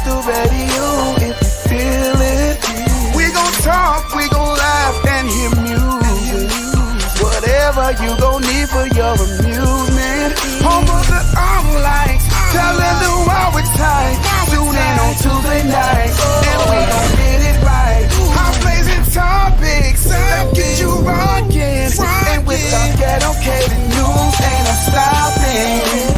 the radio if you feel it. We gon' talk, we gon' laugh and hear music. Whatever you gon' need for your amusement. Home of the lights, telling the world we're tight. Tune in on Tuesday night, and we gon' get it right. Hot blazing topics, that get you rockin'. And with our ghetto catered news, ain't no stopping.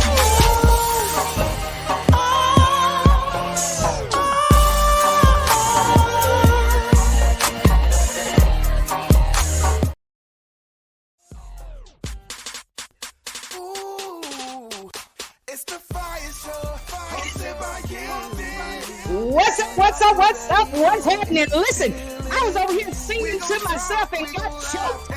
What's happening? Listen, I was over here singing to myself and got choked.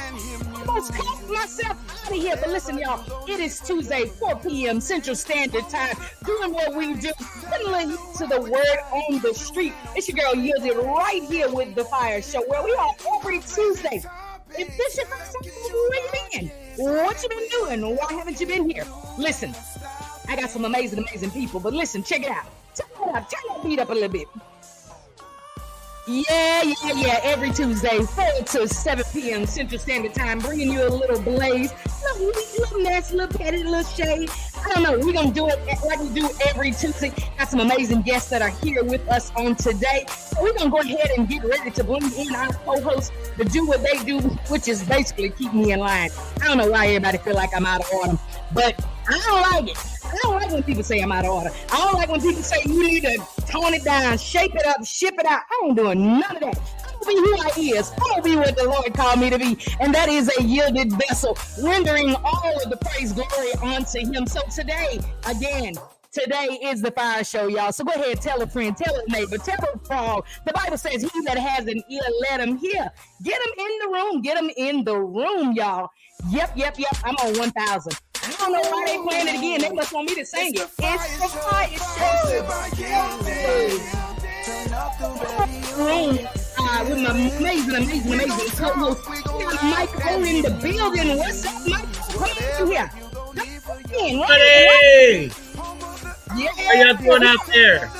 Almost caught myself out of here. But listen, y'all, it is Tuesday, 4 p.m. Central Standard Time, doing what we do, putting to the word on the street. It's your girl Yielded right here with the Fire Show, where we are every Tuesday. If this your first time, where you been? What you been doing? Why haven't you been here? Listen, I got some amazing people, but listen, check it out. Turn that beat up a little bit. Yeah. Every Tuesday, 4 to 7 p.m. Central Standard Time, bringing you a little blaze, little mess, little petty, little shade. I don't know. We're going to do it like we do every Tuesday. Got some amazing guests that are here with us on today. So we're going to go ahead and get ready to bring in our co-hosts to do what they do, which is basically keep me in line. I don't know why everybody feel like I'm out of order, but I don't like it. I don't like when people say I'm out of order. I don't like when people say you need to tone it down, shape it up, ship it out. I ain't doing none of that. I'm gonna be who I is. I'm gonna be what the Lord called me to be, and that is a yielded vessel, rendering all of the praise, glory unto Him. So today is the Fire Show, y'all. So go ahead, tell a friend, tell a neighbor, tell a frog. The Bible says, "He that has an ear, let him hear." Get him in the room. Get him in the room, y'all. Yep. I'm on 1,000. I don't know why they playing it again. They must want me to sing it. It's the Fire Show. With my amazing co-host, we got Mike O in the building. What's up, Mike? Come here. Hey! Yeah. How y'all doing out there?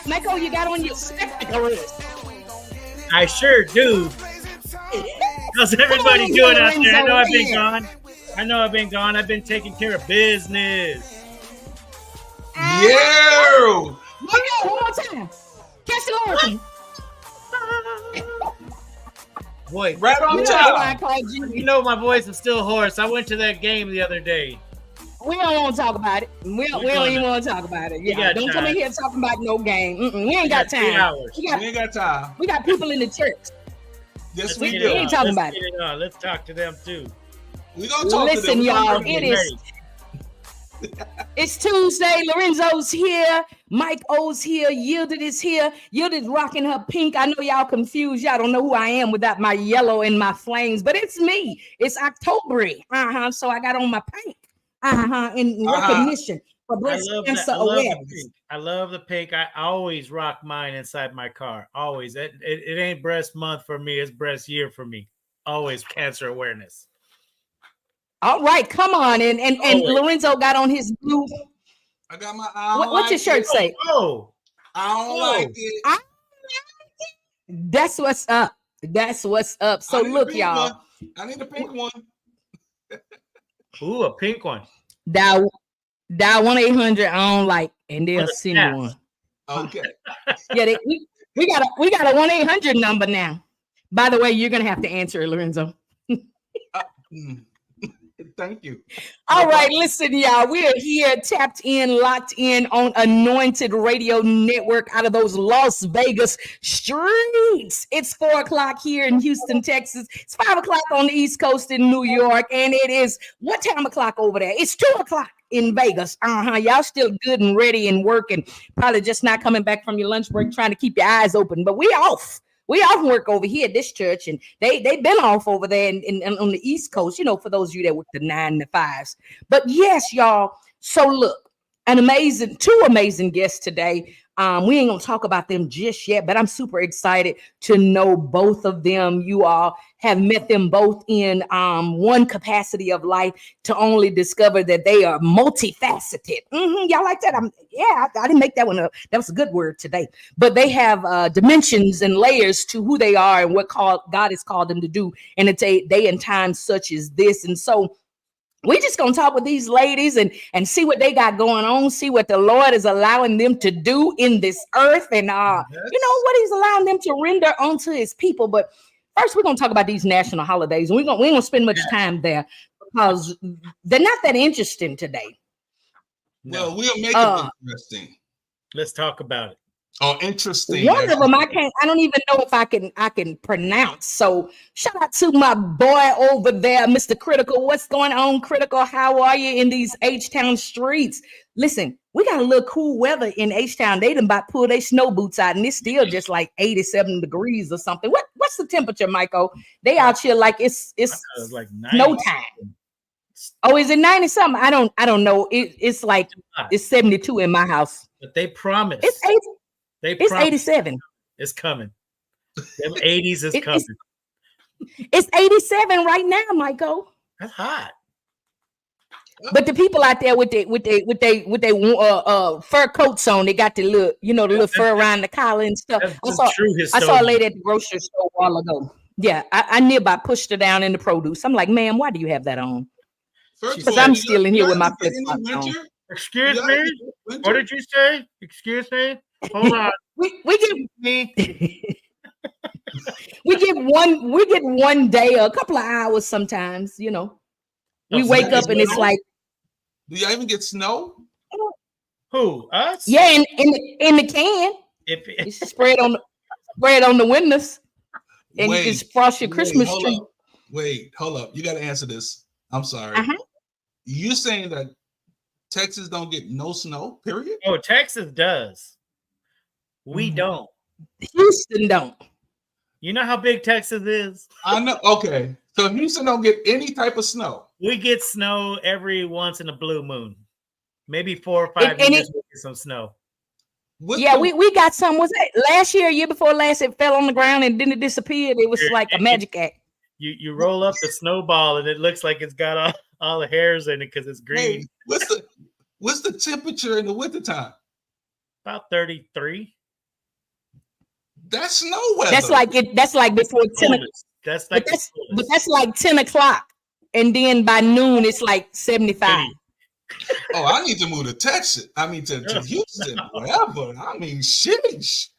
Michael, you got on your spectacles. I sure do. How's everybody doing out there? I know I've been gone. I've been taking care of business. Yeah. One more time. Catch the Lord. Boy, right on time. You know my voice is still hoarse. I went to that game the other day. We don't want to talk about it. We don't even want to talk about it. Yeah, don't come in here talking about no game. We ain't got time. We ain't got time. We got people in the church. Yes, we ain't talking about it. Let's talk to them too. We gonna talk to them. Listen, y'all. It's Tuesday. Lorenzo's here. Mike O's here. Yielded is here. Yielded rocking her pink. I know y'all confused. Y'all don't know who I am without my yellow and my flames, but it's me. It's October. So I got on my pink. In recognition for breast cancer awareness. I love the pink. I always rock mine inside my car. Always. It ain't breast month for me. It's breast year for me. Always cancer awareness. All right, come on. And Lorenzo got on his blue. I got my what's your shirt say? I don't like it. That's what's up. So look, y'all. I need a pink one. Ooh, a pink one. Dial 1-800. I don't like, and they'll send you one. Okay. Yeah, we got a 1-800 number now. By the way, you're gonna have to answer it, Lorenzo. Thank you. All right, listen, y'all. We are here, tapped in, locked in on Anointed Radio Network out of those Las Vegas streets. It's 4:00 here in Houston, Texas. It's 5:00 on the East Coast in New York, and it is what time o'clock over there? It's 2:00 in Vegas. Y'all still good and ready and working. Probably just not coming back from your lunch break, trying to keep your eyes open. But we off. We often work over here at this church, and they've been off over there on the East Coast, for those of you that work the 9 to 5s. But yes, y'all. So look, two amazing guests today. We ain't gonna talk about them just yet, but I'm super excited to know both of them. You all have met them both in one capacity of life to only discover that they are multifaceted. Y'all like that? I didn't make that one up. That was a good word today. But they have dimensions and layers to who they are and what God has called them to do in a day and time such as this. And so we're just going to talk with these ladies and see what they got going on, see what the Lord is allowing them to do in this earth and, what he's allowing them to render onto his people. But first, we're going to talk about these national holidays. We ain't going to spend much time there because they're not that interesting today. Well, we'll make it interesting. Let's talk about it. Oh, interesting. One of them I don't even know if I can pronounce. So shout out to my boy over there, Mr. Critical. What's going on, Critical? How are you in these H-Town streets? Listen, we got a little cool weather in H-Town. They done about pull their snow boots out, and it's still just like 87 degrees or something. What's the temperature, Michael? They out here like it's like snow time. Oh, is it 90 something? I don't know. It's like it's 72 in my house. But they promise. It's 80. It's 87. It's coming. Them 80s is coming. It's 87 right now, Michael. That's hot. But the people out there with their fur coats on, they got the little fur around the collar and stuff. I saw a lady at the grocery store a while ago. Yeah, I nearby pushed her down in the produce. I'm like, ma'am, why do you have that on? Because I'm still in here with my flip flops on. Excuse me? What did you say? Excuse me? Hold on. we get one day, a couple of hours sometimes, We wake up and it's like. Do y'all even get snow? Who? Us? Yeah, in the can. It's spread on the windows, and you can frost your Christmas tree. Wait, hold up. You got to answer this. I'm sorry. You saying that Texas don't get no snow, period? Oh, Texas does. We don't. Houston don't. You know how big Texas is? I know. Okay. So Houston don't get any type of snow. We get snow every once in a blue moon. Maybe 4 or 5 years we get some snow. We got some. Was it last year before last? It fell on the ground and then it disappeared. It was like a magic act. You roll up the snowball and it looks like it's got all the hairs in it because it's green. Hey, what's the temperature in the wintertime? About 33. That's snow weather. That's like before 10. That's like 10 o'clock, and then by noon it's like 75. Oh, I need to move to Texas. I mean to Houston, wherever. I mean, sheesh.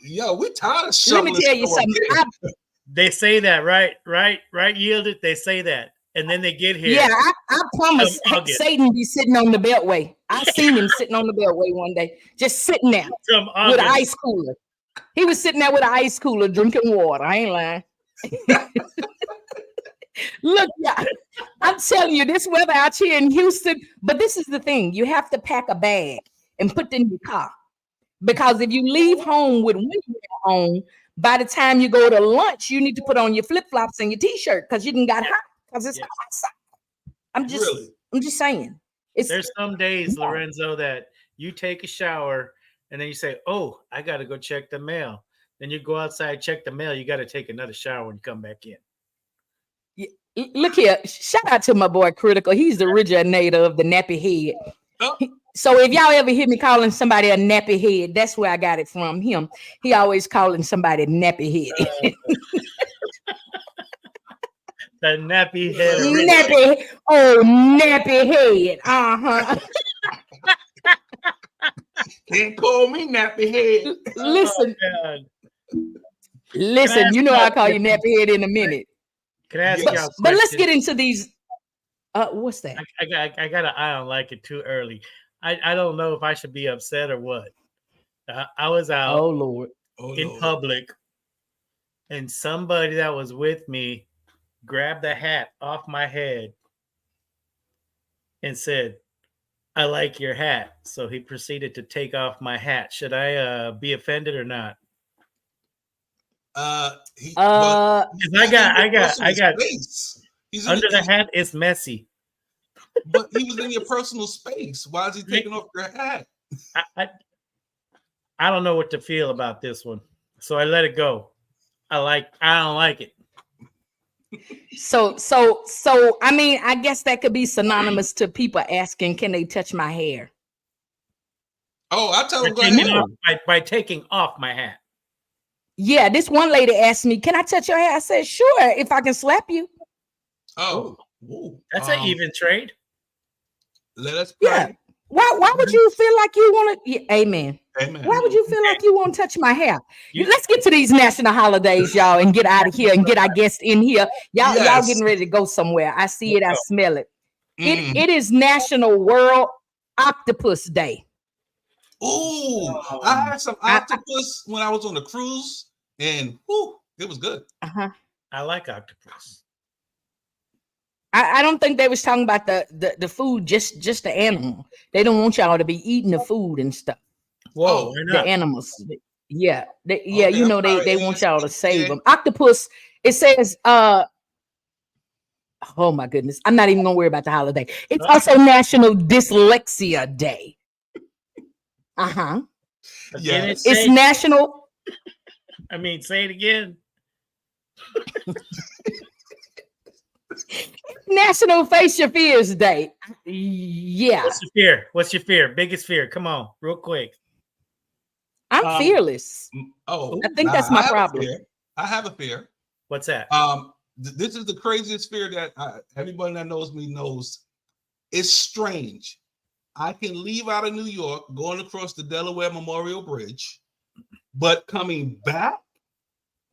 We tired of shoveling. Let me tell you something. They say that, right, Yielded. They say that, and then they get here. Yeah, I promise. Satan be sitting on the beltway. I seen him sitting on the beltway one day, just sitting there with an ice cooler. He was sitting there with an ice cooler drinking water. I ain't lying. Look, yeah, I'm telling you, this weather out here in Houston, but this is the thing. You have to pack a bag and put it in your car. Because if you leave home with winter on, by the time you go to lunch, you need to put on your flip-flops and your t-shirt because you done got hot because it's hot outside. I'm just saying. There's some days, Lorenzo, that you take a shower and then you say, oh, I got to go check the mail. Then you go outside, check the mail. You got to take another shower when you come back in. Yeah, look here. Shout out to my boy Critical. He's the originator of the nappy head. Oh. So if y'all ever hear me calling somebody a nappy head, that's where I got it from him. He always calling somebody nappy head. The nappy head. Nappy head. Uh-huh. Can't call me nappy head. Listen, you know I'll call you nappy head in a minute. Can I ask y'all but let's get into these. What's that? I don't like it too early. I don't know if I should be upset or what. I was out in public, and somebody that was with me grabbed the hat off my head and said, I like your hat. So he proceeded to take off my hat. Should I be offended or not? I got under the hat. It's messy. But he was in your personal space. Why is he taking off your hat? I don't know what to feel about this one, so I let it go. I don't like it. So I mean, I guess that could be synonymous to people asking, "Can they touch my hair?" Oh, I tell them go ahead. By taking off my hat. Yeah, this one lady asked me, "Can I touch your hair?" I said, "Sure, if I can slap you." Oh, that's an even trade. Let us pray. Yeah. Why would you feel like you want to? Yeah, amen. Amen. Why would you feel like you want to touch my hair? Let's get to these national holidays, y'all, and get out of here and get our guests in here. Y'all getting ready to go somewhere. I see it. I smell it. It is National World Octopus Day. Ooh, I had some octopus when I was on the cruise, and it was good. I like octopus. I don't think they was talking about the food, just the animal. They don't want y'all to be eating the food and stuff. Whoa, the animals. Yeah, you know, they want y'all to save them. Octopus, it says, oh my goodness, I'm not even gonna worry about the holiday. It's also National Dyslexia Day. Yes. It's National. I mean, say it again. National Face Your Fears Day. Yeah. What's your fear? What's your fear? Biggest fear? Come on, real quick. I'm fearless. I think that's my problem. I have a fear. What's that? This is the craziest fear that everybody that knows me knows. It's strange. I can leave out of New York, going across the Delaware Memorial Bridge, but coming back,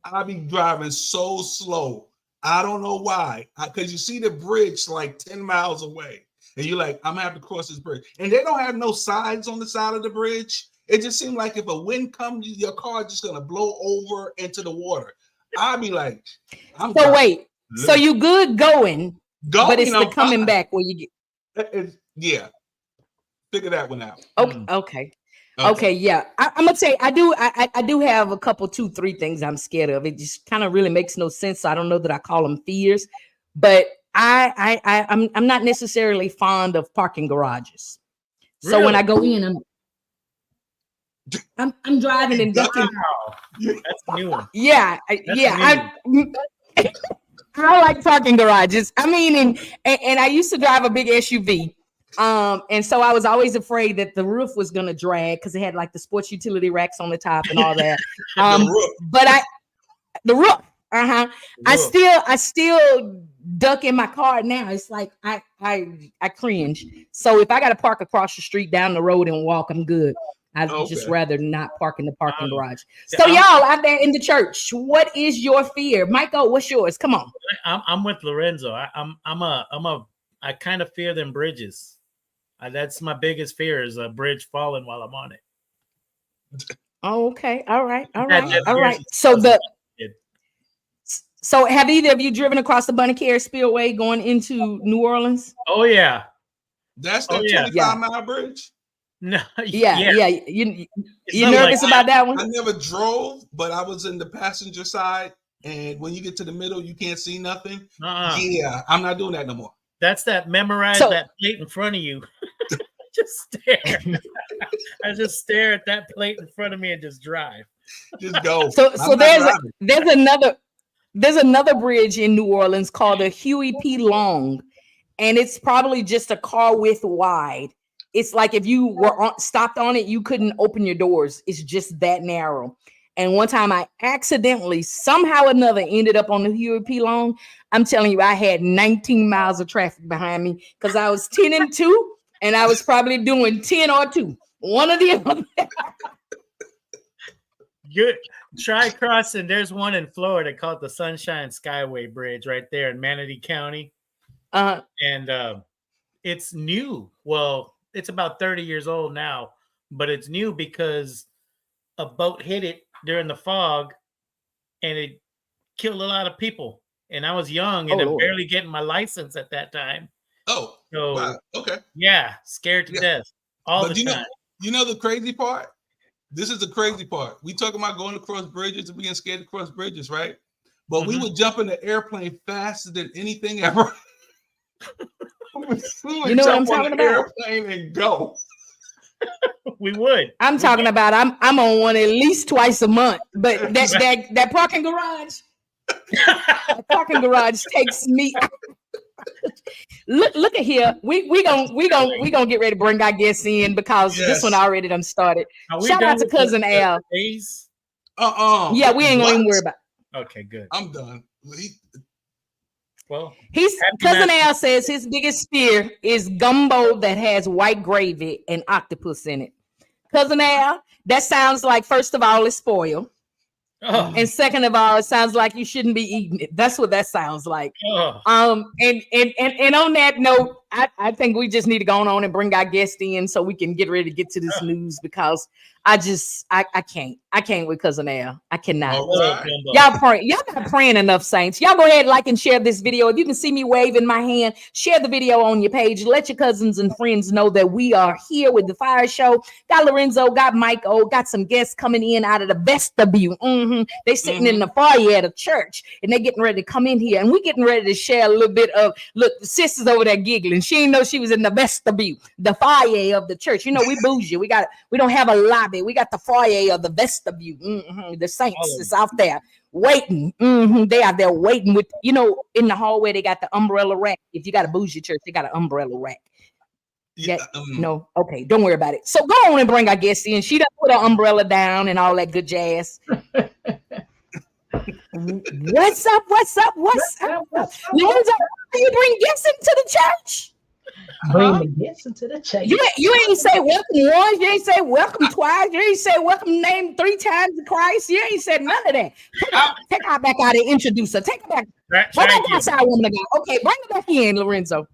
I'll be driving so slow. I don't know why. Because you see the bridge like 10 miles away, and you're like, I'm gonna have to cross this bridge. And they don't have no sides on the side of the bridge. It just seemed like if a wind comes, your car is just gonna blow over into the water. I'll be like, so you good going, but it's the coming back where you get. Yeah. Figure that one out. Okay. Yeah. I'm gonna say I do have a couple, 2-3 things I'm scared of. It just kind of really makes no sense. So I don't know that I call them fears, but I'm not necessarily fond of parking garages. So really? when I go in, I'm driving and ducking. Wow. That's a new one. Yeah. I like parking garages. I mean, and I used to drive a big SUV. And so I was always afraid that the roof was gonna drag because it had like the sports utility racks on the top and all that. The roof. I still duck in my car now. It's like I cringe. So if I gotta park across the street, down the road, and walk, I'm good. I'd just rather not park in the parking garage. So y'all out there in the church, what is your fear? Michael, what's yours? Come on. I'm with Lorenzo. I kind of fear them bridges. That's my biggest fear, is a bridge falling while I'm on it. Okay. All right. So have either of you driven across the Bunny-Care Spillway going into New Orleans? Oh yeah. That's the 25-mile bridge? No. Yeah. You nervous about that one? I never drove, but I was in the passenger side, and when you get to the middle, you can't see nothing. Yeah, I'm not doing that no more. That's memorize that plate in front of you. Just stare. I just stare at that plate in front of me and just drive. Just go. So there's another bridge in New Orleans called the Huey P. Long, and it's probably just a car width wide. It's like if you were stopped on it, you couldn't open your doors. It's just that narrow. And one time I accidentally, somehow or another, ended up on the Huey P. Long. I'm telling you, I had 19 miles of traffic behind me because I was 10 and 2, and I was probably doing 10 or 2. One or the other. Good. Try crossing. There's one in Florida called the Sunshine Skyway Bridge right there in Manatee County. And it's new. Well, it's about 30 years old now, but it's new because a boat hit it during the fog and it killed a lot of people. And I was young and I'm barely getting my license at that time. Oh, so wow. Okay. Yeah, scared to death all the time. You know the crazy part? This is the crazy part. We talk about going across bridges and being scared to cross bridges, right? But we would jump in the airplane faster than anything ever. You know what I'm talking about? Airplane and go. We would. I'm talking about I'm on one at least twice a month. But that parking garage, takes me. Look at here. We gonna get ready to bring our guests in because this one already done started. Shout out to Cousin Al. Yeah, we ain't gonna even worry about it. Okay, good. I'm done. Well, Cousin Al says his biggest fear is gumbo that has white gravy and octopus in it. Cousin Al, that sounds like, first of all, it's spoiled. Oh. And second of all, it sounds like you shouldn't be eating it. That's what that sounds like. Oh. And on that note, I think we just need to go on and bring our guest in so we can get ready to get to this news because I can't with Cousin Al. I cannot. Right. Y'all not praying enough, saints. Y'all go ahead, like and share this video. If you can see me waving my hand, share the video on your page. Let your cousins and friends know that we are here with the Fire Show. Got Lorenzo, got Mike O, got some guests coming in out of the vestibule. They sitting in the foyer at a church and they're getting ready to come in here and we getting ready to share a little bit of, look, the sisters over there giggling. She didn't know she was in the vestibule, the foyer of the church. You know, we bougie. We don't have a lobby. We got the foyer of the vestibule. The saints is out there waiting. They out there waiting with, you know, in the hallway, they got the umbrella rack. If you got a bougie church, they got an umbrella rack. No, okay, don't worry about it. So go on and bring our guest in. She done put her umbrella down and all that good jazz. What's up? Lorenzo, you bring guests into the church? Bring the guests into the church. You ain't say welcome once. You ain't say welcome twice. You ain't say welcome name 3 times to Christ. You ain't said none of that. Take her back out and introduce her. Take her back. Outside, woman of God. Okay, bring her back in, Lorenzo.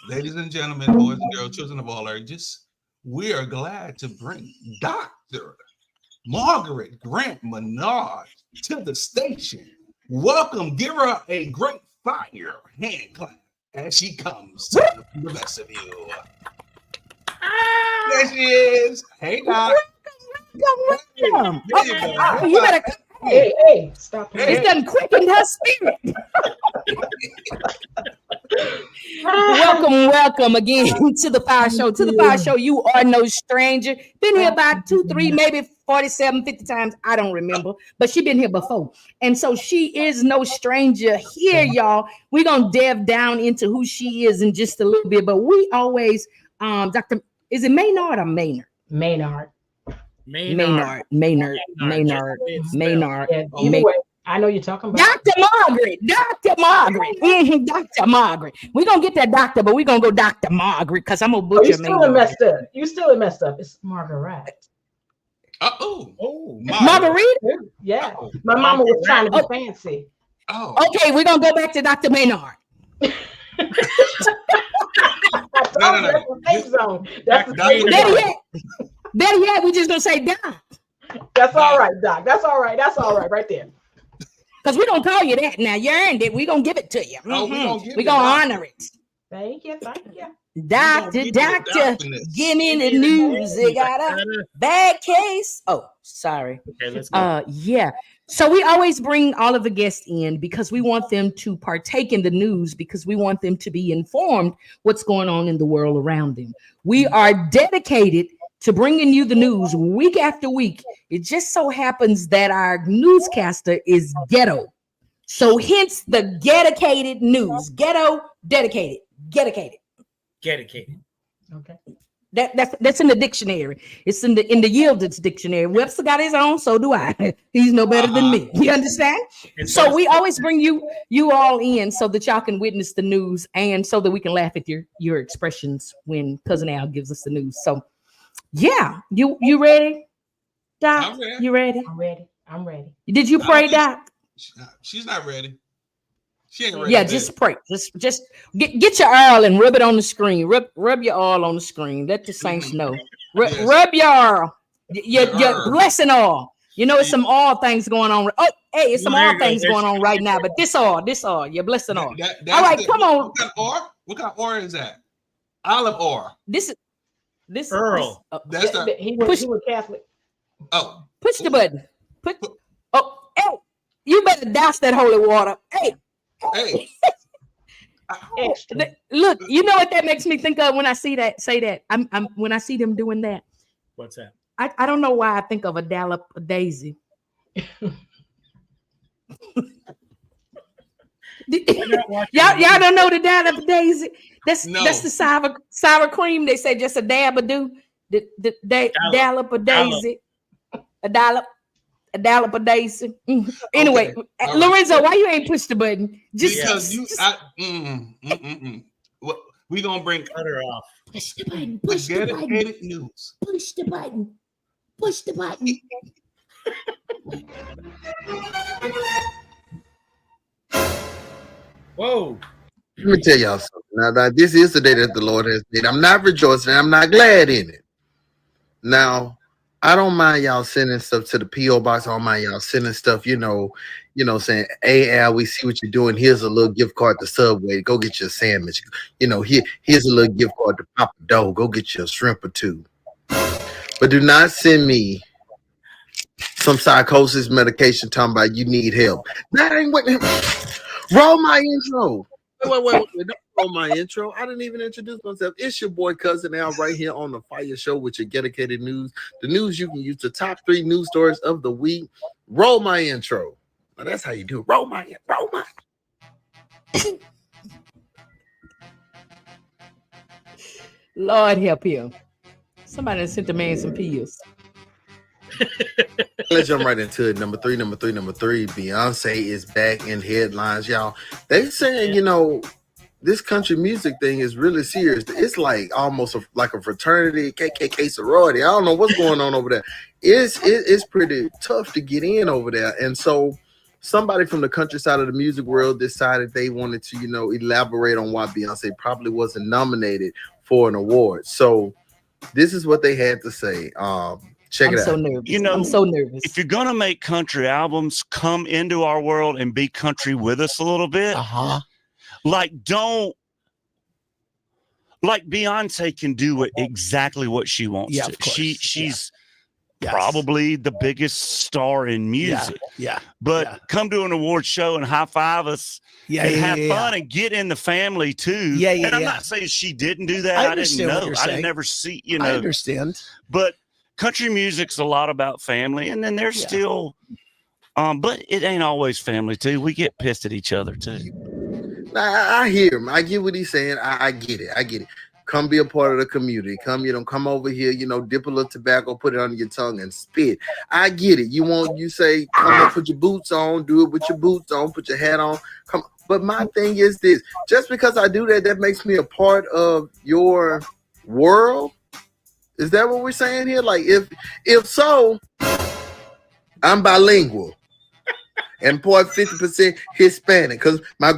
Ladies and gentlemen, boys and girls, children of all ages, we are glad to bring Dr. Margarét Grant-Maynard to the station. Welcome. Give her a great fire hand clap as she comes to the vestibule. There she is. Hey, Doc. Welcome. You better come. Hey, stop. It's done quickened her spirit. Welcome again to the Fire Show. To the Fire Show, you are no stranger. Been here about 2, 3, maybe 47, 50 times. I don't remember, but she been here before. And so she is no stranger here, y'all. We're going to delve down into who she is in just a little bit, but we always, Dr. Is it Maynard or Maynard? Maynard. Maynard. Yeah, either way, I know you're talking about Dr. Margaret. Dr. Margaret. We're gonna get that doctor, but we're gonna go Dr. Margaret because I'm gonna butcher. You still messed up. It's Margarét. Margarita? Yeah. My mama was trying to be fancy. Okay, we're gonna go back to Dr. Maynard. Better yet, we're just gonna say Doc. That's all right, Doc. That's all right right there. Because we're gonna call you that now. You earned it. We're gonna give it to you. We're gonna honor it. Thank you. Doctor, give me the news. They got a bad case. Oh, sorry. Okay, let's go. Yeah. So we always bring all of the guests in because we want them to partake in the news because we want them to be informed what's going on in the world around them. We are dedicated to bringing you the news week after week. It just so happens that our newscaster is ghetto. So hence the dedicated news. Ghetto, dedicated. Okay. That's in the dictionary. It's in the Yieldeds dictionary. Webster got his own, so do I. He's no better than me. You understand? So we always bring you all in so that y'all can witness the news and so that we can laugh at your expressions when Cousin Al gives us the news. So yeah, you ready, Doc? You ready? I'm ready. Did you pray, Doc? She's not ready. She ain't ready. Yeah, just pray. Just get your oil and rub it on the screen. Rub your oil on the screen. Let the saints know. Rub your blessing oil. You know, it's some oil things going on. Oh, hey, it's some oil things going on right now. But this oil, your blessing oil. All right, come on. What kind of oil is that? Olive oil. This Earl. He was Catholic. Oh, push the button. Hey, you better douse that holy water. Hey. Look, you know what that makes me think of when I see that. Say that. When I see them doing that, What's that? I don't know why I think of a Dallop Daisy. Y'all don't know the Dallop Daisy? That's the sour cream. They say just a dab of do. The Dallop of Daisy. A dollop of Daisy. Anyway, okay. Lorenzo, right. Why you ain't push the button? We gonna bring her off. Push the button. Push the button. News. Push the button. Push the button. Whoa. Let me tell y'all something. Now, this is the day that the Lord has made. I'm not rejoicing. I'm not glad in it. Now, I don't mind y'all sending stuff to the P.O. box. I don't mind y'all sending stuff, saying, hey, Al, we see what you're doing. Here's a little gift card to Subway. Go get your sandwich. Here's a little gift card to Papa Dough. Go get you a shrimp or two. But do not send me some psychosis medication talking about you need help. That ain't what. Roll my intro. Wait. Don't roll my intro. I didn't even introduce myself. It's your boy Cousin Al right here on the FIYAH Show with your dedicated news. The news you can use, the top 3 news stories of the week. Roll my intro. Now, that's how you do it. Roll my. Lord help him. Somebody sent the man some pills. Let's jump right into it. Number three. Beyonce is back in headlines, y'all. They saying, this country music thing is really serious. It's like almost like a fraternity, KKK sorority. I don't know what's going on over there. It's pretty tough to get in over there. And so somebody from the countryside of the music world decided they wanted to, elaborate on why Beyonce probably wasn't nominated for an award. So this is what they had to say. Check it out. I'm so nervous. If you're gonna make country albums, come into our world and be country with us a little bit. Like Beyonce can do exactly what she wants to. She's probably the biggest star in music. But come to an award show and high five us and have fun and get in the family too. And I'm not saying she didn't do that. I didn't know. I didn't never see, I understand. But country music's a lot about family, and then there's still but it ain't always family too. We get pissed at each other too. I hear him. I get what he's saying. I get it. Come be a part of the community. Come over here, dip a little tobacco, put it under your tongue and spit. I get it. You say, come on, put your boots on, do it with your boots on, put your hat on. Come on. But my thing is this, just because I do that makes me a part of your world. Is that what we're saying here? Like, if so, I'm bilingual and part 50% Hispanic. Because I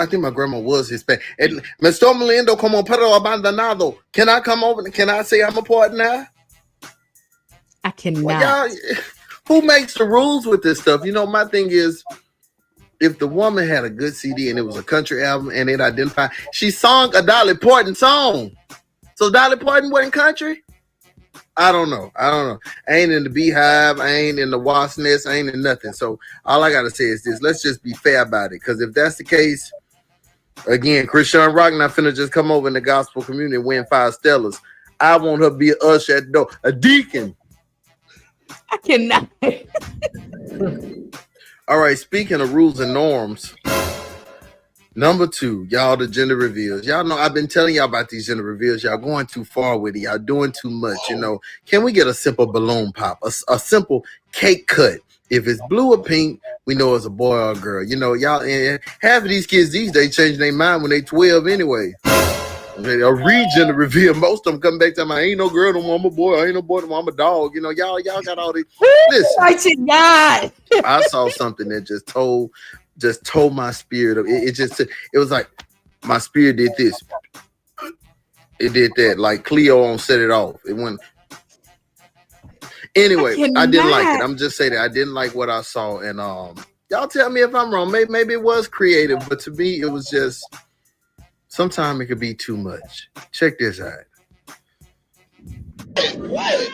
think my grandma was Hispanic. And Mr. Melindo, como pero abandonado. Can I come over? Can I say I'm a part now? I cannot. Well, who makes the rules with this stuff? My thing is, if the woman had a good CD and it was a country album and it identified, she sung a Dolly Parton song. So Dolly Parton wasn't country? I don't know. I ain't in the Beehive. I ain't in the Wasp Nest. I ain't in nothing. So all I got to say is this. Let's just be fair about it. Because if that's the case, again, Christian Rock not finna just come over in the gospel community and win 5 Stellas. I want her to be an usher at the door. A deacon. I cannot. All right. Speaking of rules and norms. Number 2, y'all, the gender reveals. Y'all know I've been telling y'all about these gender reveals. Y'all going too far with it. Y'all doing too much. Can we get a simple balloon pop, a simple cake cut? If it's blue or pink, we know it's a boy or a girl. Y'all, and half of these kids these days change their mind when they 12 anyway. A re-gender reveal. Most of them come back to me, I ain't no girl no more, I'm a boy. I ain't no boy no more, I'm a dog. Y'all got all these. Listen, I saw something that just told my spirit. It was like my spirit did this. It did that. Like Cleo on Set It Off. It went. Anyway, I didn't like it. I'm just saying that I didn't like what I saw. And y'all tell me if I'm wrong. Maybe it was creative, but to me, it was just sometimes it could be too much. Check this out. Wait.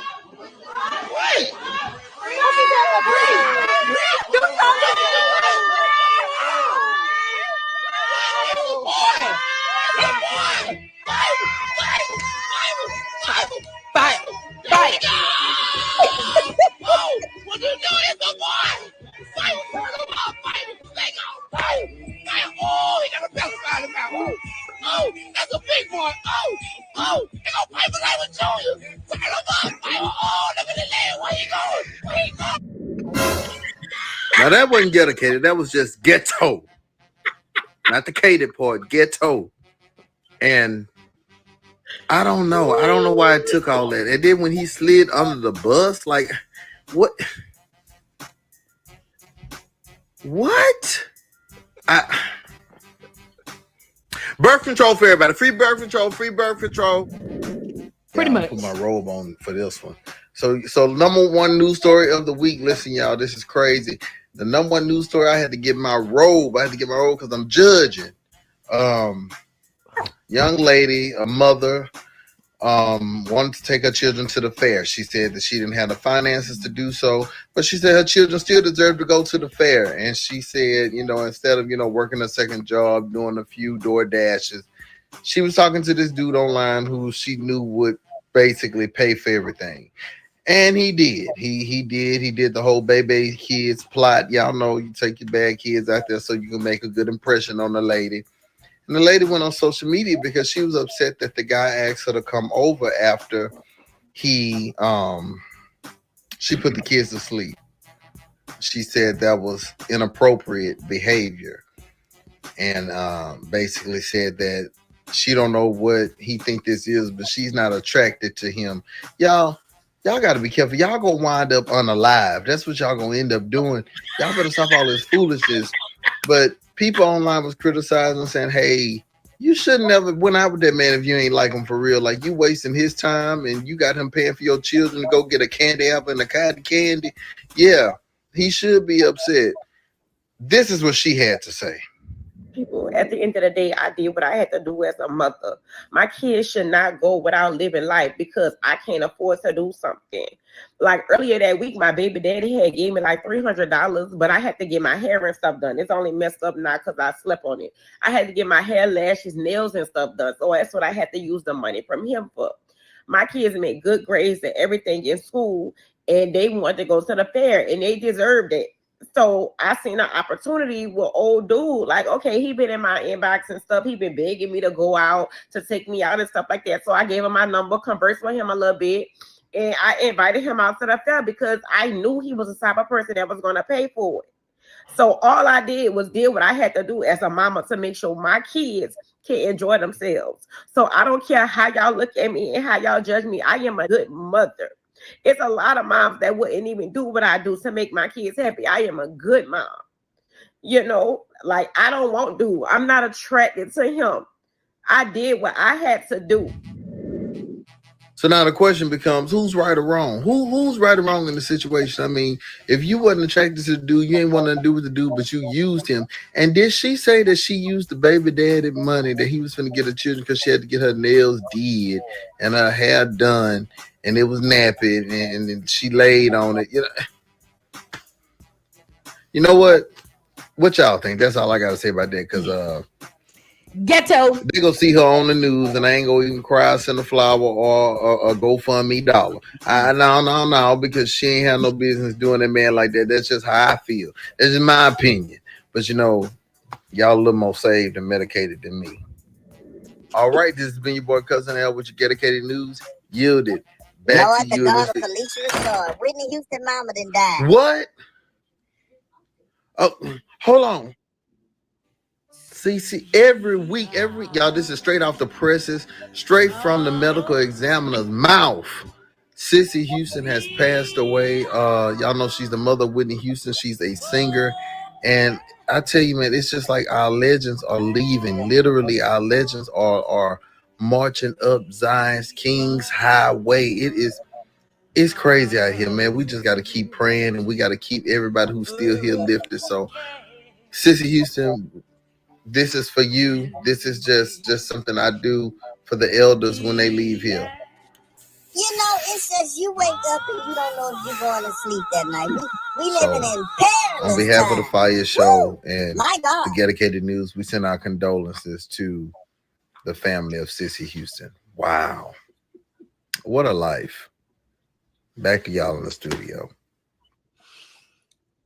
Oh, what you doing, my boy? Fight, turn him up, fight, leg out, fight. Oh, he got a belt around his mouth. Oh, that's a big boy. Oh, they gonna fight for like with Junior. Turn him up, fight. Oh, look at the leg. Where he going? Where he going? Now that wasn't dedicated. That was just ghetto, not the cated part. Ghetto, and I don't know. I don't know why it took all that. And then when he slid under the bus, like, what? What? Birth control for everybody. Free birth control. Free birth control. Pretty much. Put my robe on for this one. So number one news story of the week. Listen, y'all, this is crazy. The number one news story. I had to get my robe. I had to get my robe because I'm judging. Young lady, a mother, wanted to take her children to the fair. She said that she didn't have the finances to do so, but she said her children still deserve to go to the fair. And she said, instead of, working a second job, doing a few door dashes, she was talking to this dude online who she knew would basically pay for everything. And he did. He did the whole baby kids plot. Y'all know you take your bad kids out there so you can make a good impression on the lady. And the lady went on social media because she was upset that the guy asked her to come over after she put the kids to sleep. She said that was inappropriate behavior, and basically said that she don't know what he think this is, but she's not attracted to him. Y'all got to be careful. Y'all gonna wind up unalive. That's what y'all gonna end up doing. Y'all better stop all this foolishness. But people online was criticizing, saying, hey, you should never went out with that man if you ain't like him for real. Like, you wasting his time and you got him paying for your children to go get a candy apple and a cotton candy. Yeah, he should be upset. This is what she had to say. People, at the end of the day, I did what I had to do as a mother. My kids should not go without living life because I can't afford to do something. Like earlier that week, my baby daddy had gave me like $300, but I had to get my hair and stuff done. It's only messed up now because I slept on it. I had to get my hair, lashes, nails, and stuff done. So that's what I had to use the money from him for. My kids made good grades and everything in school, and they wanted to go to the fair, and they deserved it. So I seen an opportunity with old dude, like, okay, he been in my inbox and stuff. He been begging me to go out, to take me out and stuff like that. So I gave him my number, conversed with him a little bit, and I invited him out to the fair because I knew he was the type of person that was going to pay for it. So all I did was did what I had to do as a mama to make sure my kids can enjoy themselves. So I don't care how y'all look at me and how y'all judge me. I am a good mother. It's a lot of moms that wouldn't even do what I do to make my kids happy. I am a good mom. Like I don't want to. I'm not attracted to him. I did what I had to do. So now the question becomes, who's right or wrong? Who's right or wrong in the situation? I mean, if you wasn't attracted to the dude, you ain't want to do with the dude, but you used him. And did she say that she used the baby daddy money that he was going to get her children because she had to get her nails did and her hair done, and it was nappy, and she laid on it? You know what? What y'all think? That's all I got to say about that, because ghetto. they go see her on the news, and I ain't gonna even cry, send a flower or a GoFundMe $1. No, because she ain't have no business doing that man like that. That's just how I feel. That's just my opinion. But y'all a little more saved and medicated than me. All right, this has been your boy Cousin Al with your dedicated news. Yielded. Back to you. Whitney Houston mama done died. What? Oh, hold on. See, every week, y'all, this is straight off the presses, straight from the medical examiner's mouth. Sissy Houston has passed away. Y'all know she's the mother of Whitney Houston. She's a singer. And I tell you, man, it's just like our legends are leaving. Literally, our legends are marching up Zion's King's Highway. It's crazy out here, man. We just got to keep praying, and we got to keep everybody who's still here lifted. So, Sissy Houston, this is for you. This is just something I do for the elders when they leave here. It's just you wake up and you don't know if you're going to sleep that night. We living in perilous on behalf time. Of the FIYAH Show and My God. the Dedicated News, we send our condolences to the family of Sissy Houston. Wow. What a life. Back to y'all in the studio.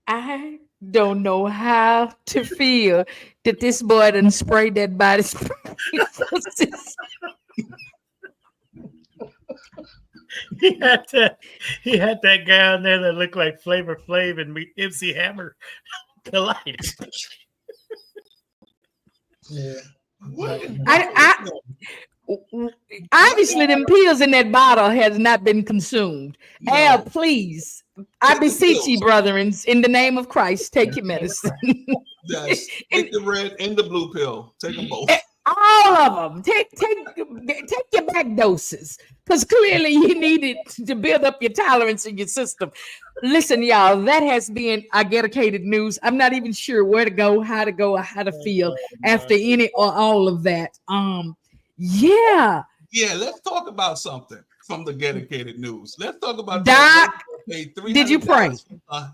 I don't know how to feel that this boy done sprayed that body spray. He had that guy on there that looked like Flavor Flav and MC Hammer collided. Yeah. I obviously them pills in that bottle has not been consumed. No. Al, please, I beseech you, brethren, in the name of Christ, take your medicine. Yes, take the red and the blue pill. Take them both. All of them. Take your back doses, because clearly you need it to build up your tolerance in your system. Listen, y'all, that has been our dedicated news. I'm not even sure where to go, how to feel after any or all of that. Yeah, let's talk about something from the dedicated news. Let's talk about Doc. Did you pray?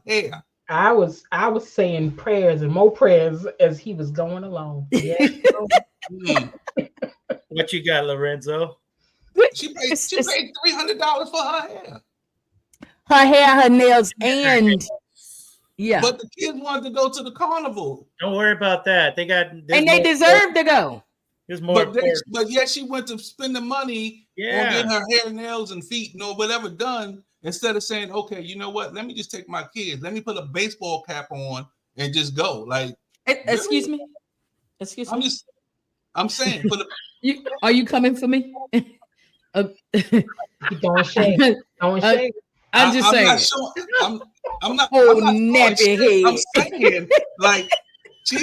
Hair. I was saying prayers and more prayers as he was going along. Yeah. What you got, Lorenzo? She paid $300 for her hair. Her hair, her nails, and yeah. But the kids wanted to go to the carnival. Don't worry about that. They deserve to go. There's more. But yet she went to spend the money on getting her hair, nails, and feet, whatever done, instead of saying, okay, you know what? Let me just take my kids. Let me put a baseball cap on and just go. Like, excuse me. I'm saying, are you coming for me? Don't shake. Don't shake. I'm just saying. I'm not. Nappy head. I'm saying, like, she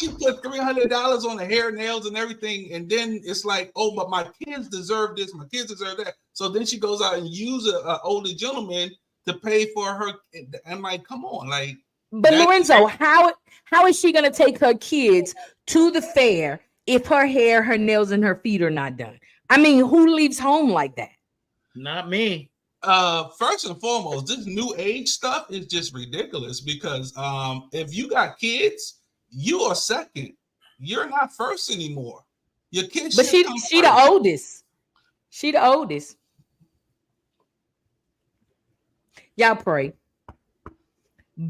put $300 on the hair, nails, and everything, and then it's like, oh, but my kids deserve this. My kids deserve that. So then she goes out and uses an older gentleman to pay for her. And like, come on, like. But Lorenzo, how is she gonna take her kids to the fair if her hair, her nails, and her feet are not done? I mean, who leaves home like that? Not me. First and foremost, this new age stuff is just ridiculous because if you got kids, you are second. You're not first anymore. Your kids, but she the oldest. She the oldest. Y'all pray.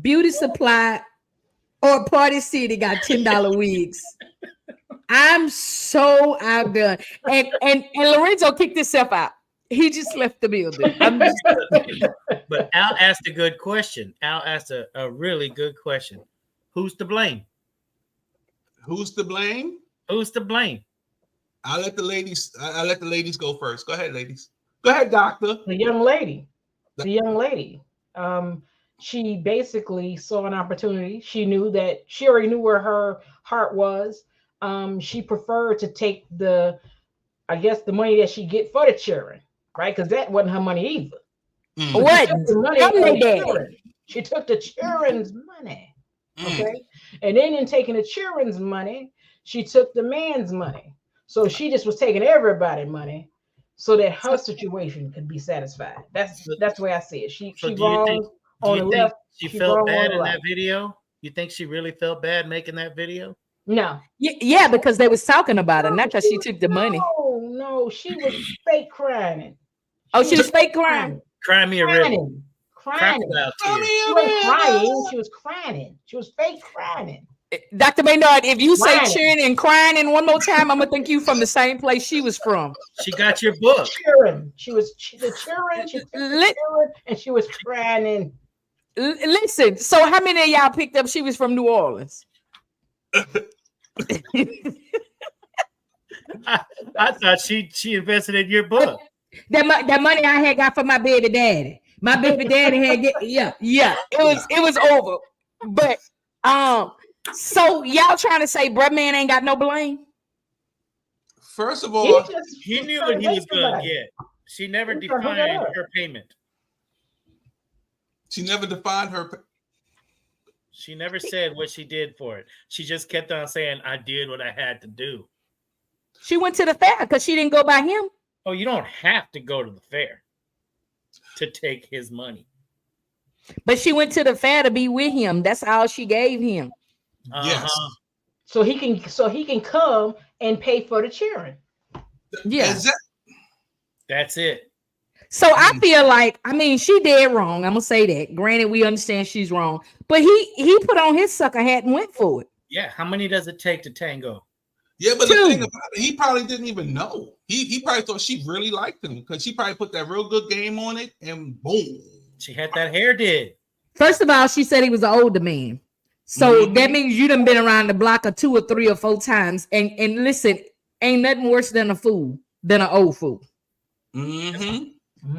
Beauty Supply or Party City got $10 wigs. I'm so outdone. And Lorenzo kicked himself out. He just left the building. But Al asked a good question. Al asked a really good question. Who's to blame? Who's to blame? Who's to blame? I'll let the ladies go first. Go ahead, ladies. Go ahead, doctor. The young lady. She basically saw an opportunity. She already knew where her heart was. She preferred to take the money that she get for the children, right? Because that wasn't her money either. What? She took the children's money. Okay. And then in taking the children's money, she took the man's money. So she just was taking everybody's money so that her situation could be satisfied. That's the way I see it. She wrong on the left. She felt bad in that video? You think she really felt bad making that video? No. Yeah, because they was talking about it, not because she took the money. No, she was fake crying. She was fake crying. Cry me a river. Crying. She wasn't crying. She was crying. She was fake crying. Dr. Maynard, if you say cheering and crying in one more time, I'm gonna think you from the same place she was from. She got your book. She was cheering. She took the cheering, and she was crying. Listen, so how many of y'all picked up she was from New Orleans? I thought she invested in your book. That money I had got for my baby daddy. My baby daddy had it was over. But so y'all trying to say bruh man ain't got no blame? First of all, he knew what he was gonna get. She never defined her payment. She never defined her. She never said what she did for it. She just kept on saying, I did what I had to do. She went to the fair because she didn't go by him. Oh, you don't have to go to the fair to take his money. But she went to the fair to be with him. That's all she gave him. Yes. So he can come and pay for the cheering. Yeah. That's it. So I feel like, I mean, she did wrong. I'm gonna say that. Granted, we understand she's wrong, but he put on his sucker hat and went for it. Yeah, how many does it take to tango? Yeah, but the thing about it, he probably didn't even know. He probably thought she really liked him because she probably put that real good game on it, and boom, she had that hair did. First of all, she said he was an older man, so that means you done been around the block 2 or 3 or 4 times. And listen, ain't nothing worse than a fool than an old fool.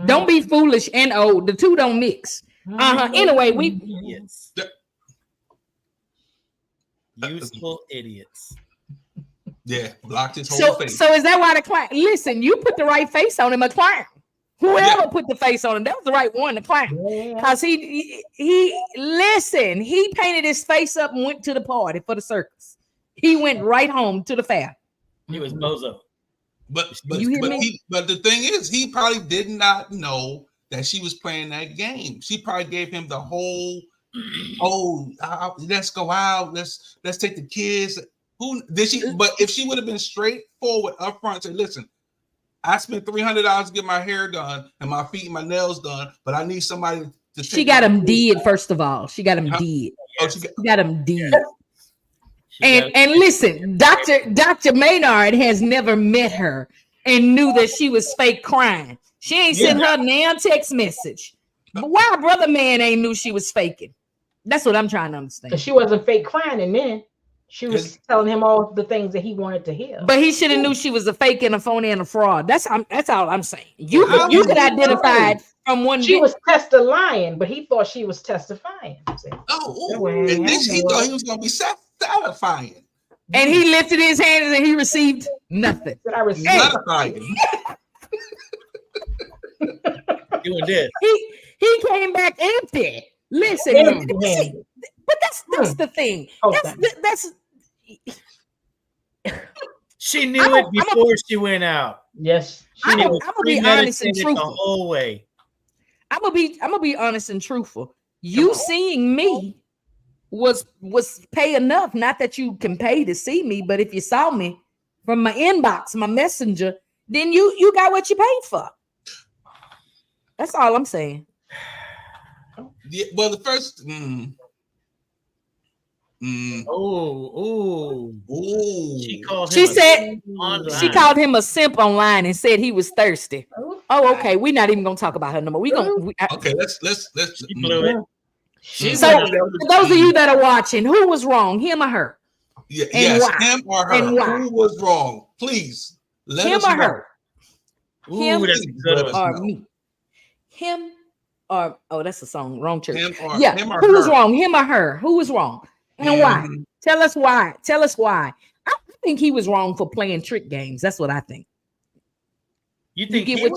Don't be foolish and old. The two don't mix. Anyway, Yes. Useful idiots. Yeah, blocked his whole face. So is that why the clown? Listen, you put the right face on him, a clown. Whoever put the face on him, that was the right one, the clown. Because he painted his face up and went to the party for the circus. He went right home to the fair. He was bozo. But the thing is, he probably did not know that she was playing that game. She probably gave him the whole, let's go out, let's take the kids. Who did she? But if she would have been straightforward up front, say, listen, I spent $300 to get my hair done and my feet and my nails done, but I need somebody to. She got him dead. First of all, she got him dead. Oh, she got him dead. And listen, Dr. Maynard has never met her and knew that she was fake crying. She ain't sent her damn text message. But why brother man ain't knew she was faking? That's what I'm trying to understand. She wasn't fake crying, and then she was telling him all the things that he wanted to hear. But he should have knew she was a fake and a phony and a fraud. That's all I'm saying. You could identify it from one. She was lying, but he thought she was testifying. And then he thought he was going to be satisfying. And he lifted his hands and he received nothing. I received satisfying. Doing this. He came back empty. Listen, but that's the thing. That's she knew it before she went out. Yes, I'm gonna be honest and truthful the whole way. I'm gonna be honest and truthful. You seeing me was pay enough. Not that you can pay to see me, but if you saw me from my inbox, my messenger, then you got what you paid for. That's all I'm saying. Yeah, well, the first. She called him a simp online and said he was thirsty. Oh, okay. We're not even gonna talk about her no more. Okay, let's. She blew it. So for those of you that are watching, who was wrong, him or her? Yeah, yes, why? Him or her. And why? Who was wrong? Please let him us or know. her. Him or me. Him or that's a song. Wrong church. Who was wrong? Him or her? Who was wrong? And why? Tell us why. Tell us why. I think he was wrong for playing trick games. That's what I think. You think you get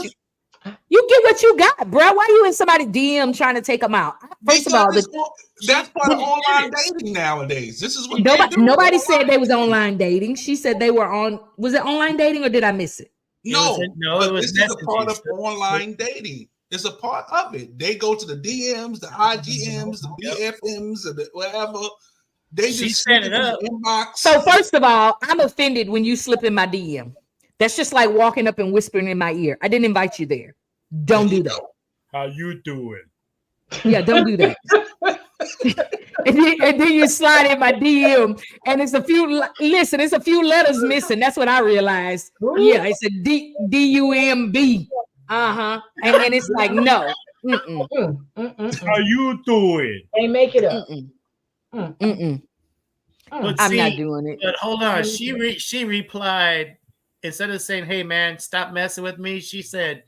what you got, bro? Why you in somebody's DM trying to take them out? First of all, that's part of online dating nowadays. This is what nobody said they was online dating. She said they were on. Was it online dating or did I miss it? No, this is a part of online dating. It's a part of it. They go to the DMs, the IGMs, the BFMs, or the whatever. They just set it up. Inbox. So first of all, I'm offended when you slip in my DM. That's just like walking up and whispering in my ear. I didn't invite you there. Don't do that. How you doing? Yeah, don't do that. and then you slide in my DM, and it's a few letters missing. That's what I realized. Yeah, it's a DUMB. And it's like no. How you doing? They make it up. I'm not doing it. But hold on, she replied instead of saying, "Hey man, stop messing with me," she said,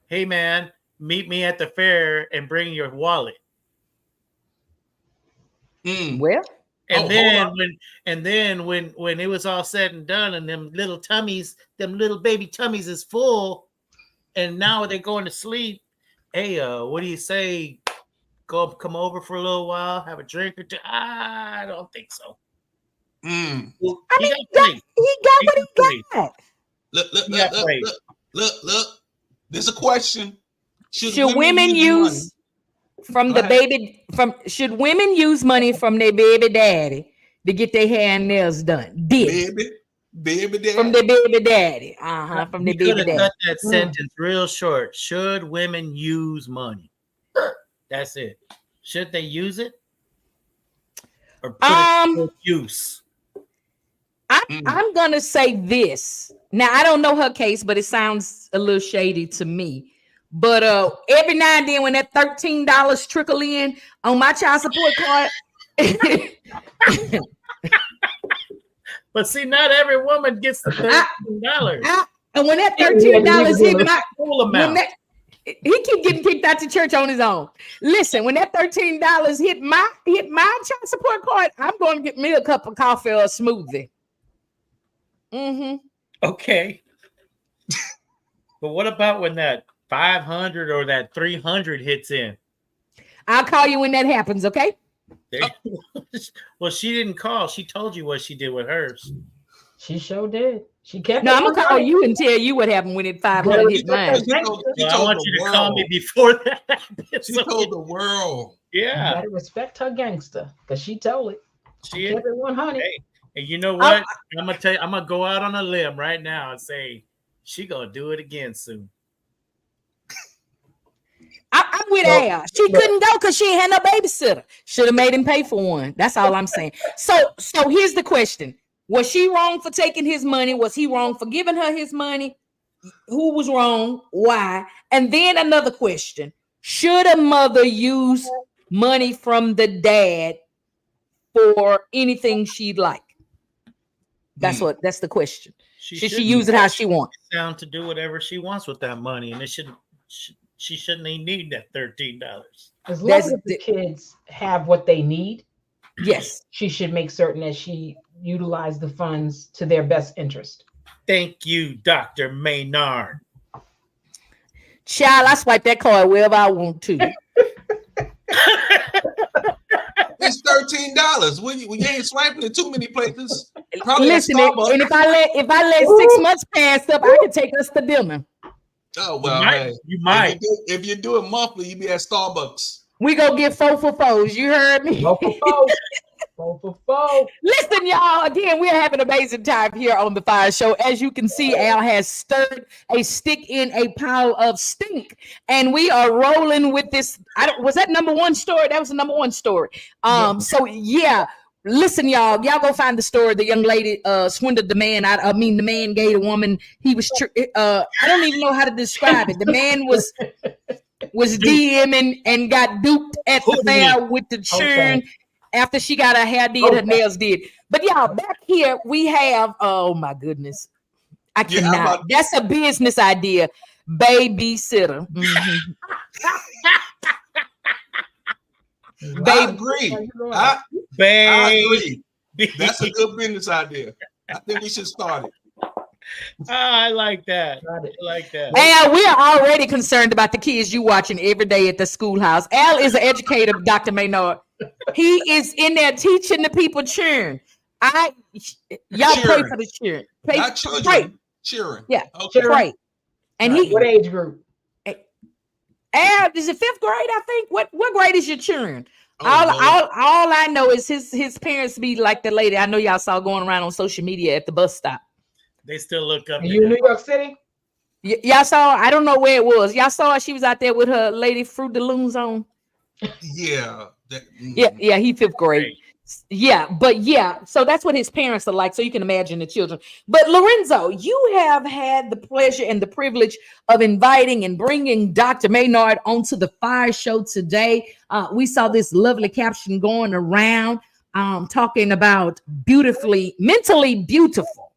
"Hey man, meet me at the fair and bring your wallet." Well, and then when it was all said and done, and them little baby tummies is full, and now they're going to sleep. Hey, what do you say? Come over for a little while, have a drink or two. I don't think so. Well, he got what he got. Look. There's a question. Should women use should women use money from their baby daddy to get their hair and nails done? Baby daddy. From the baby daddy. From the baby daddy. Cut that sentence real short. Should women use money? That's it. Should they use it? Or put it to use? I'm gonna say this. Now I don't know her case, but it sounds a little shady to me. But every now and then when that $13 trickle in on my child support card. But see, not every woman gets the $13. And when that $13 hit my full amount, he keep getting kicked out to church on his own. Listen, when that $13 hit my child support card, I'm going to get me a cup of coffee or a smoothie. Okay. But what about when that 500 or that 300 hits in? I'll call you when that happens, okay? Well, she didn't call. She told you what she did with hers. She sure did. She kept. No, I'm gonna call you and tell you what happened when it 500 hit mine. I want you to call me before that. She told the world. Yeah. You gotta respect her gangster because she told it. She kept it 100. Hey, and you know what? I'm gonna tell you. I'm gonna go out on a limb right now and say she gonna do it again soon. I'm with Al. She couldn't go because she ain't had no babysitter. Should have made him pay for one. That's all I'm saying. So here's the question. Was she wrong for taking his money? Was he wrong for giving her his money? Who was wrong? Why? And then another question. Should a mother use money from the dad for anything she'd like? That's the question. Should she use it how she wants? Down to do whatever she wants with that money, and she shouldn't even need that $13. As long as the kids have what they need, yes, she should make certain that she utilize the funds to their best interest. Thank you, Dr. Maynard. Child, I swipe that card wherever I want to. It's $13. When you ain't swiping in too many places. Listen, and if I let 6 months pass up, I can take us to dinner. Oh well, you might. If you do it monthly, you be at Starbucks. We go get 4 for 4s. You heard me? 4 for 4. 4 for 4. Listen, y'all. Again, we're having an amazing time here on the Fire Show. As you can see, Al has stirred a stick in a pile of stink, and we are rolling with this. Was that number one story? That was the number one story. So yeah. Listen, y'all go find the story. The young lady swindled the man. The man gave the woman. He was. I don't even know how to describe it. The man was DMing and got duped at the fair with the churn after she got her hair did, her nails did. But y'all, back here we have. Oh my goodness, I cannot. That's a business idea. Babysitter. I agree. I agree. That's a good business idea. I think we should start it. I like that. Al, we are already concerned about the kids you watching every day at the schoolhouse. Al is an educator, Dr. Maynard. He is in there teaching the people cheering. Y'all pray for the cheering. Not children. Cheering. Yeah, okay. Pray. And what age group? Al, is it 5th grade? I think. What grade is your children? All I know is his parents be like the lady I know y'all saw going around on social media at the bus stop. They still look up. Are you in New York City? Y'all saw. I don't know where it was. Y'all saw she was out there with her Lady Fruit de Looms on. Yeah. Yeah. He 5th grade. Yeah, so that's what his parents are like, so you can imagine the children. But Lorenzo, you have had the pleasure and the privilege of inviting and bringing Dr. Maynard onto the Fire Show today. We saw this lovely caption going around talking about mentally beautiful.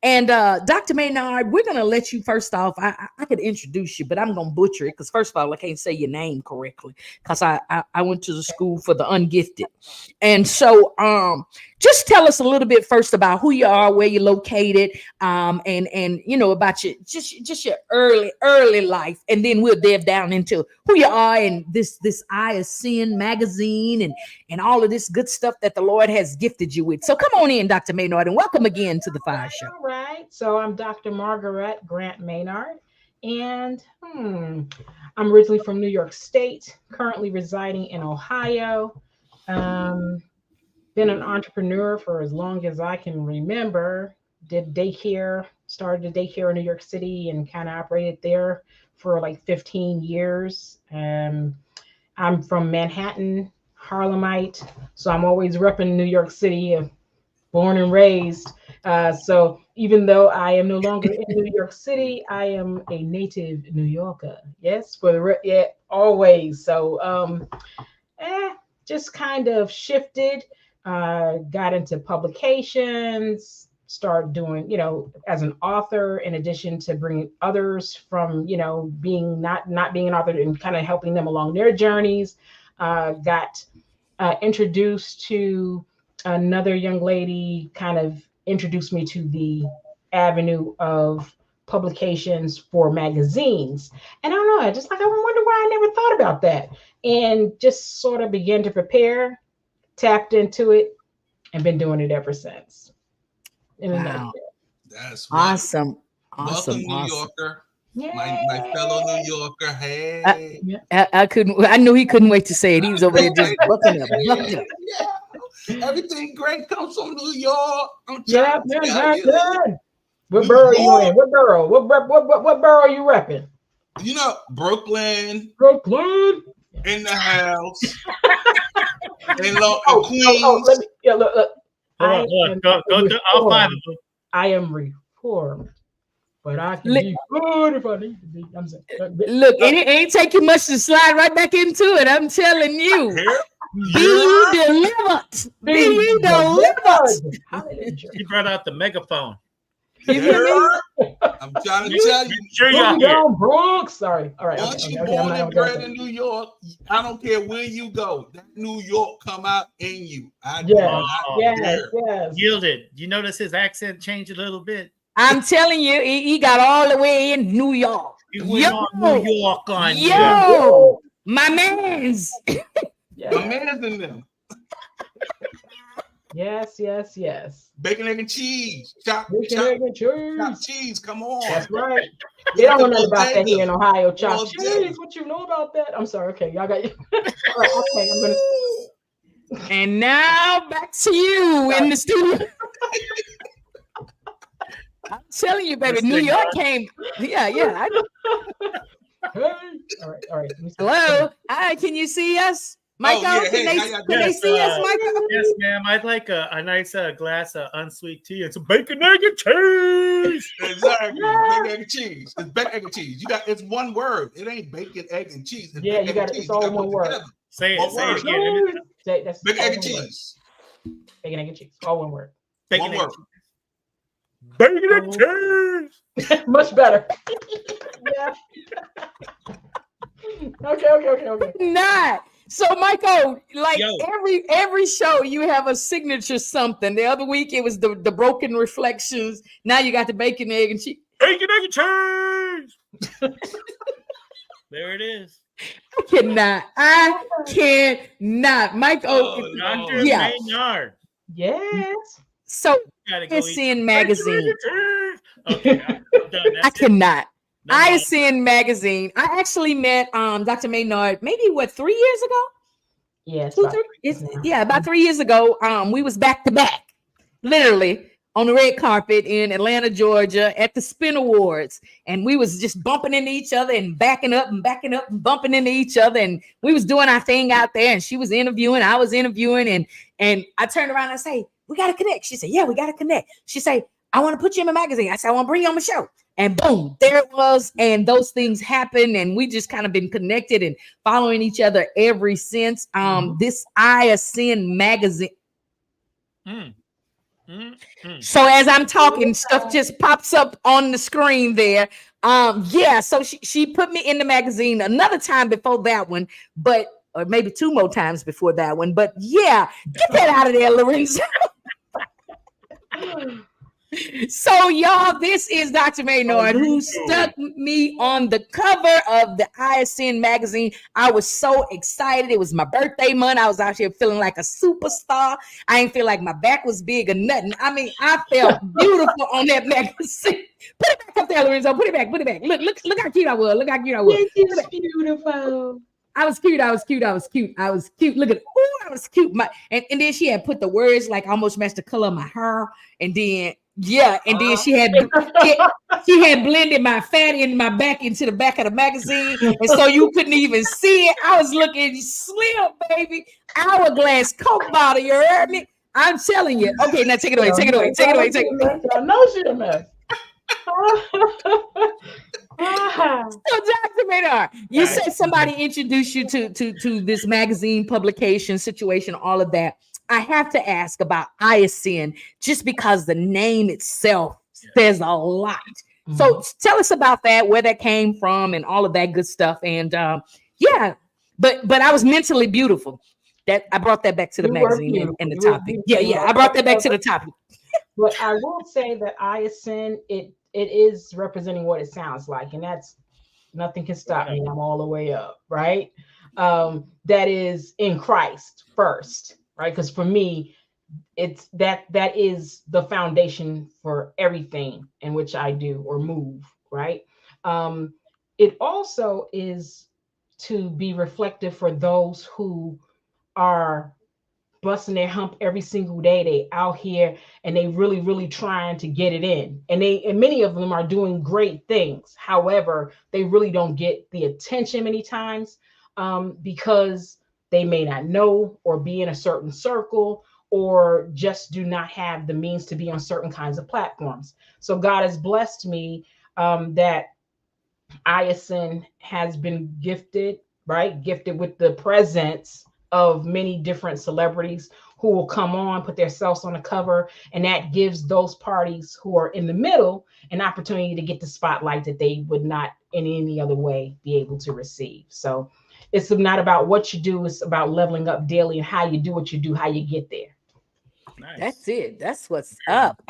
And Dr. Maynard, we're going to let you first off. I could introduce you, but I'm going to butcher it because first of all, I can't say your name correctly because I went to the school for the ungifted. And so just tell us a little bit first about who you are, where you're located, and you know, about your just your early life. And then we'll dive down into who you are and this Eye of Sin magazine and all of this good stuff that the Lord has gifted you with. So come on in, Dr. Maynard, and welcome again to the Fire Show. All right. So I'm Dr. Margarét Grant-Maynard, and I'm originally from New York State, currently residing in Ohio. been an entrepreneur for as long as I can remember. Did daycare, started a daycare in New York City and kind of operated there for like 15 years. I'm from Manhattan, Harlemite, so I'm always repping New York City, born and raised. So even though I am no longer in New York City, I am a native New Yorker. Yes, always. So just kind of shifted, got into publications, started doing, as an author, in addition to bringing others from, being not being an author and kind of helping them along their journeys. Got introduced to another young lady, kind of introduced me to the avenue of publications for magazines. And I don't know, I wonder why I never thought about that. And just sort of began to prepare, tapped into it, and been doing it ever since. Wow. That's awesome. Welcome, New Yorker. My fellow New Yorker. Hey. I knew he couldn't wait to say it. He was over there just bucking up. Yeah. Everything great comes from New York. Yeah. What borough are you in? What borough? What borough are you repping? Brooklyn. In the house. In Queens. Let me, look. Go to all 5 of them. I am reformed, but I can be good if I need to be. I'm saying, look, it ain't taking much to slide right back into it. I'm telling you. Be ye delivered. Be ye delivered. He brought out the megaphone. I'm trying to tell you. Sure y'all here. Bronx. Sorry. All right. Once you're born and bred in New York, I don't care where you go. That New York come out in you. Yes. Yielded. You notice his accent changed a little bit. I'm telling you, he got all the way in New York. New York on you. My man's. My man's in them. Yes. Bacon, egg, and cheese. Chop cheese. Come on. That's right. They don't know nothing about that here in Ohio. Chop cheese. What you know about that? I'm sorry. Okay, y'all got you. All right, okay, I'm gonna. And now back to you in the studio. I'm telling you, baby, New York came. Yeah. I know. All right. Hello. Hi. Can you see us? Michael, can they see us, Michael? Yes, ma'am. I'd like a nice glass of unsweet tea and some bacon, egg, and cheese. Exactly. Bacon, egg, and cheese. It's bacon, egg, and cheese. It's one word. It ain't bacon, egg, and cheese. It's you got it. It's all one word. Say it again. That's bacon, egg, and cheese. Bacon, egg, and cheese. All one word. Bacon, one word. Bacon and cheese. Much better. Yeah. Okay. Not. So, Michael, like every show, you have a signature something. The other week, it was the broken reflections. Now you got the bacon, egg, and cheese. Bacon, egg, and cheese. There it is. I cannot. Michael, Dr. Maynard. Yes. So, ISN Magazine. Okay, I'm done. I cannot. ISN Magazine. I actually met Dr. Maynard maybe 3 years ago? Yes. About 3 years ago. We was back to back, literally on the red carpet in Atlanta, Georgia at the Spin Awards. And we was just bumping into each other and backing up and bumping into each other. And we was doing our thing out there, and she was interviewing, I was interviewing, and I turned around and I say, we got to connect. She said, yeah, we got to connect. She said, I want to put you in my magazine. I said, I want to bring you on my show. And boom, there it was. And those things happen. And we just kind of been connected and following each other ever since. This ISN magazine. So as I'm talking, stuff just pops up on the screen there. So she put me in the magazine another time before that one, or maybe 2 more times before that one. But yeah, get that out of there, Lorenzo. So, y'all, this is Dr. Maynard, who stuck me on the cover of the ISN magazine. I was so excited. It was my birthday month. I was out here feeling like a superstar. I ain't feel like my back was big or nothing. I mean, I felt beautiful on that magazine. Put it back up there, Lorenzo. Put it back. Look how cute I was. It's beautiful. I was cute. Look at, I was cute. And then she had put the words like almost matched the color of my hair. And then then she had blended my fat in my back into the back of the magazine, and so you couldn't even see it. I was looking slim, baby. Hourglass Coke bottle. You heard me? I'm telling you. Okay, now take it away. I know she a mess. So, Dr. Maynard, you said somebody introduced you to this magazine publication situation, all of that. I have to ask about ISN just because the name itself says a lot. So tell us about that, where that came from, and all of that good stuff. And but I was mentally beautiful. That I brought that back to the magazine and the topic. I brought that back to the topic. But I will say that ISN, it is representing what it sounds like, and that's nothing can stop me. I'm all the way up, right? That is in Christ first, right? Because for me, it's that is the foundation for everything in which I do or move, right? It also is to be reflective for those who are busting their hump every single day. They out here and they really, really trying to get it in. And many of them are doing great things. However, they really don't get the attention many times because they may not know or be in a certain circle or just do not have the means to be on certain kinds of platforms. So God has blessed me that ISN has been gifted with the presence of many different celebrities who will come on, put themselves on the cover, and that gives those parties who are in the middle an opportunity to get the spotlight that they would not in any other way be able to receive. So it's not about what you do, it's about leveling up daily and how you do what you do, how you get there. Nice. That's it. That's what's up.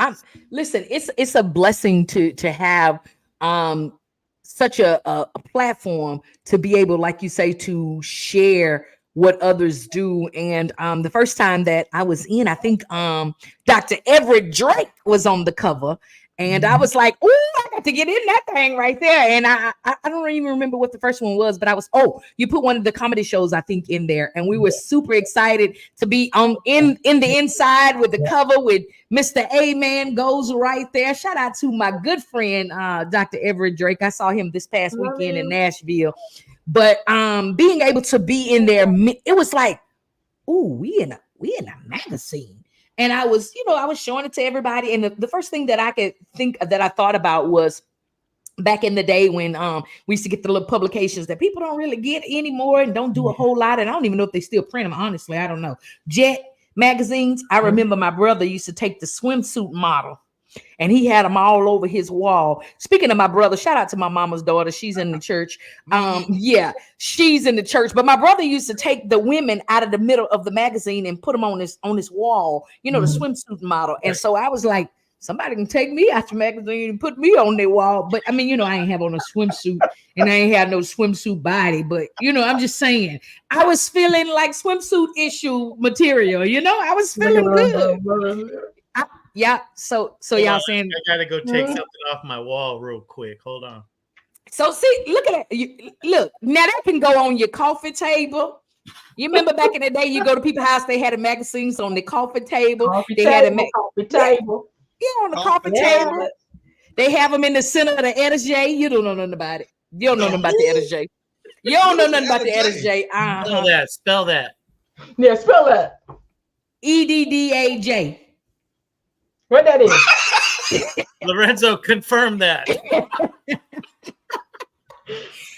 Listen, it's a blessing to have such a platform to be able, like you say, to share what others do. And the first time that I was in, I think Dr. Everett Drake was on the cover, and I was like, "Ooh, I got to get in that thing right there." And I don't even remember what the first one was, but I was, you put one of the comedy shows, I think, in there, and we were super excited to be in the inside with the cover with Mr. A-Man goes right there. Shout out to my good friend Dr. Everett Drake. I saw him this past weekend in Nashville. But being able to be in there, it was like, ooh, we in a magazine. And I was showing it to everybody. And the first thing that I could think that I thought about was back in the day when we used to get the little publications that people don't really get anymore and don't do a whole lot. And I don't even know if they still print them. Honestly, I don't know. Jet magazines. I remember my brother used to take the swimsuit model, and he had them all over his wall. Speaking of my brother, shout out to my mama's daughter. She's in the church. She's in the church. But my brother used to take the women out of the middle of the magazine and put them on this wall, the swimsuit model. And so I was like, somebody can take me out the magazine and put me on their wall. But I mean, I ain't have on a swimsuit and I ain't have no swimsuit body. But, I'm just saying, I was feeling like swimsuit issue material. I was feeling good. So y'all saying I gotta go take something off my wall real quick. Hold on. So see, look at that. Look, now that can go on your coffee table. You remember back in the day, you go to people's house, they had the magazines on the coffee table. Coffee table. Yeah, on the coffee table. They have them in the center of the Etajay. You don't know nothing about it. You don't know nothing about the Etajay. You don't know nothing about the Etajay. Spell that. Yeah, spell that. EDDAJ. What that is? Lorenzo, confirm that.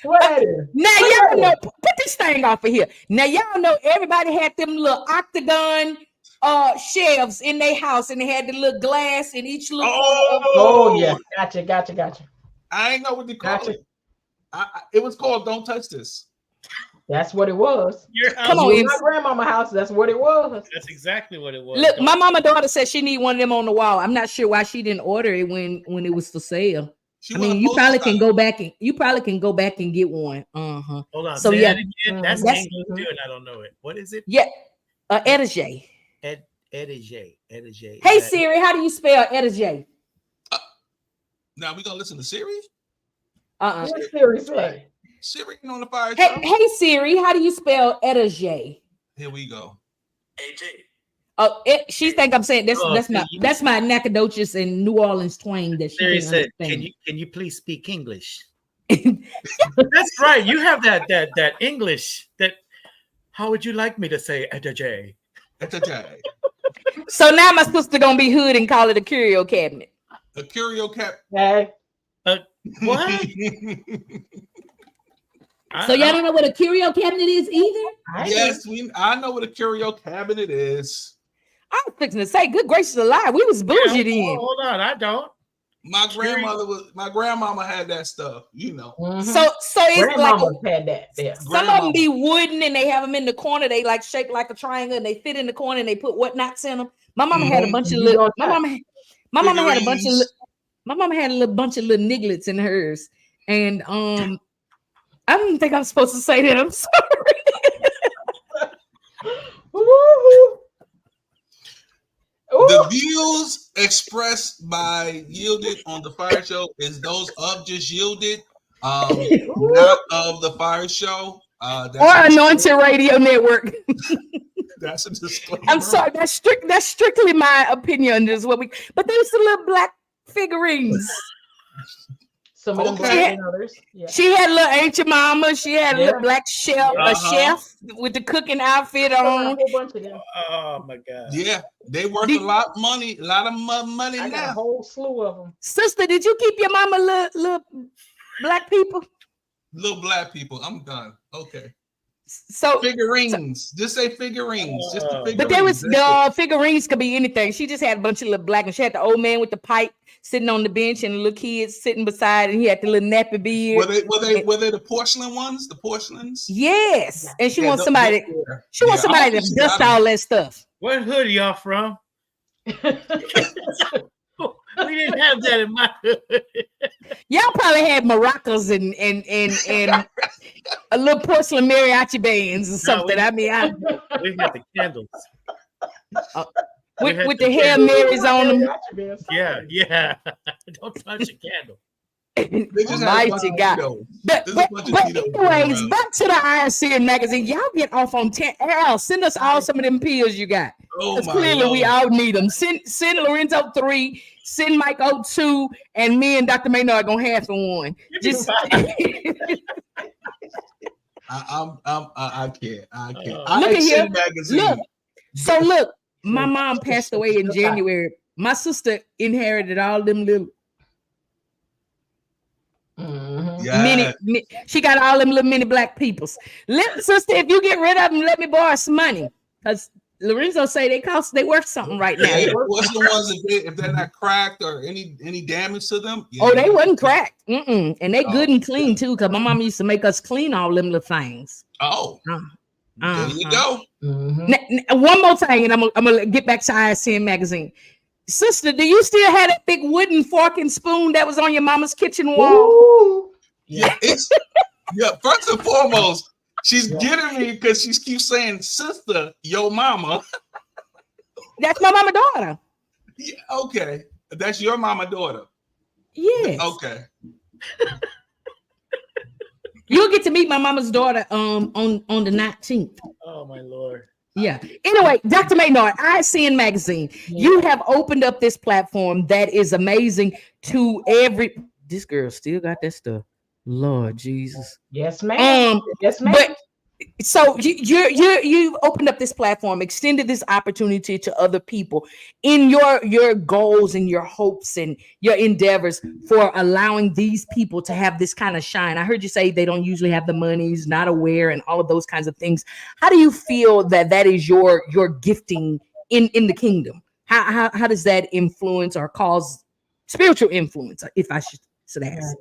What that is? Now y'all know. Put this thing off of here. Now y'all know everybody had them little octagon shelves in their house, and they had the little glass in each little. Yeah, gotcha. I ain't know what they call it. It was called "Don't Touch This." That's what it was. Come on, my grandmama's house. That's what it was. That's exactly what it was. Look, my mama daughter said she need one of them on the wall. I'm not sure why she didn't order it when it was for sale. You probably can go back and get one. Hold on. So that's English too, and I don't know it. What is it? Yeah, Etajay. Etajay. Hey Siri, how do you spell Etajay? Now we gonna listen to Siri. What Siri say? Siri ain't on the fire Hey, show. hey Siri, how do you spell Etaje? Here we go. AJ. Oh, she think I'm saying that's my Nacogdoches and New Orleans twang that she Siri can said, understand. can you please speak English? That's right. You have that English. That how would you like me to say Etaje? Etaje. So now my sister gonna be hood and call it a curio cabinet. A curio cabinet. Hey. What? So y'all don't know what a curio cabinet is either? Yes, I know what a curio cabinet is. I was fixing to say, good gracious alive, we was bougie then. Hold on, I don't. My grandmama had that stuff, you know. So it's like had that. Yeah. Some of them be wooden and they have them in the corner. They like shaped like a triangle and they fit in the corner and they put whatnots in them. My mama had a bunch of little. My mama had a bunch of. My mama had a little bunch of little nigglets in hers, and I don't think I'm supposed to say that. I'm sorry. The views expressed by Yielded on the Fire Show is those of just Yielded, not of the Fire Show. Or Anointed Radio Network. That's a disclaimer. I'm sorry. That's strictly my opinion. Is what we. But there's the little black figurines. Some of them black and others. Yeah. She had a little ancient mama. She had a little black chef, a chef with the cooking outfit on. A whole bunch of them. Oh my God. Yeah, they worth a lot of money. A lot of money I now. got a whole slew of them. Sister, did you keep your mama little black people? Little black people. I'm done. Okay. So figurines. Just say figurines. Just the figurines. But there was the figurines could be anything. She just had a bunch of little black, and she had the old man with the pipe sitting on the bench, and the little kids sitting beside, and he had the little nappy beard. Were they the porcelain ones? The porcelains? Yes. And she wants somebody. She wants somebody to dust all that stuff. What hood are y'all from? We didn't have that in my hood. Y'all probably had maracas and a little porcelain mariachi bands or something. We had the candles. With the Hail Marys on them. Yeah. Don't touch a candle. Mighty God. But anyways, back to the IRC magazine. Y'all get off on 10. Al, send us all some of them pills you got. Because clearly we all need them. Send Lorenzo 3, send Mike 2, and me and Dr. Maynard are gonna have one. Just I can't. Look at here. Look. So look, my mom passed away in January. My sister inherited all them little mini, she got all them little mini black peoples. Sister, if you get rid of them, let me borrow some money. Because Lorenzo say they worth something right now. What's the ones if they're not cracked or any damage to them? Yeah. Oh, they wasn't cracked. And they good and clean too, because my mom used to make us clean all them little things. Oh. There you go. One more thing, and I'm gonna get back to ISN magazine. Sister, do you still have that big wooden fork and spoon that was on your mama's kitchen wall? Ooh. Yeah, first and foremost, she's getting me because she keeps saying, sister, yo mama. That's my mama daughter. Yeah, okay. That's your mama daughter. Yes. Okay. You'll get to meet my mama's daughter on the 19th. Oh my Lord. Yeah. Anyway, Dr. Maynard, ICN Magazine, you have opened up this platform that is amazing to this girl still got that stuff. Lord Jesus. Yes, ma'am. Yes, ma'am. But so you've opened up this platform, extended this opportunity to other people in your goals and your hopes and your endeavors for allowing these people to have this kind of shine. I heard you say they don't usually have the monies, not aware, and all of those kinds of things. How do you feel that is your gifting in the kingdom? How does that influence or cause spiritual influence, if I should ask?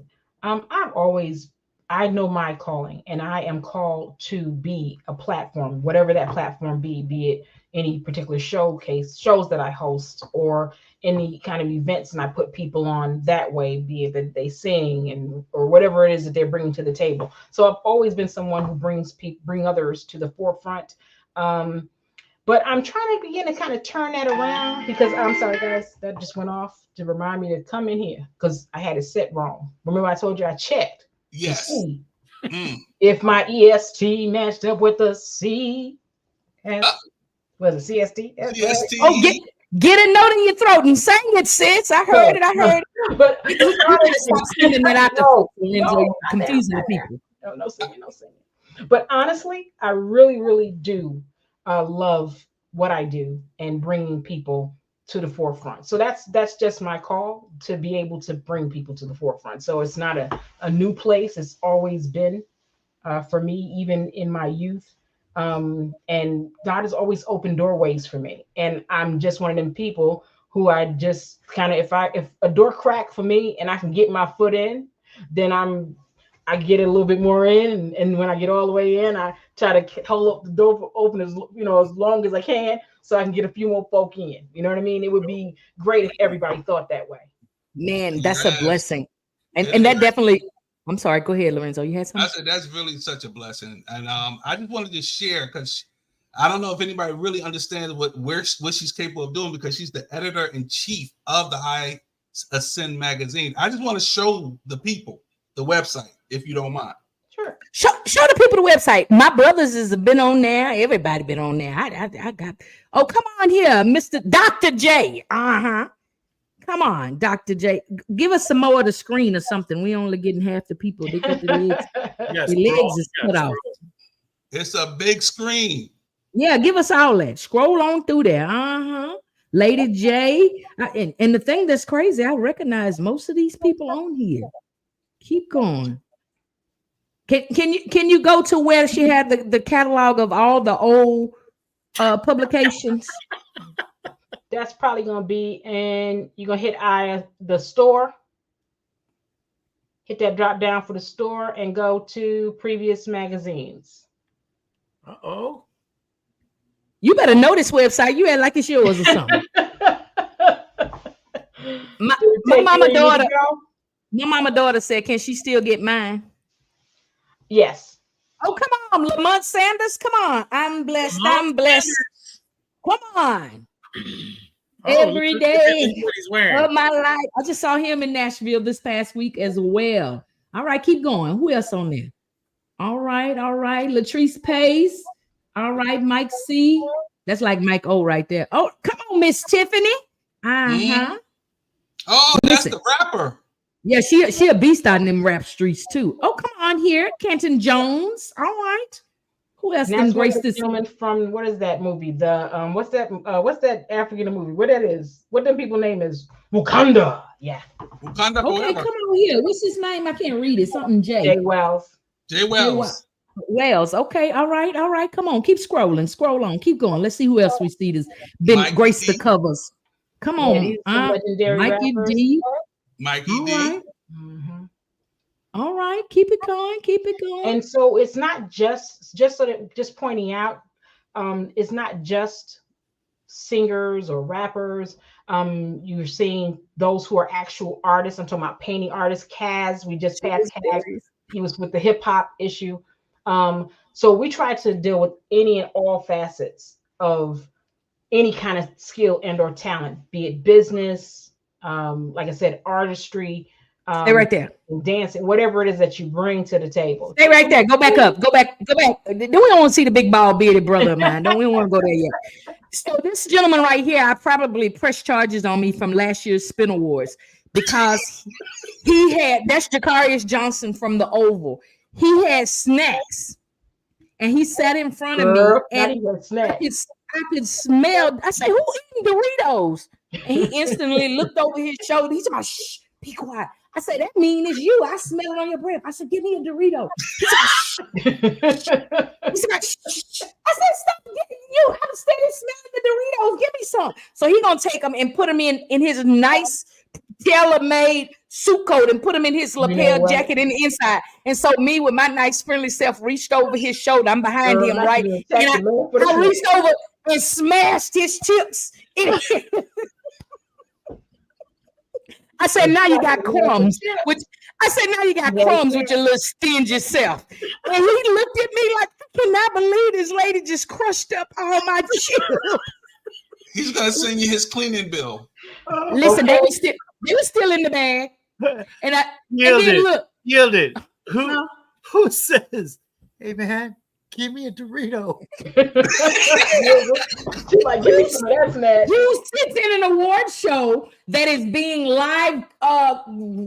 I know my calling, and I am called to be a platform, whatever that platform be it any particular shows that I host or any kind of events, and I put people on that way, be it that they sing or whatever it is that they're bringing to the table. So I've always been someone who bring others to the forefront. But I'm trying to begin to kind of turn that around because I'm sorry, guys, that just went off to remind me to come in here because I had it set wrong. Remember I told you I checked. Yes. If my EST matched up with the C, was it CST? CST. Oh, get a note in your throat and sing it, sis. I heard it. I heard it. But you gotta stop singing that out the confusing the people. No singing. But honestly, I really do love what I do and bringing people to the forefront. So that's just my call, to be able to bring people to the forefront. So it's not a new place. It's always been for me, even in my youth. And God has always opened doorways for me. And I'm just one of them people who I just kind of, if a door crack for me and I can get my foot in, then I get it a little bit more in. And when I get all the way in, I try to hold up the door open as long as I can, so I can get a few more folk in. You know what I mean? It would be great if everybody thought that way. Man, that's a blessing. And that definitely, I'm sorry, go ahead, Lorenzo. You had something? I said that's really such a blessing. And I just wanted to share, because I don't know if anybody really understands what she's capable of doing, because she's the editor-in-chief of the I Ascend magazine. I just want to show the people the website, if you don't mind. Sure. Show the people the website. My brothers has been on there. Everybody been on there. I got. Oh, come on here, Mr. Dr. J. Come on, Dr. J. Give us some more of the screen or something. We only getting half the people. They got the legs. Yes, the legs is cut off. It's a big screen. Yeah, give us all that. Scroll on through there. Lady J. And the thing that's crazy, I recognize most of these people on here. Keep going. Can you go to where she had the catalog of all the old publications? That's probably going to be, and you're going to hit the store. Hit that drop down for the store and go to previous magazines. Uh-oh. You better know this website. You act like it's yours or something. My mama daughter said, can she still get mine? Yes. Oh, come on, Lamont Sanders. Come on. I'm blessed. I'm blessed. Come on. Every day of my life. I just saw him in Nashville this past week as well. All right, keep going. Who else on there? All right. Latrice Pace. All right, Mike C. That's like Mike O right there. Oh, come on, Miss Tiffany. Oh, that's the rapper. Yeah, she a beast out in them rap streets too. Oh, come on here, Kenton Jones. All right. Who else can grace this? From what is that movie? The what's that African movie? What that is? What them people name is? Wakanda. Yeah. Wakanda. Okay, come on here. What's his name? I can't read it. Something J. J. Wells. Wells. Okay. All right. Come on. Keep scrolling. Scroll on. Keep going. Let's see who else we see that's been graced the covers. Come on. Mikey D. Mikey D. All right, keep it going. And so it's not just pointing out, it's not just singers or rappers. You're seeing those who are actual artists. I'm talking about painting artists. Kaz, we just passed Kaz. He was with the hip hop issue. So we try to deal with any and all facets of any kind of skill and or talent, be it business, like I said, artistry, stay right there, dancing, whatever it is that you bring to the table. Stay right there. Go back up. Go back. Then we don't want to see the big bald bearded brother of mine. We don't want to go there yet. So this gentleman right here, I probably pressed charges on me from last year's Spin Awards because that's Jacarius Johnson from the Oval. He had snacks and he sat in front of me and I could smell. I said, who eating Doritos? And he instantly looked over his shoulder. He's like, shh, be quiet. I said, that mean it's you. I smell it on your breath. I said, give me a Dorito. He said, shh. I said, stop getting you. I'm steady smelling the Doritos. Give me some. So he gonna take them and put them in his nice tailor-made suit coat and put them in his lapel jacket in the inside. And so me with my nice friendly self reached over his shoulder. I'm behind him, right? And I reached over and smashed his chips in his. I said, now you got crumbs. With your little stingy self. And he looked at me like, I cannot believe this lady just crushed up all my chips. He's gonna send you his cleaning bill. Listen, they were still in the bag. And I yielded. Who Who says, "Hey man, give me a Dorito"? She's like, give me some of that snack. You sit in an award show that is being live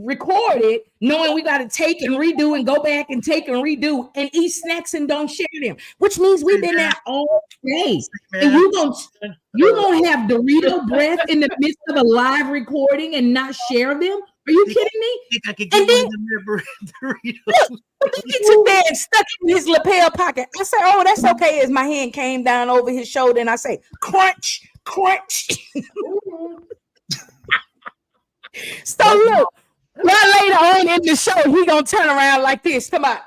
recorded, knowing we got to take and redo and go back and take and redo and eat snacks and don't share them, which means we've been there all day. And you gonna have Dorito breath in the midst of a live recording and not share them? Are you kidding me? I could give them Doritos. Look, he took that and stuck it in his lapel pocket. I said, "Oh, that's okay." As my hand came down over his shoulder, and I say, "Crunch, crunch." So look, right later on in the show, he gonna turn around like this. Come on.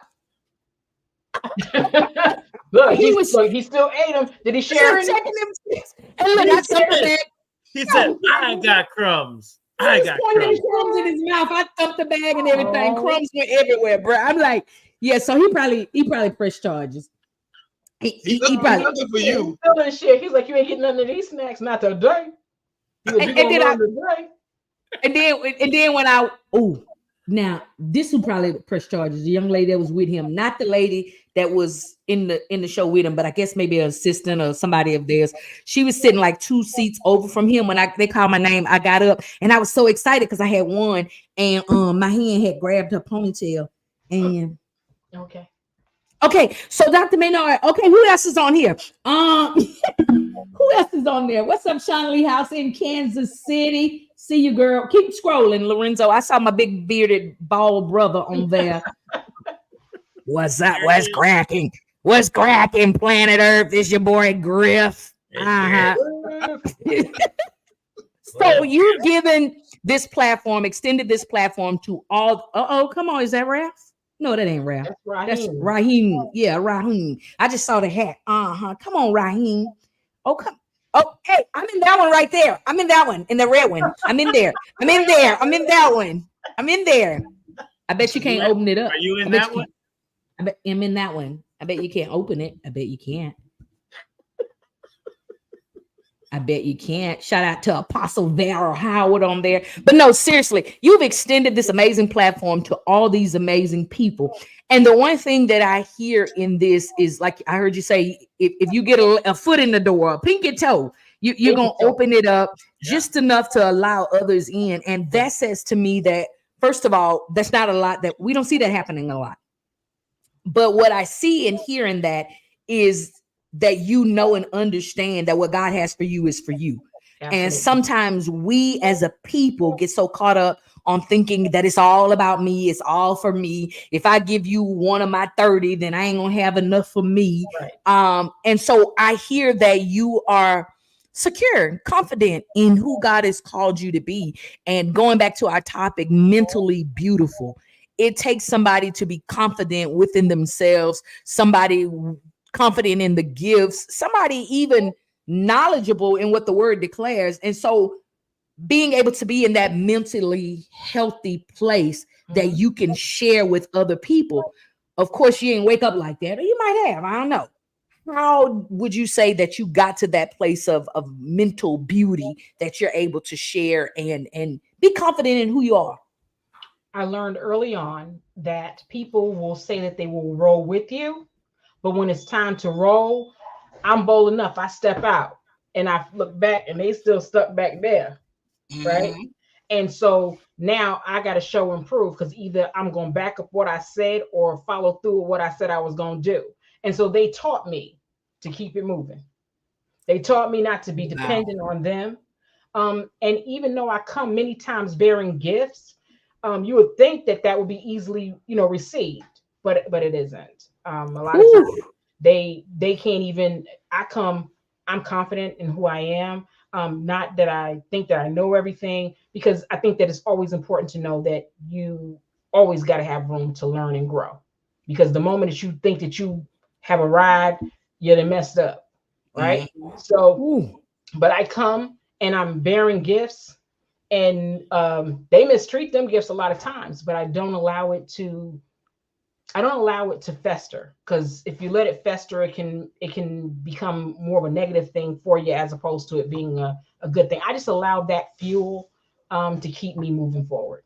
Look, he still ate them. Did he share them? And look, I thumped the bag. He said, "I got crumbs. I got crumbs." Crumbs in his mouth. I thumped the bag and everything. Crumbs went everywhere, bro. I'm like, yeah. So he probably pressed charges. He probably looking for you. He's shit. He's like, you ain't getting none of these snacks, not today. And then when now this will probably press charges. The young lady that was with him, not the lady that was in the show with him, but I guess maybe an assistant or somebody of theirs. She was sitting like 2 seats over from him. When they called my name, I got up and I was so excited because I had won, and my hand had grabbed her ponytail. And okay, so Dr. Maynard. Okay, who else is on here? Who else is on there? What's up, Sean Lee House in Kansas City? See you, girl. Keep scrolling, Lorenzo. I saw my big bearded bald brother on there. What's up? What's cracking? What's cracking, planet Earth? It's your boy Griff. So you've given this platform, extended this platform to all. Come on, is that Ralph? No, that ain't Ralph. That's Raheem. Yeah, Raheem. I just saw the hat. Come on, Raheem. Oh, come. Oh, hey, I'm in that one right there. I'm in that one, in the red one. I'm in there. I'm in there. I'm in that one. I'm in there. I bet you can't open it up. Are you in that one? I'm in that one. I bet you can't open it. I bet you can't. I bet you can't. Shout out to Apostle Vera Howard on there. But no, seriously, you've extended this amazing platform to all these amazing people. And the one thing that I hear in this is, like I heard you say, if you get a foot in the door, a pinky toe, you're going to open it up just enough to allow others in. And that says to me that, first of all, that's not a lot, that we don't see that happening a lot. But what I see and hear in that is that you know and understand that what God has for you is for you. Absolutely. And sometimes we as a people get so caught up on thinking that it's all about me. It's all for me. If I give you one of my 30, then I ain't gonna have enough for me. Right. And so I hear that you are secure, confident in who God has called you to be. And going back to our topic, mentally beautiful. It takes somebody to be confident within themselves, somebody confident in the gifts, somebody even knowledgeable in what the word declares. And so being able to be in that mentally healthy place that you can share with other people. Of course, you didn't wake up like that, or you might have, I don't know. How would you say that you got to that place of mental beauty that you're able to share and be confident in who you are? I learned early on that people will say that they will roll with you, but when it's time to roll, I'm bold enough. I step out and I look back and they still stuck back there. Right. And so now I got to show and prove, because either I'm going to back up what I said or follow through with what I said I was going to do. And so they taught me to keep it moving. They taught me not to be dependent on them. And even though I come many times bearing gifts, you would think that would be easily, received, but it isn't. A lot of times they can't even. I'm confident in who I am. Not that I think that I know everything, because I think that it's always important to know that you always got to have room to learn and grow. Because the moment that you think that you have arrived, you're messed up, right? So, but I come and I'm bearing gifts, and they mistreat them gifts a lot of times, but I don't allow it to fester, because if you let it fester, it can become more of a negative thing for you as opposed to it being a good thing. I just allowed that fuel to keep me moving forward,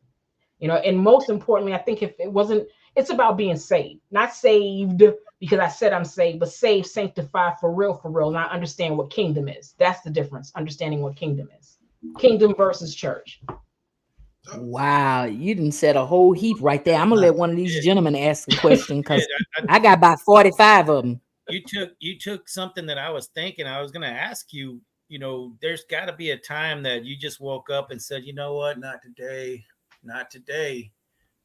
and most importantly, I think if it wasn't, It's about being saved, not saved because I said I'm saved, but saved, sanctified for real, and I understand what kingdom is. That's the difference, understanding what kingdom is. Kingdom versus church. Wow, you didn't set a whole heap right there. I'm gonna let one of these gentlemen ask a question because I got about 45 of them. You took something that I was thinking. I was gonna ask you. You know, there's got to be a time that you just woke up and said, you know what, not today.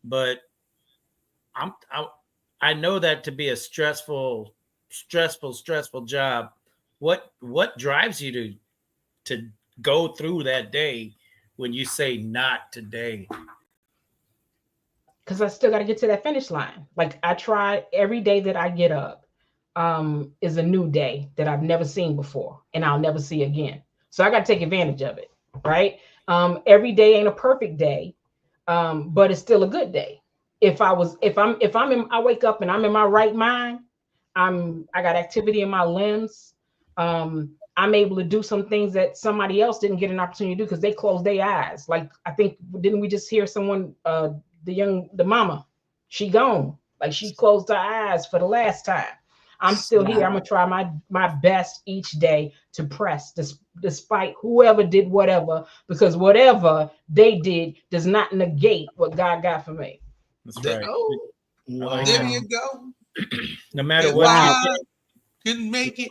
But I know that to be a stressful job. What drives you to go through that day when you say not today? Because I still got to get to that finish line. Like I try every day that I get up is a new day that I've never seen before and I'll never see again. So I got to take advantage of it, right? Every day ain't a perfect day, but it's still a good day. I wake up and I'm in my right mind, I got activity in my limbs. I'm able to do some things that somebody else didn't get an opportunity to do because they closed their eyes. Like I think, didn't we just hear someone, the mama, she gone, like she closed her eyes for the last time. I'm still here. I'm gonna try my best each day to press despite whoever did whatever, because whatever they did does not negate what God got for me. That's right. Wow. There you go. No matter what you couldn't make it.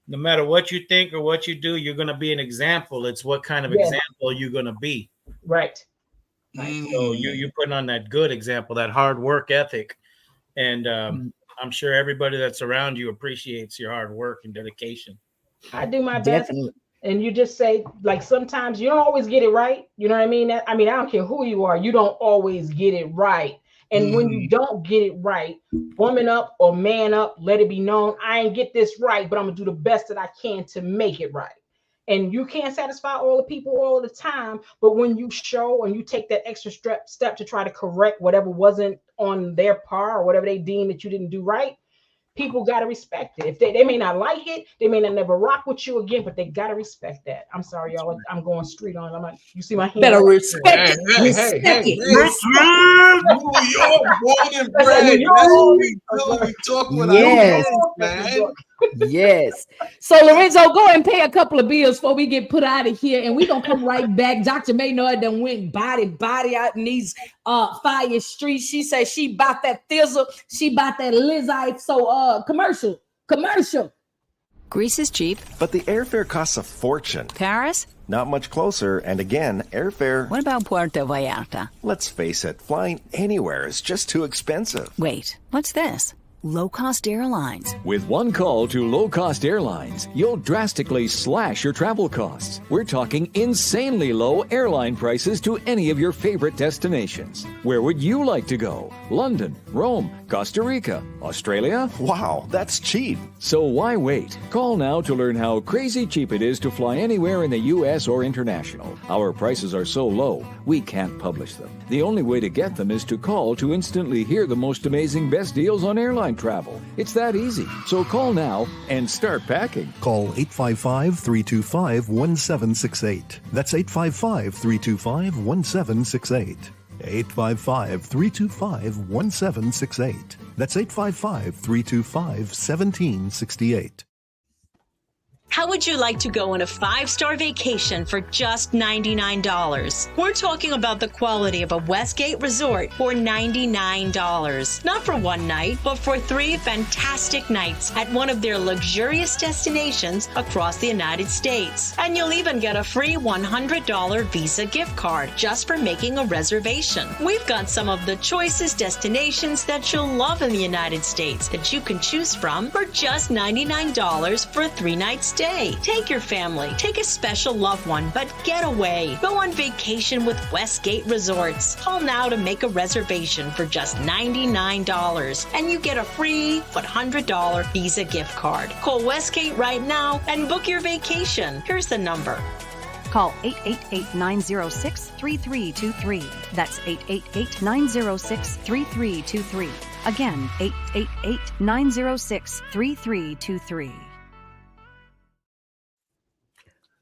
No matter what you think or what you do, you're gonna be an example. It's what kind of example you're gonna be. Right. So you're putting on that good example, that hard work ethic, and I'm sure everybody that's around you appreciates your hard work and dedication. I do my best. And you just say, like, sometimes you don't always get it right. You know what I mean? I don't care who you are. You don't always get it right. And when you don't get it right, woman up or man up, let it be known. I ain't get this right, but I'm going to do the best that I can to make it right. And you can't satisfy all the people all the time. But when you show and you take that extra step to try to correct whatever wasn't on their par or whatever they deem that you didn't do right, people got to respect it. If they may not like it, they may not never rock with you again, but they got to respect that. I'm sorry, y'all. I'm going street on. I'm like, you see my hand? Better respect it. Respect it. Yes. So Lorenzo, go and pay a couple of bills before we get put out of here, and we're gonna come right back. Dr. Maynard done went body out in these FIYAH streets. She said she bought that thizzle, she bought that Lizzie. So commercial. Greece is cheap, but the airfare costs a fortune. Paris? Not much closer, and again, airfare... What about Puerto Vallarta? Let's face it, flying anywhere is just too expensive. Wait, what's this? Low-cost airlines. With one call to low-cost airlines, you'll drastically slash your travel costs. We're talking insanely low airline prices to any of your favorite destinations. Where would you like to go? London, Rome, Costa Rica, Australia? Wow, that's cheap. So why wait? Call now to learn how crazy cheap it is to fly anywhere in the U.S. or international. Our prices are so low, we can't publish them. The only way to get them is to call to instantly hear the most amazing best deals on airline travel. It's that easy. So call now and start packing. Call 855-325-1768. That's 855-325-1768. 855-325-1768. That's 855-325-1768. How would you like to go on a 5-star vacation for just $99? We're talking about the quality of a Westgate resort for $99. Not for one night, but for 3 fantastic nights at one of their luxurious destinations across the United States. And you'll even get a free $100 Visa gift card just for making a reservation. We've got some of the choicest destinations that you'll love in the United States that you can choose from for just $99 for a 3-night stay. Take your family, take a special loved one, but get away. Go on vacation with Westgate Resorts. Call now to make a reservation for just $99, and you get a free $100 Visa gift card. Call Westgate right now and book your vacation. Here's the number. Call 888-906-3323. That's 888-906-3323. Again, 888-906-3323.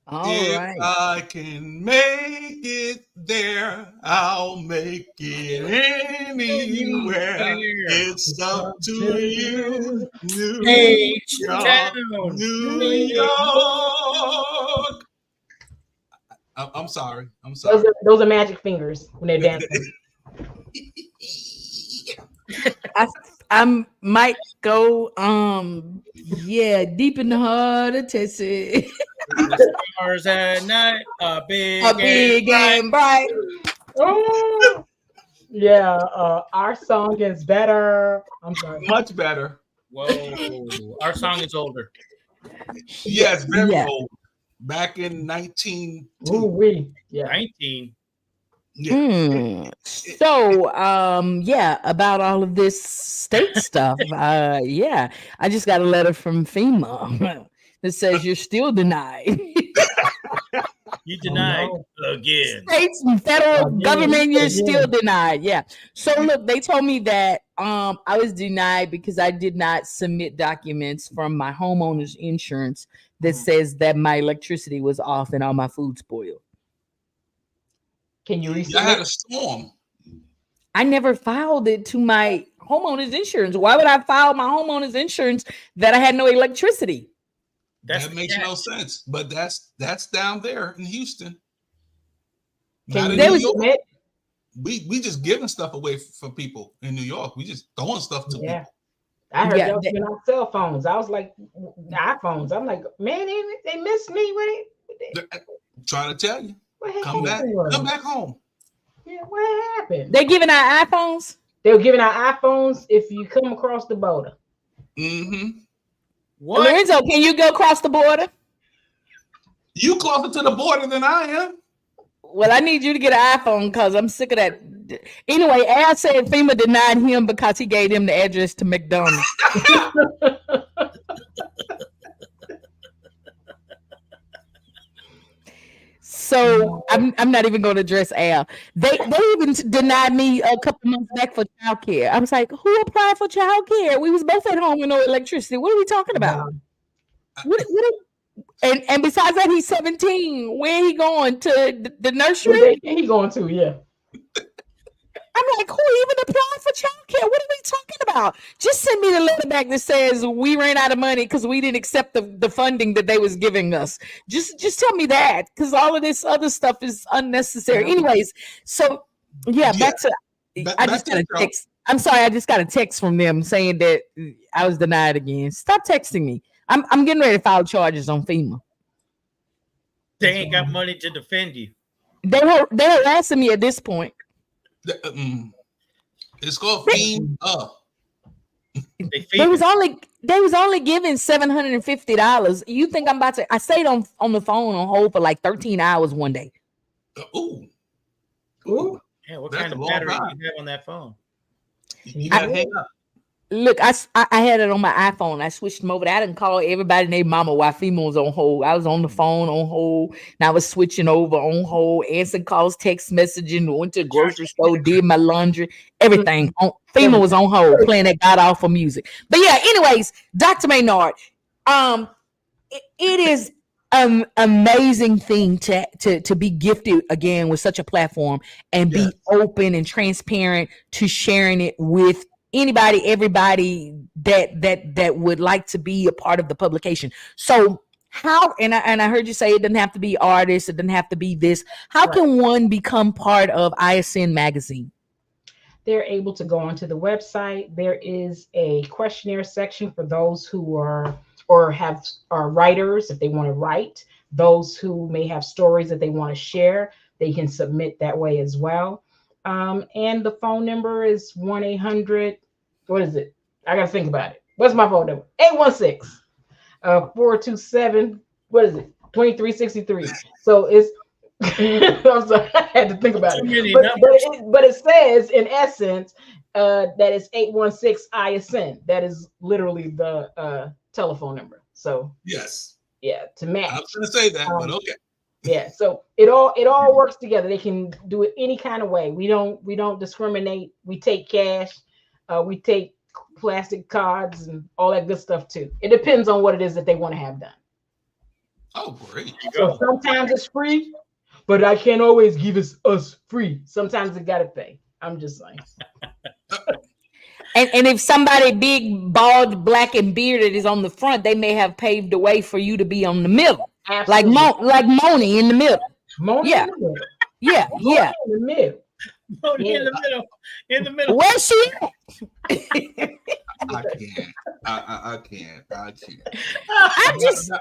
All If right. I can make it there, I'll make it anywhere. It's up to you, New York, New York. I'm sorry. I'm sorry. Those are magic fingers when they're dancing. I might go yeah, deep in the heart of Texas. The stars at night are big, and bright. Oh, yeah. Our song is better. I'm sorry. Much better. Whoa, our song is older. Yes, very old. Back in 19. Yeah. 19. Yeah. So yeah, about all of this state stuff. Yeah, I just got a letter from FEMA that says you're still denied. You denied again. States and federal government, you're still denied. Yeah. So look, they told me that I was denied because I did not submit documents from my homeowner's insurance that says that my electricity was off and all my food spoiled. Can you resubmit? I had a storm. I never filed it to my homeowner's insurance. Why would I file my homeowner's insurance that I had no electricity? That makes no sense. But that's down there in Houston. Can Not you in New York. resubmit? We just giving stuff away for people in New York. We just throwing stuff to people. I heard y'all giving out cell phones. I was like, iPhones. I'm like, man, they missed me with it. Trying to tell you. Come back home. Yeah, what happened? They're giving out iPhones? They were giving out iPhones if you come across the border. Mm-hmm. What? Lorenzo, can you go across the border? You closer to the border than I am. Well, I need you to get an iPhone because I'm sick of that. Anyway, Al said FEMA denied him because he gave him the address to McDonald's. So I'm not even going to address Al. They even denied me a couple months back for childcare. I was like, who applied for childcare? We was both at home with no electricity. What are we talking about? And besides that, he's 17. Where he going to the nursery? Where he going to? Yeah. I'm like, who even applied for childcare? What are we talking about? Just send me the letter back that says we ran out of money because we didn't accept the funding that they was giving us. Just tell me that, because all of this other stuff is unnecessary. Anyways, so back to I just got a text. I'm sorry, I just got a text from them saying that I was denied again. Stop texting me. I'm getting ready to file charges on FEMA. They ain't got money to defend you. They're harassing me at this point. It's called FEMA. They was only giving $750. You think I'm about to? I stayed on the phone on hold for like 13 hours one day. Ooh. Yeah, what kind of battery do you have on that phone? You gotta hang up. Look, I had it on my iPhone. I switched them over. I didn't call everybody named Mama while FEMA was on hold. I was on the phone on hold, and I was switching over on hold, answering calls, text messaging, went to the grocery store, did my laundry, everything. FEMA was on hold, playing that god awful music. But yeah, anyways, Dr. Maynard, it is an amazing thing to be gifted again with such a platform and be open and transparent to sharing it with anybody, everybody that would like to be a part of the publication. So how, and I heard you say it doesn't have to be artists, it doesn't have to be this. How can one become part of ISN magazine? They're able to go onto the website. There is a questionnaire section for those who are writers, if they want to write. Those who may have stories that they want to share, they can submit that way as well. And the phone number is 1-800. What is it? I gotta think about it. What's my phone number? 816-427. What is it? 2363. So it's I'm sorry, I had to think about it. But it says in essence that it's 816 ISN. That is literally the telephone number. So yes, to match. I was gonna say that, but okay. Yeah, so it all works together. They can do it any kind of way. We don't discriminate. We take cash, we take plastic cards and all that good stuff too. It depends on what it is that they want to have done. Oh, great. So sometimes it's free, but I can't always give us free. Sometimes it gotta pay. I'm just saying. And if somebody big, bald, black, and bearded is on the front, they may have paved the way for you to be on the middle. Absolutely. Like Moni in the middle. Moni in the middle. Yeah. Moni in the middle. Moni in the middle. In the middle. Where's she at? I can't. I can't. I'm just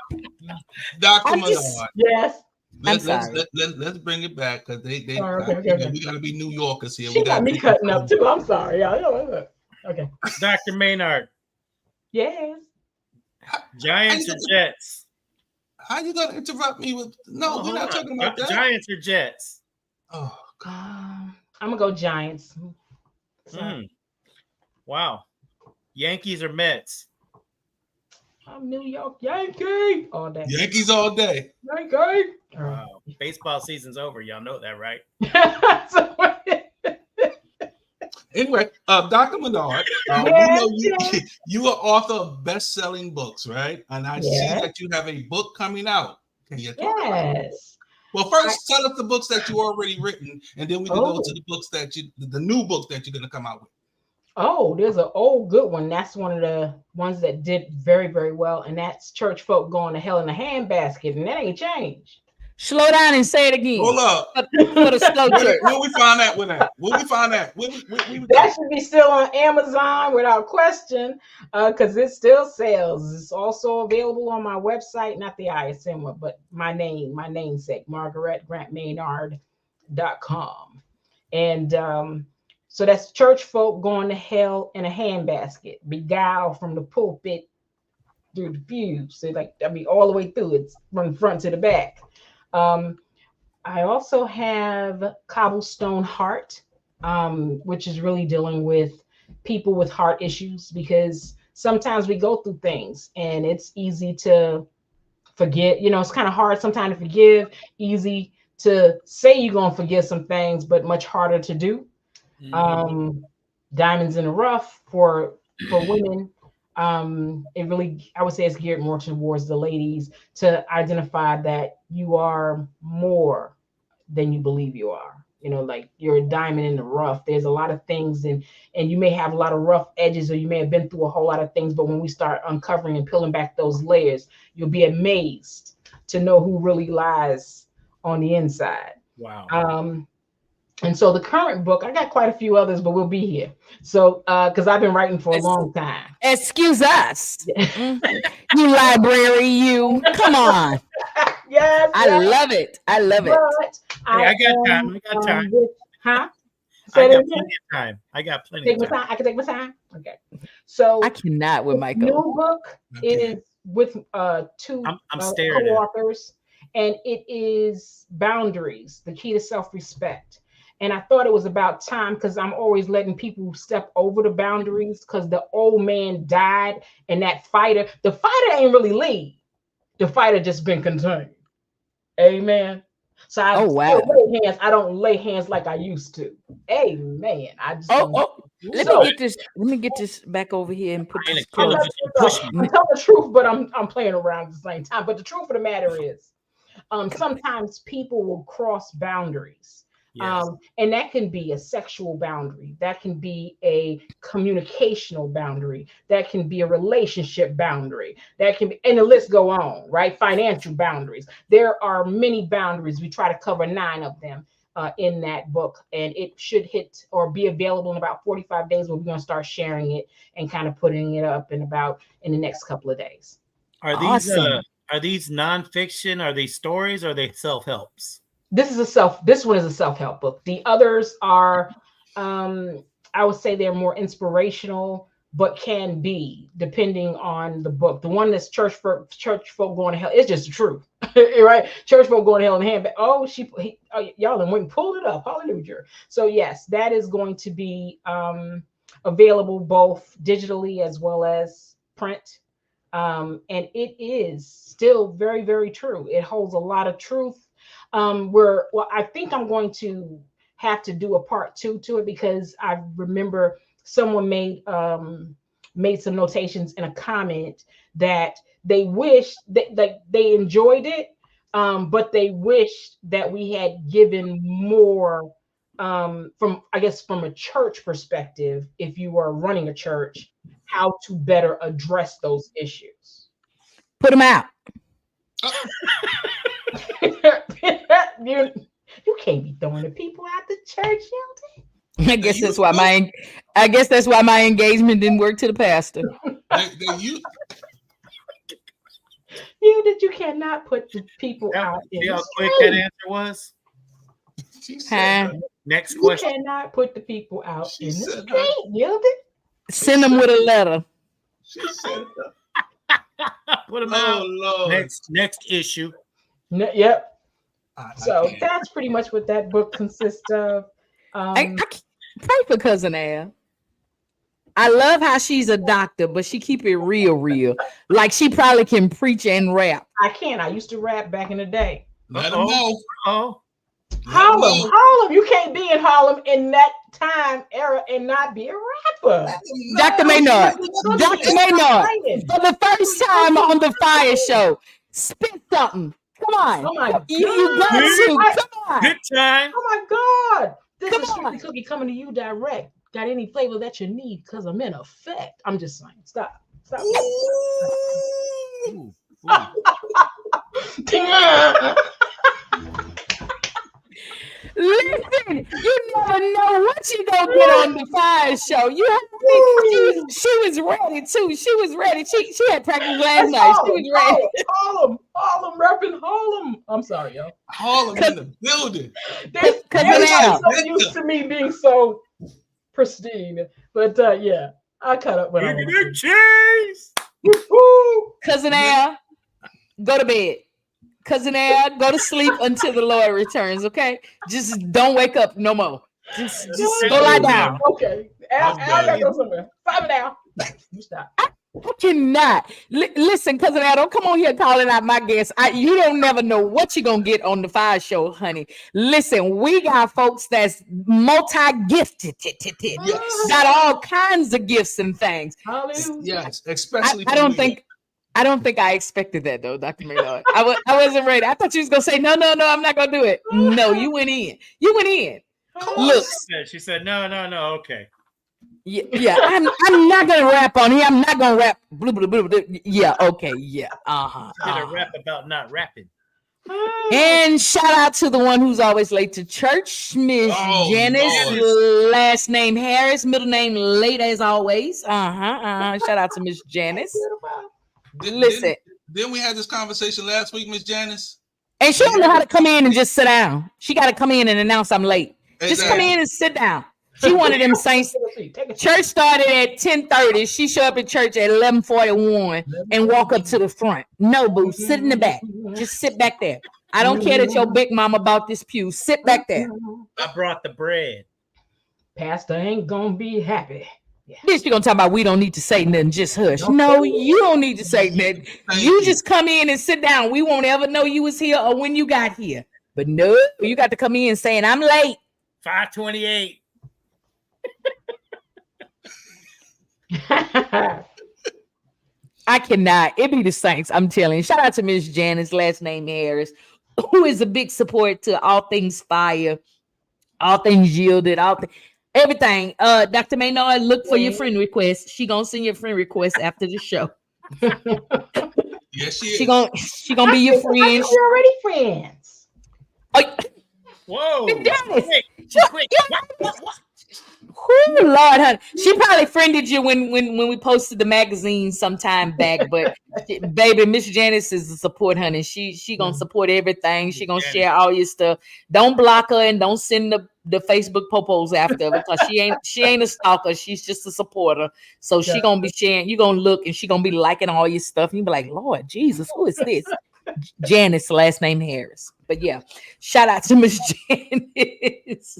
Dr. Maynard. Yes. Let's bring it back because they okay. We got to be New Yorkers here. She got me cutting up too. I'm sorry, y'all. Okay. Dr. Maynard. Yes. Giants or Jets? How you gonna interrupt me with? No, we're not talking about that. Giants or Jets? Oh God. I'm gonna go Giants. Wow. Yankees or Mets? I'm New York Yankee all day. Yankees all day. Yankee. Wow. Baseball season's over. Y'all know that, right? Anyway, Dr. Maynard, we know you are author of best-selling books, right? And I see that you have a book coming out. Can you talk about it? Well, first, tell us the books that you already written, and then we can go to the books that the new book that you're going to come out with. Oh, there's an old good one. That's one of the ones that did very, very well, and that's Church Folk Going to Hell in a Handbasket, and that ain't changed. Slow down and say it again. Hold up. Where we find that one at? Where we find that? That should be still on Amazon without question, because it still sells. It's also available on my website, not the ISM one, but my namesake, Margarét Grant-Maynard.com. And so that's Church Folk Going to Hell in a Handbasket, beguiled from the pulpit through the pews. So all the way through. It's from front to the back. I also have Cobblestone Heart, which is really dealing with people with heart issues, because sometimes we go through things and it's easy to forget. It's kind of hard sometimes to forgive, easy to say you're going to forgive some things, but much harder to do. Diamonds in the Rough for women. It really, I would say it's geared more towards the ladies to identify that you are more than you believe you are. Like you're a diamond in the rough. There's a lot of things and you may have a lot of rough edges, or you may have been through a whole lot of things, but when we start uncovering and peeling back those layers, you'll be amazed to know who really lies on the inside. Wow. And so the current book, I got quite a few others, but we'll be here. So, because I've been writing for a long time. Excuse us. You library, you. Come on. Yes. I love it. I love it. I got time. I got time. Huh? I got plenty of time. I got plenty of time. I can take my time. Okay. So I cannot with Michael. New book. It is with two co-authors, and it is Boundaries: The Key to Self-Respect. And I thought it was about time, because I'm always letting people step over the boundaries, because the old man died, and the fighter ain't really leave. The fighter just been contained. Amen. So I lay hands. I don't lay hands like I used to. Amen. I just let me get this back over here and put this. I'm telling the truth, but I'm playing around at the same time. But the truth of the matter is, sometimes people will cross boundaries. Yes. And that can be a sexual boundary. That can be a communicational boundary. That can be a relationship boundary. That can be, and the list go on, right? Financial boundaries. There are many boundaries. We try to cover 9 of them in that book, and it should hit or be available in about 45 days. We're going to start sharing it and kind of putting it up in the next couple of days. Are these nonfiction? Are they stories? Or are they self-helps? This one is a self-help book. The others are, I would say they're more inspirational, but can be depending on the book. The one that's Church Folk Going to Hell is just the truth, right? Church Folk Going to Hell in the Handbag. Y'all done went and pulled it up. Hallelujah. So yes, that is going to be available both digitally as well as print. And it is still very, very true. It holds a lot of truth. I think I'm going to have to do a part 2 to it, because I remember someone made made some notations in a comment that they wish that they enjoyed it, but they wished that we had given more from a church perspective, if you are running a church, how to better address those issues. Put them out. You can't be throwing the people out the church, Hilton. I guess that's why my engagement didn't work to the pastor. You cannot put the people out. See how quick that answer was? Next question. You cannot put the people out in the street, Yielded. Send them with a letter. She said Put them out. Lord. Next issue. Yep. So that's pretty much what that book consists of. I pray for Cousin Al. I love how she's a doctor, but she keep it real. Like she probably can preach and rap. I can. I used to rap back in the day. Let them know. Harlem. You can't be in Harlem in that time era and not be a rapper. Dr. Maynard. Dr. Maynard. For the first time on the Fire Show, spit something. Come on. Oh my God. You got to. Come on. Good time. Oh my God. This is Strictly Cookie coming to you direct. Got any flavor that you need? Because I'm in effect. I'm just saying. Stop. Ooh. Listen, you never know what you gonna get on the Fire Show. You have she was ready too. She was ready. She had practice last night. She was ready. Harlem, repping Harlem. I'm sorry, y'all. Harlem in the building. They're so used to me being so pristine. But yeah, I cut up when I want to. Cousin Al, go to bed. Cousin Al, go to sleep until the Lord returns, okay? Just don't wake up no more. Just go lie down. Okay. Al gotta go somewhere. 5 now. You stop. I cannot. Listen, Cousin Al, don't come on here calling out my guests. You don't never know what you're going to get on the Fire Show, honey. Listen, we got folks that's multi-gifted. Yes. Got all kinds of gifts and things. Hallelujah. Yes, especially I don't think I expected that though, Dr. Maynard. I wasn't ready. I thought you was gonna say no, I'm not gonna do it. No, you went in. Look, she said no. Okay. Yeah. I'm not gonna rap on here. I'm not gonna rap. Blah, blah, blah, blah. Yeah. Okay. Yeah. Did a rap about not rapping. And shout out to the one who's always late to church, Miss Janice. Last name Harris, middle name late as always. Shout out to Miss Janice. Listen. Then we had this conversation last week, Miss Janice. And she don't know how to come in and just sit down. She got to come in and announce I'm late. Exactly. Just come in and sit down. She one of them saints. Church started at 10:30. She showed up at church at 11:41 and walk up to the front. No, boo, sit in the back. Just sit back there. I don't care that your big mama bought this pew. Sit back there. I brought the bread. Pastor ain't gonna be happy. Yeah. Bitch, you gonna talk about we don't need to say nothing, just hush. No, you don't need to say nothing. You just come in and sit down. We won't ever know you was here or when you got here. But no, you got to come in saying I'm late. 5:28. I cannot. It be the saints. I'm telling you. Shout out to Miss Janice, last name Harris, who is a big support to all things fire, all things yielded, everything. Dr. Maynard, look for your friend request. She gonna send your friend request after the show. Yes, she is. She gonna be your friend. We're already friends. Oh, whoa! Quick. Oh, Lord, honey. She probably friended you when we posted the magazine sometime back, but baby, Miss Janice is a support, honey. She gonna support everything. She gonna share all your stuff. Don't block her and don't send the Facebook popos after her because she ain't a stalker. She's just a supporter. So she gonna be sharing. You gonna look and she gonna be liking all your stuff. And you be like, Lord Jesus, who is this? Janice, last name Harris. But yeah, shout out to Miss Janice.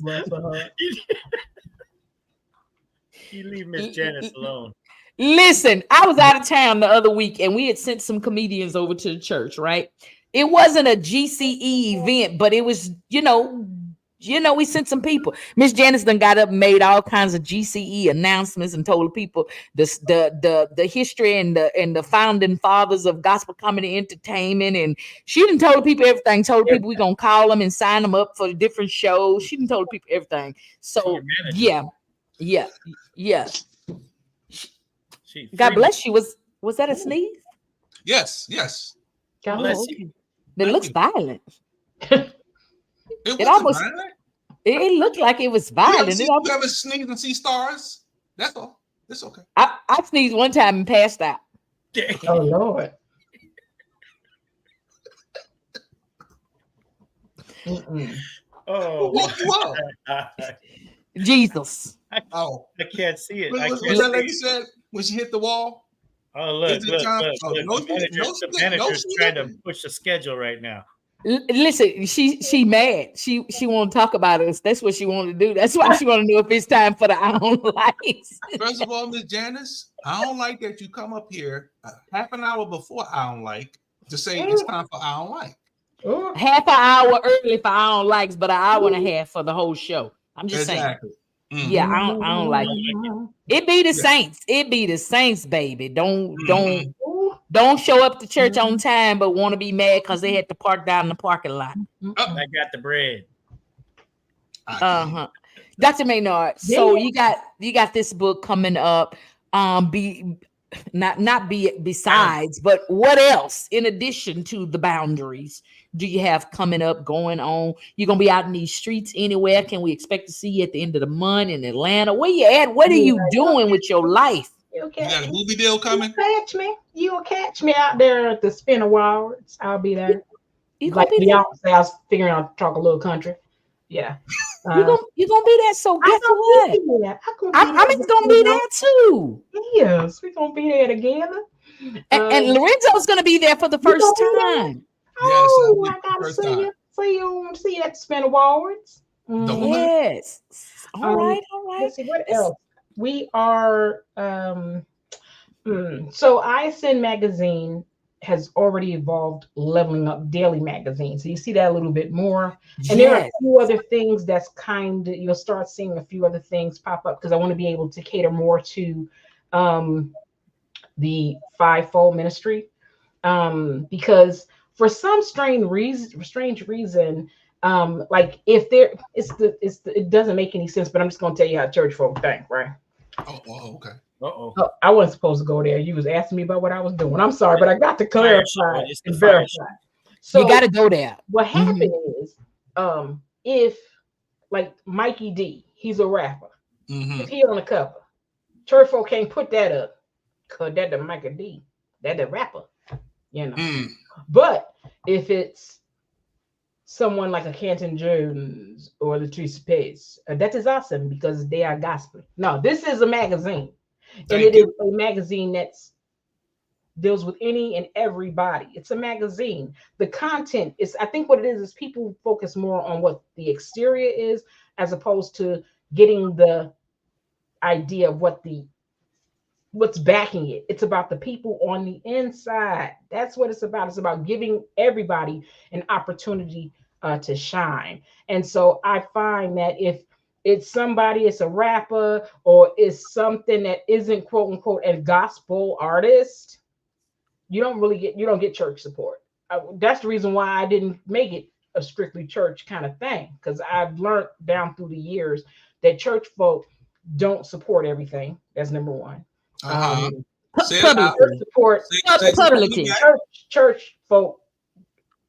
You leave Miss Janice alone. Listen, I was out of town the other week and we had sent some comedians over to the church, right? It wasn't a GCE event, but it was, You know, we sent some people. Miss Janice done got up and made all kinds of GCE announcements and told the people the history and the founding fathers of gospel comedy entertainment. And she done told the people everything. Told the people we gonna call them and sign them up for different shows. She done told the people everything. So yeah. God bless you. Was that a sneeze? Yes. God bless you. It looks violent. It almost violent. It looked like it was violent. You ever sneeze and see stars? That's all. It's okay. I sneezed one time and passed out. Oh Lord. Oh, whoa. Jesus. I can't see it. What that lady said when she hit the wall? Oh, look. The manager's trying to push the schedule right now. Listen, she mad. She want to talk about us. That's what she want to do. That's why she want to know if it's time for the I Don't Likes. First of all, Miss Janice, I don't like that you come up here half an hour before I Don't Like to say it's time for I Don't Like. Half an hour early for I Don't Likes, but an hour and a half for the whole show. I'm just saying. Mm-hmm. Yeah, I don't like it. It be the saints. It be the saints, baby. Don't show up to church on time, but want to be mad because they had to park down in the parking lot. I got the bread. Dr. Maynard. So you got this book coming up. Besides, but what else in addition to the boundaries do you have coming up going on? You're gonna be out in these streets anywhere? Can we expect to see you at the end of the month in Atlanta? Where you at? What are you doing with your life? You got a movie deal coming? You'll catch me out there at the Spin Awards. I'll be there. Like Beyonce, I was figuring out to talk a little country. Yeah. You're gonna be there, so guess what? I'm gonna be there too. Yes, we're gonna be there together. And Lorenzo's gonna be there for the first time. Oh, I gotta see you at the Spin Awards. Yes. All right. Let's see what else. We are so ISN magazine has already evolved Leveling Up Daily magazine. So you see that a little bit more. And there are a few other things that's you'll start seeing a few other things pop up because I want to be able to cater more to the fivefold ministry. Because for some strange reason, like if there it doesn't make any sense, but I'm just gonna tell you how church folk think, right? Oh, okay. Oh, I wasn't supposed to go there. You was asking me about what I was doing. I'm sorry, but I got to clarify and verify. So you got to go there. What happened is, if like Mikey D, he's a rapper. If he on the cover, church folk can't put that up because that the Mikey D, that the rapper, you know. But if it's someone like a Canton Jones or Latrice Pace, that is awesome because they are gospel. No, this is a magazine. And it is a magazine that deals with any and everybody. It's a magazine. The content is, I think what it is people focus more on what the exterior is as opposed to getting the idea of what's backing it. It's about the people on the inside. That's what it's about. It's about giving everybody an opportunity to shine. And so I find that if it's somebody, it's a rapper, or it's something that isn't quote unquote a gospel artist, you don't get church support. That's the reason why I didn't make it a strictly church kind of thing, because I've learned down through the years that church folk don't support everything. That's number one. Church folk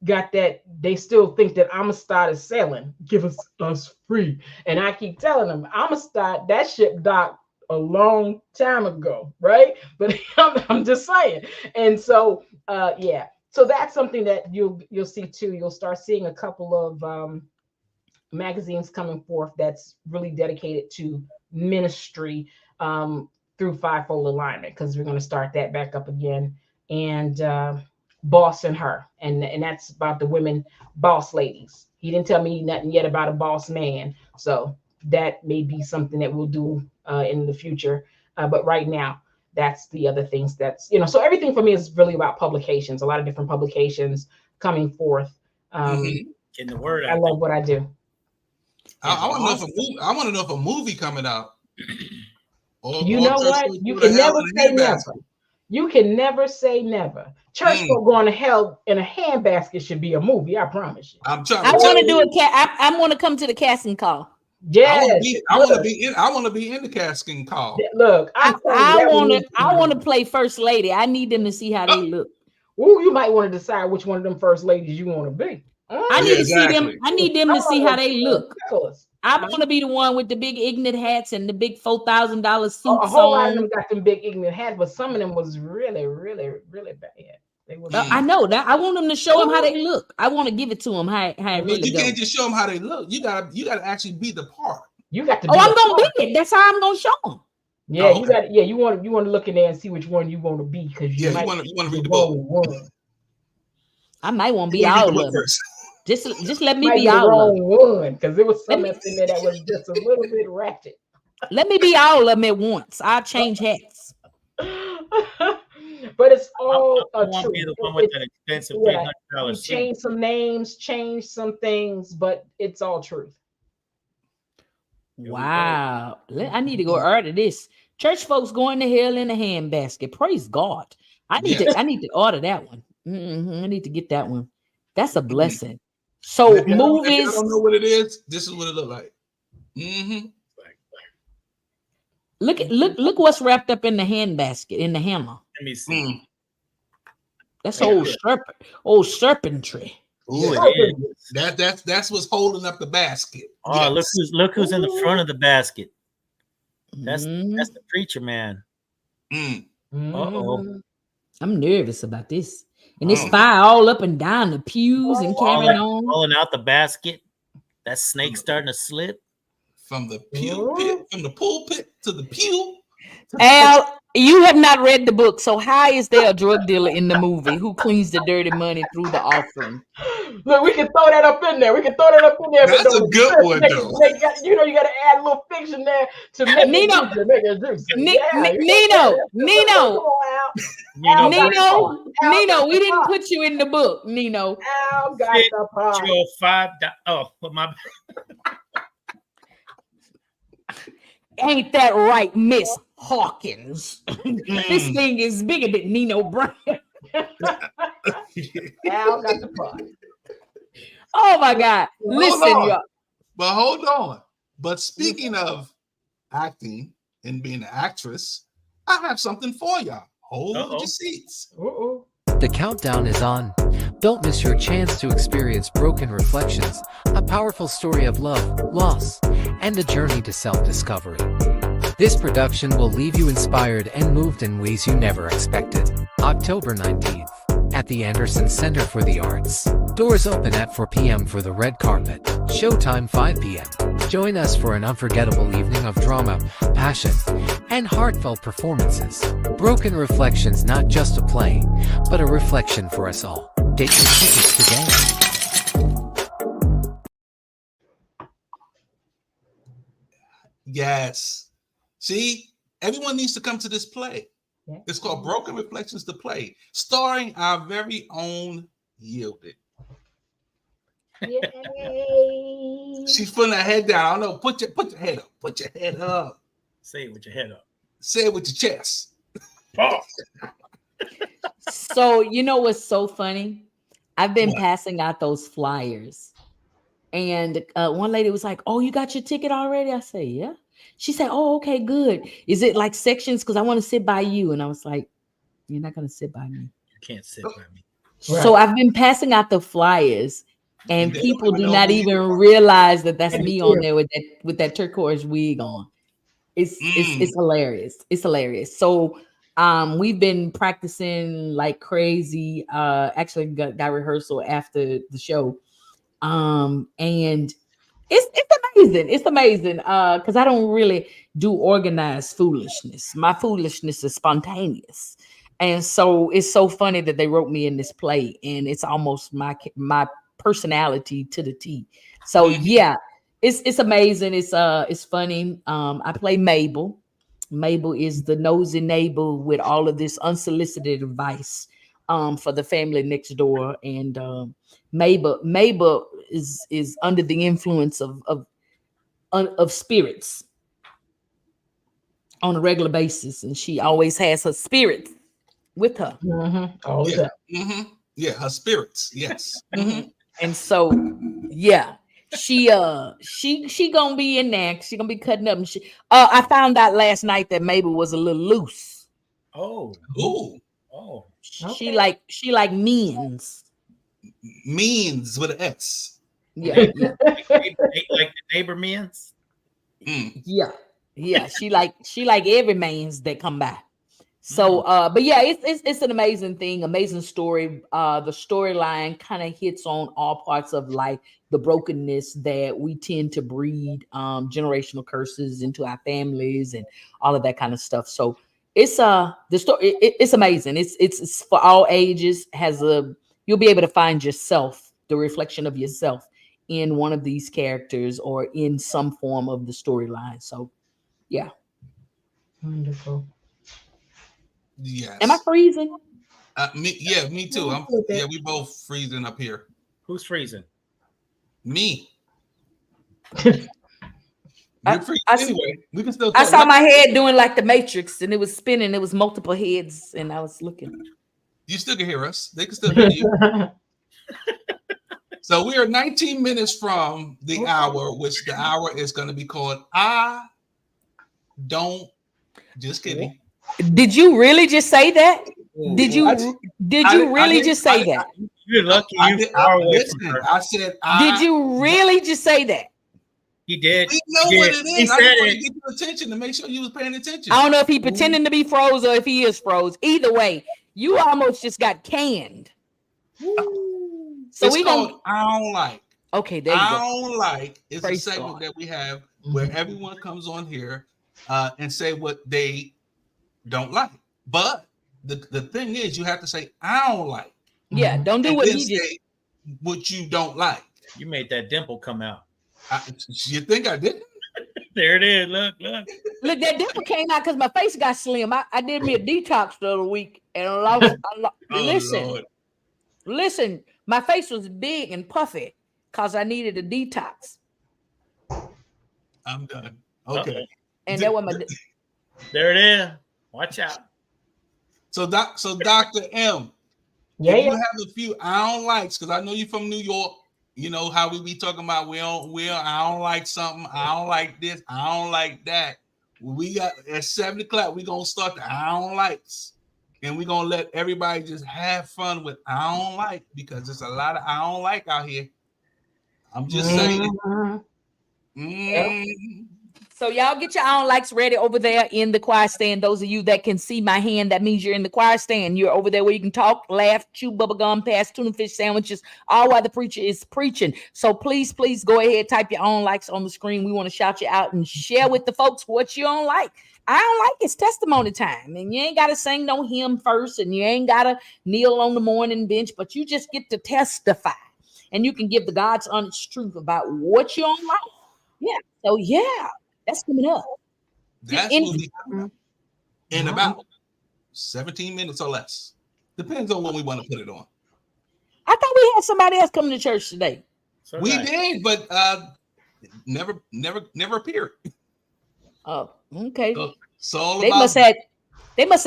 got that they still think that I'ma start selling, give us free. And I keep telling them I'ma start that ship docked a long time ago, right? But I'm just saying. And so so that's something that you'll see too. You'll start seeing a couple of magazines coming forth that's really dedicated to ministry through Fivefold Alignment, because we're going to start that back up again. And Boss and Her, and that's about the women boss ladies. He didn't tell me nothing yet about a boss man, so that may be something that we'll do in the future. But right now, that's the other things that's, so everything for me is really about publications, a lot of different publications coming forth. Getting the word out. I love what I do. I want to know if a movie. I want to know if a movie coming out. You know what? You can never say never. You can never say never. Church folk going to hell in a handbasket should be a movie. I promise you. I want to do a I want to come to the casting call. Yes, I want to be in. I want to be in the casting call. Look, I want to play first lady. I need them to see how they look. Ooh, you might want to decide which one of them first ladies you want to be. I need to see them. I need them to see how they look. I want to be the one with the big ignorant hats and the big $4,000 suits. A whole lot of them got them big ignorant hats, but some of them was really, really, really bad. They was I know that. I want them to show them how they look. I want to give it to them how it really you can't just show them how they look. You gotta actually be the part. You got to. I'm gonna be it. That's how I'm gonna show them. Yeah, you got. Yeah, you want to look in there and see which one you want to be because you want to read the book. I might want to be all of them. Just let me be all of them. One because there was something in there that was just a little bit ratchet. Let me be all of them at once. I'll change hats. But it's all true. Be the one with that expensive $300 suit. Change some names, change some things, but it's all truth. Wow. I need to go order this. Church folks going to hell in a handbasket. Praise God. I need to order that one. I need to get that one. That's a blessing. So if movies. I don't know what it is. This is what it look like. Look what's wrapped up in the handbasket, in the hammer. Let me see. That's old serpentry. Ooh, that's what's holding up the basket. Oh, look who's in the front of the basket. That's the preacher man. Uh-oh. I'm nervous about this. And it's fire all up and down the pews and carrying on. Falling out the basket. That snake starting to slip. From the pulpit to the pew. Al, you have not read the book, so how is there a drug dealer in the movie who cleans the dirty money through the offering? Look, we can throw that up in there. That's a good one, though. You got to add a little fiction there to make Nino, it juicy. Nino, we didn't put you in the book, Nino. Al got the part. Your $5. Oh, my. Ain't that right, Miss Hawkins? This thing is bigger than Nino Brown. Al got the part. Oh my God! Listen, y'all. But hold on. But speaking of acting and being an actress, I have something for y'all. Hold your seats. The countdown is on. Don't miss your chance to experience Broken Reflections, a powerful story of love, loss, and a journey to self-discovery. This production will leave you inspired and moved in ways you never expected. October 19th, at the Anderson Center for the Arts. Doors open at 4 p.m. for the red carpet. Showtime 5 p.m. Join us for an unforgettable evening of drama, passion, and heartfelt performances. Broken Reflections, not just a play, but a reflection for us all. Get your tickets today. Yes. See, everyone needs to come to this play. It's called Broken Reflections, the play, starring our very own Yielded. Yay. She's putting her head down. I don't know. Put your head up. Put your head up. Say it with your head up. Say it with your chest. Oh. So you know what's so funny? I've been passing out those flyers, and one lady was like, "Oh, you got your ticket already?" I said, "Yeah." She said, "Oh, okay, good. Is it like sections? Because I want to sit by you." And I was like, "You're not going to sit by me. You can't sit by me." So I've been passing out the flyers, and people do not even realize that that's me on there with that turquoise wig on. It's hilarious. It's hilarious. So we've been practicing like crazy. Actually got rehearsal after the show. And it's amazing. It's amazing. Because I don't really do organized foolishness. My foolishness is spontaneous. And so it's so funny that they wrote me in this play, and it's almost my personality to the T. So yeah, it's amazing. It's funny. I play Mabel. Mabel is the nosy neighbor with all of this unsolicited advice for the family next door. And Mabel is under the influence of of spirits on a regular basis, and she always has her spirits with her. All the time. Yeah, her spirits. Yes. And so, yeah, she gonna be in there. She gonna be cutting up. And I found out last night that Mabel was a little loose. Oh, She like means with an S. Yeah. like the neighbor men's. Yeah. She like every man's that come by. So, but yeah, it's an amazing thing, amazing story. The storyline kind of hits on all parts of life, the brokenness that we tend to breed, generational curses into our families, and all of that kind of stuff. So, it's the story. It's amazing. It's for all ages. You'll be able to find yourself, the reflection of yourself, in one of these characters or in some form of the storyline. So, yeah. Wonderful. Yes. Am I freezing? Me too. We both freezing up here. Who's freezing? Me. Anyway, we can still. I saw my head doing like the Matrix, and it was spinning. It was multiple heads, and I was looking. You still can hear us. They can still hear you. So we are 19 minutes from the hour, which the hour is going to be called I Don't. Just kidding. Did you really just say that? Did you really just say that? You're lucky. I said. Did you really just say that? He did. We know what it is. I just want to get your attention to make sure you was paying attention. I don't know if he pretending to be froze or if he is froze. Either way, you almost just got canned. So we called I Don't Like. Okay, there you go. I Don't Like is a segment that we have where everyone comes on here and say what they don't like. But the thing is, you have to say I don't like. Yeah, don't do what he did. What you don't like. You made that dimple come out. You think I didn't? There it is. Look. Look, that dimple came out because my face got slim. I did me a detox the other week and I lost. Listen, my face was big and puffy because I needed a detox. I'm done. Okay. And that was my. There it is. Watch out. So Dr. M. Yeah. You have a few I don't likes because I know you're from New York. You know how we be talking about I don't like something, I don't like this, I don't like that. We got at 7 o'clock, we're gonna start the I don't likes. And we're gonna let everybody just have fun with I don't like because there's a lot of I don't like out here. I'm just saying. So y'all get your own likes ready over there in the choir stand. Those of you that can see my hand, that means you're in the choir stand. You're over there where you can talk, laugh, chew bubble gum, pass tuna fish sandwiches, all while the preacher is preaching. So please go ahead, type your own likes on the screen. We want to shout you out and share with the folks what you don't like. I don't like it's testimony time, and you ain't got to sing no hymn first, and you ain't got to kneel on the morning bench, but you just get to testify, and you can give the God's honest truth about what you don't like. Yeah. So yeah. That's coming up. That's will be in about 17 minutes or less. Depends on when we want to put it on. I thought we had somebody else coming to church today. We did, but never appeared. Oh, okay. So they must have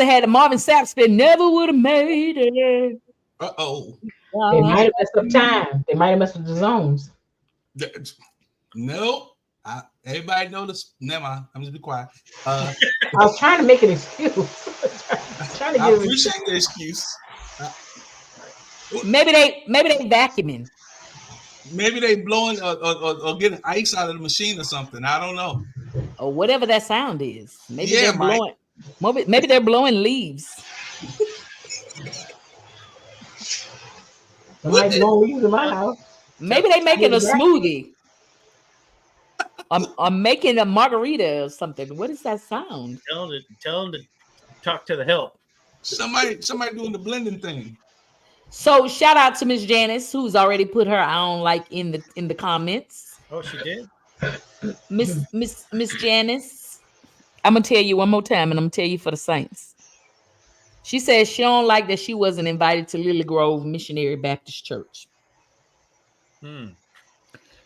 had a Marvin Sapp spin. Never would have made it. Uh-oh. They might have messed up time. They might have messed up the zones. No. Everybody notice. Never mind. I'm just be quiet. I was trying to make an excuse. I appreciate the excuse. Maybe they vacuuming. Maybe they blowing or getting ice out of the machine or something. I don't know. Or whatever that sound is. Maybe they're blowing. Maybe they're blowing leaves. Somebody blowing leaves in my house. Maybe they making a smoothie. I'm making a margarita or something. What is that sound? Tell them to talk to the help. Somebody doing the blending thing. So shout out to Miss Janice, who's already put her I don't like in the comments. Oh, she did. Miss Janice, I'm gonna tell you one more time, and I'm gonna tell you for the saints. She says she don't like that she wasn't invited to Lily Grove Missionary Baptist Church.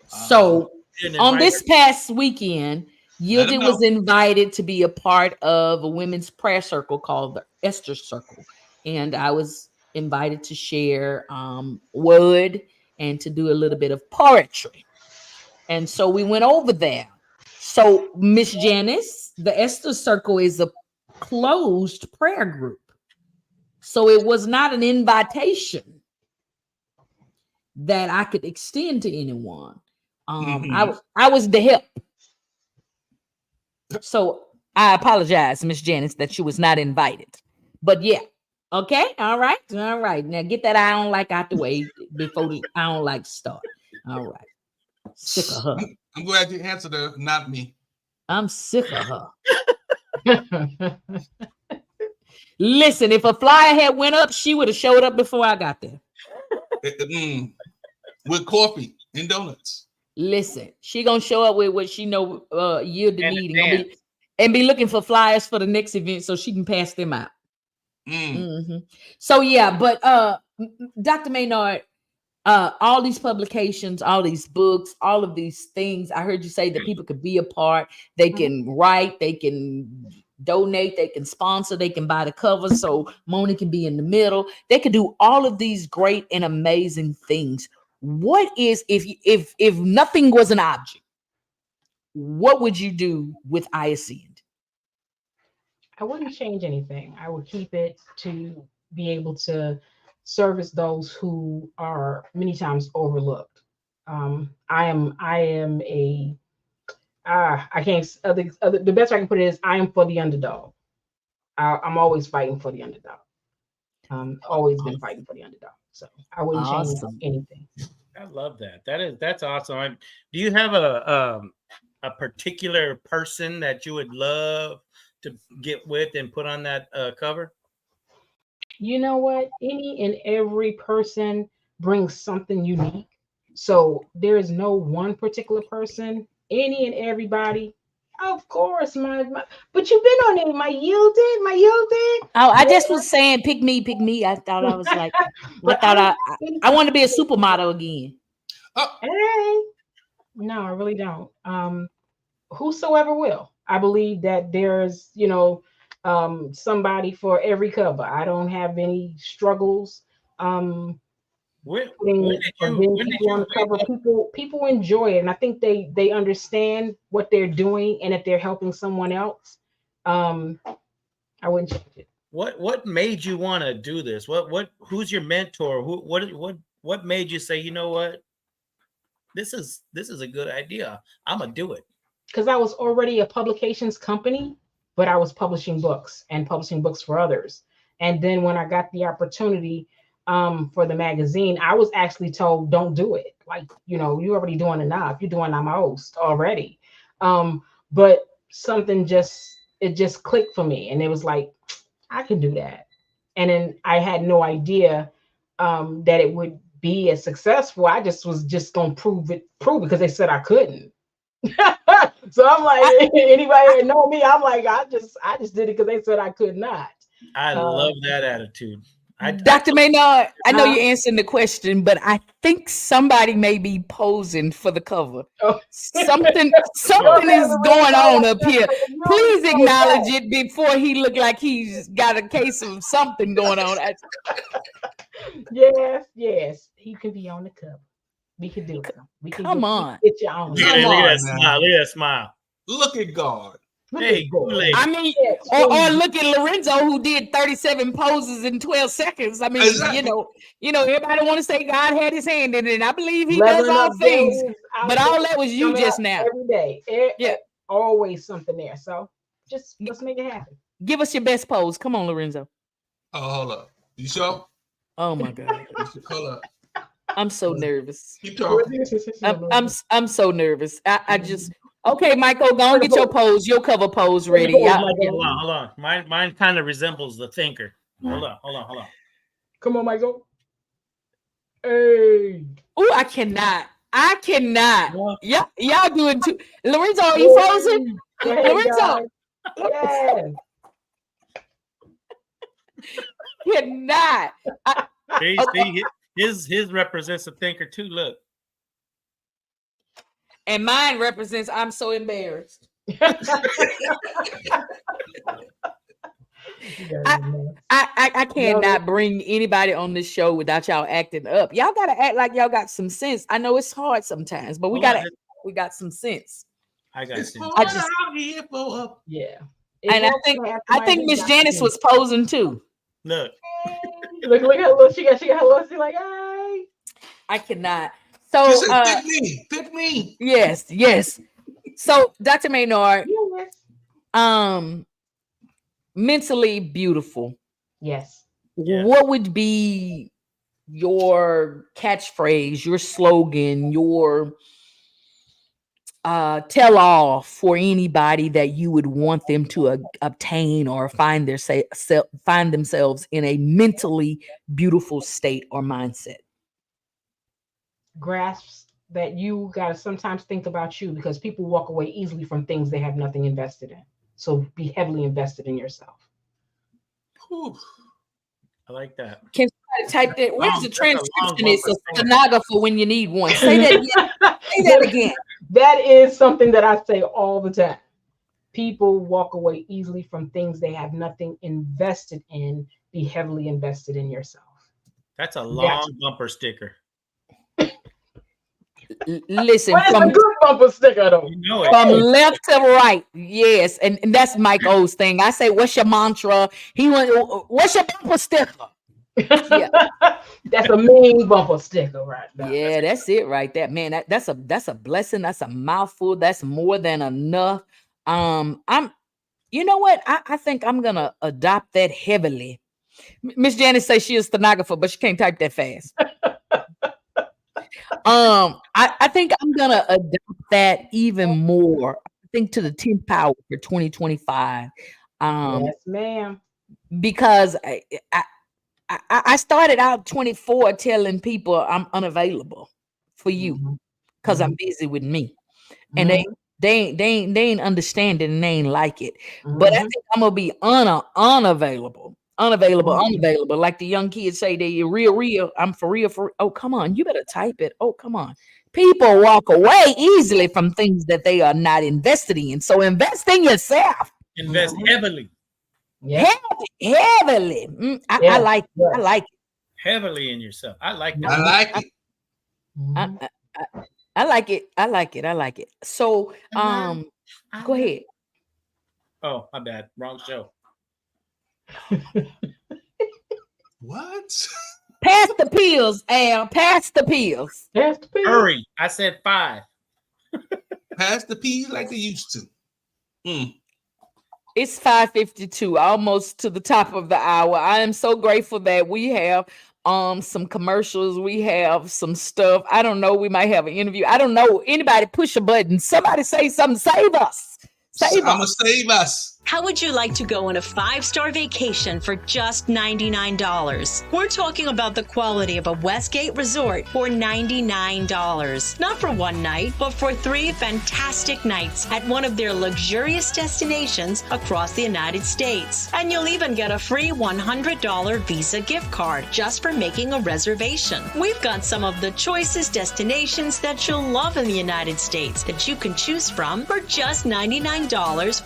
So on this past weekend, Yilda was invited to be a part of a women's prayer circle called the Esther Circle. And I was invited to share word and to do a little bit of poetry. And so we went over there. So Miss Janice, the Esther Circle is a closed prayer group. So it was not an invitation that I could extend to anyone. I was the help. So I apologize, Miss Janice, that she was not invited. But yeah. Okay. All right. Now get that I don't like out the way before the I don't like start. All right. Sick of her. I'm glad you answered her, not me. I'm sick of her. Listen, if a flyer had went up, she would have showed up before I got there. With coffee and donuts. Listen, she gonna show up with what she know yield the meeting and be looking for flyers for the next event so she can pass them out. So yeah, but Dr. Maynard, all these publications, all these books, all of these things, I heard you say that people could be a part, they can write, they can donate, they can sponsor, they can buy the cover so Moni can be in the middle. They could do all of these great and amazing things. What is if nothing was an object, what would you do with IASCEND? I wouldn't change anything. I would keep it to be able to service those who are many times overlooked. I am a I can't the best I can put it is I am for the underdog. I'm always fighting for the underdog. Always been fighting for the underdog. So I wouldn't change anything. I love that. That's awesome. Do you have a particular person that you would love to get with and put on that cover? You know what? Any and every person brings something unique. So there is no one particular person. Any and everybody. Of course, but you've been on it. My yielded. Oh, I just was saying, pick me. I thought I was like, I want to be a supermodel again. Hey, no, I really don't. Whosoever will. I believe that there's, somebody for every cover. I don't have any struggles. People enjoy it, and I think they understand what they're doing, and if they're helping someone else, I wouldn't change it. What made you want to do this? Who's your mentor? What made you say, you know what, this is a good idea, I'm gonna do it? Because I was already a publications company, but I was publishing books for others. And then when I got the opportunity for the magazine, I was actually told, don't do it. Like, you're already doing enough. You're doing the most already. But something just clicked for me. And it was like, I can do that. And then I had no idea that it would be as successful. I was just going to prove it because they said I couldn't. So I'm like, anybody that know me, I'm like, I just did it because they said I could not. I love that attitude. Dr. Maynard, I know you're answering the question, but I think somebody may be posing for the cover. Something is going on up here. Please acknowledge it before he look like he's got a case of something going on. Yes, he can be on the cover. We can do it. Come on. Get your own. Look at that smile. Look at God. Hey, I mean, or look at Lorenzo, who did 37 poses in 12 seconds. I mean, exactly. Everybody want to say God had his hand in it, and I believe he does all things. But all that was you just now. Every day. Always something there. So let's make it happen. Give us your best pose. Come on, Lorenzo. Oh, hold up. You sure? Oh my God. Hold up. I'm so nervous. Keep talking. I'm so nervous. I just okay, Michael, go and get your pose, your cover pose ready. Hold on. Mine kind of resembles the thinker. Hold on. Come on, Michael. Hey. Oh, I cannot. Yeah, y'all doing too. Lorenzo, are you frozen? Lorenzo. Yeah. Cannot. See, his represents a thinker too. Look. And mine represents I'm so embarrassed. I cannot bring anybody on this show without y'all acting up. Y'all gotta act like y'all got some sense. I know it's hard sometimes, but we got some sense. I got sense. Yeah. And I think Miss Janice was posing too. Look. Look how little she got. She got her little. She like, hey. I cannot. So pick me. Yes. So Dr. Maynard, mentally beautiful. Yes. What would be your catchphrase, your slogan, your tell all for anybody that you would want them to obtain or find themselves in a mentally beautiful state or mindset? Grasps that you got to sometimes think about you, because people walk away easily from things they have nothing invested in. So be heavily invested in yourself. Whew. I like that. Can somebody type that? Where's the transcriptionist or stenographer when you need one? Say that again. Say that again. That is something that I say all the time. People walk away easily from things they have nothing invested in. Be heavily invested in yourself. That's a long bumper sticker. Listen, from a good bumper sticker though. From left to right, yes, and that's Mike O's thing. I say, "What's your mantra?" He went, "What's your bumper sticker?" Yeah, that's a mean bumper sticker, right there. Yeah, that's it right there, man. That's a blessing. That's a mouthful. That's more than enough. You know what? I think I'm gonna adopt that heavily. Miss Janice says she is a stenographer, but she can't type that fast. I think I'm gonna adopt that even more. I think to the 10th power for 2025. Yes, ma'am. Because I started out 24 telling people I'm unavailable for you because I'm busy with me, and they ain't understanding and they ain't like it. But I think I'm gonna be unavailable. Like the young kids say, they real. I'm for real. Oh, come on. You better type it. Oh, come on. People walk away easily from things that they are not invested in. So invest in yourself. Invest heavily. Yeah. Heavily. I like it. I like it. Heavily in yourself. I like that. I like it. I like it. I like it. I like it. So go ahead. Oh, my bad. Wrong show. What? Pass the pills, Al. Pass the pills. Pass the pills. Hurry. I said 5. Pass the peas like they used to. It's 5:52, almost to the top of the hour. I am so grateful that we have some commercials. We have some stuff. I don't know. We might have an interview. I don't know. Anybody push a button. Somebody say something. Save us. I'm gonna save us. How would you like to go on a 5-star vacation for just $99? We're talking about the quality of a Westgate resort for $99. Not for one night, but for 3 fantastic nights at one of their luxurious destinations across the United States. And you'll even get a free $100 Visa gift card just for making a reservation. We've got some of the choicest destinations that you'll love in the United States that you can choose from for just $99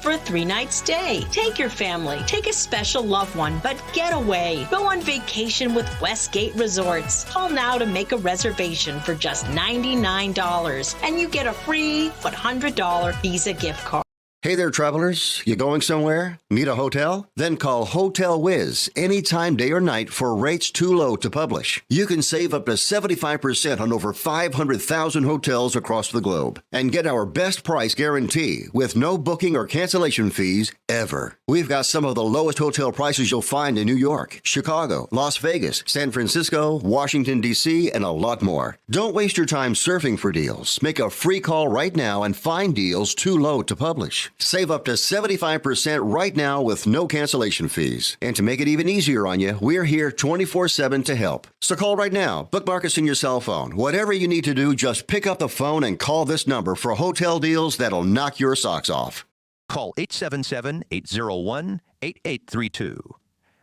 for a 3-night stay. Take your family, take a special loved one, but get away. Go on vacation with Westgate Resorts. Call now to make a reservation for just $99, and you get a free $100 Visa gift card. Hey there, travelers. You going somewhere? Need a hotel? Then call Hotel Wiz anytime, day or night, for rates too low to publish. You can save up to 75% on over 500,000 hotels across the globe and get our best price guarantee with no booking or cancellation fees ever. We've got some of the lowest hotel prices you'll find in New York, Chicago, Las Vegas, San Francisco, Washington, D.C., and a lot more. Don't waste your time surfing for deals. Make a free call right now and find deals too low to publish. Save up to 75% right now with no cancellation fees. And to make it even easier on you, we're here 24/7 to help. So call right now. Bookmark us in your cell phone. Whatever you need to do, just pick up the phone and call this number for hotel deals that'll knock your socks off. Call 877-801-8832.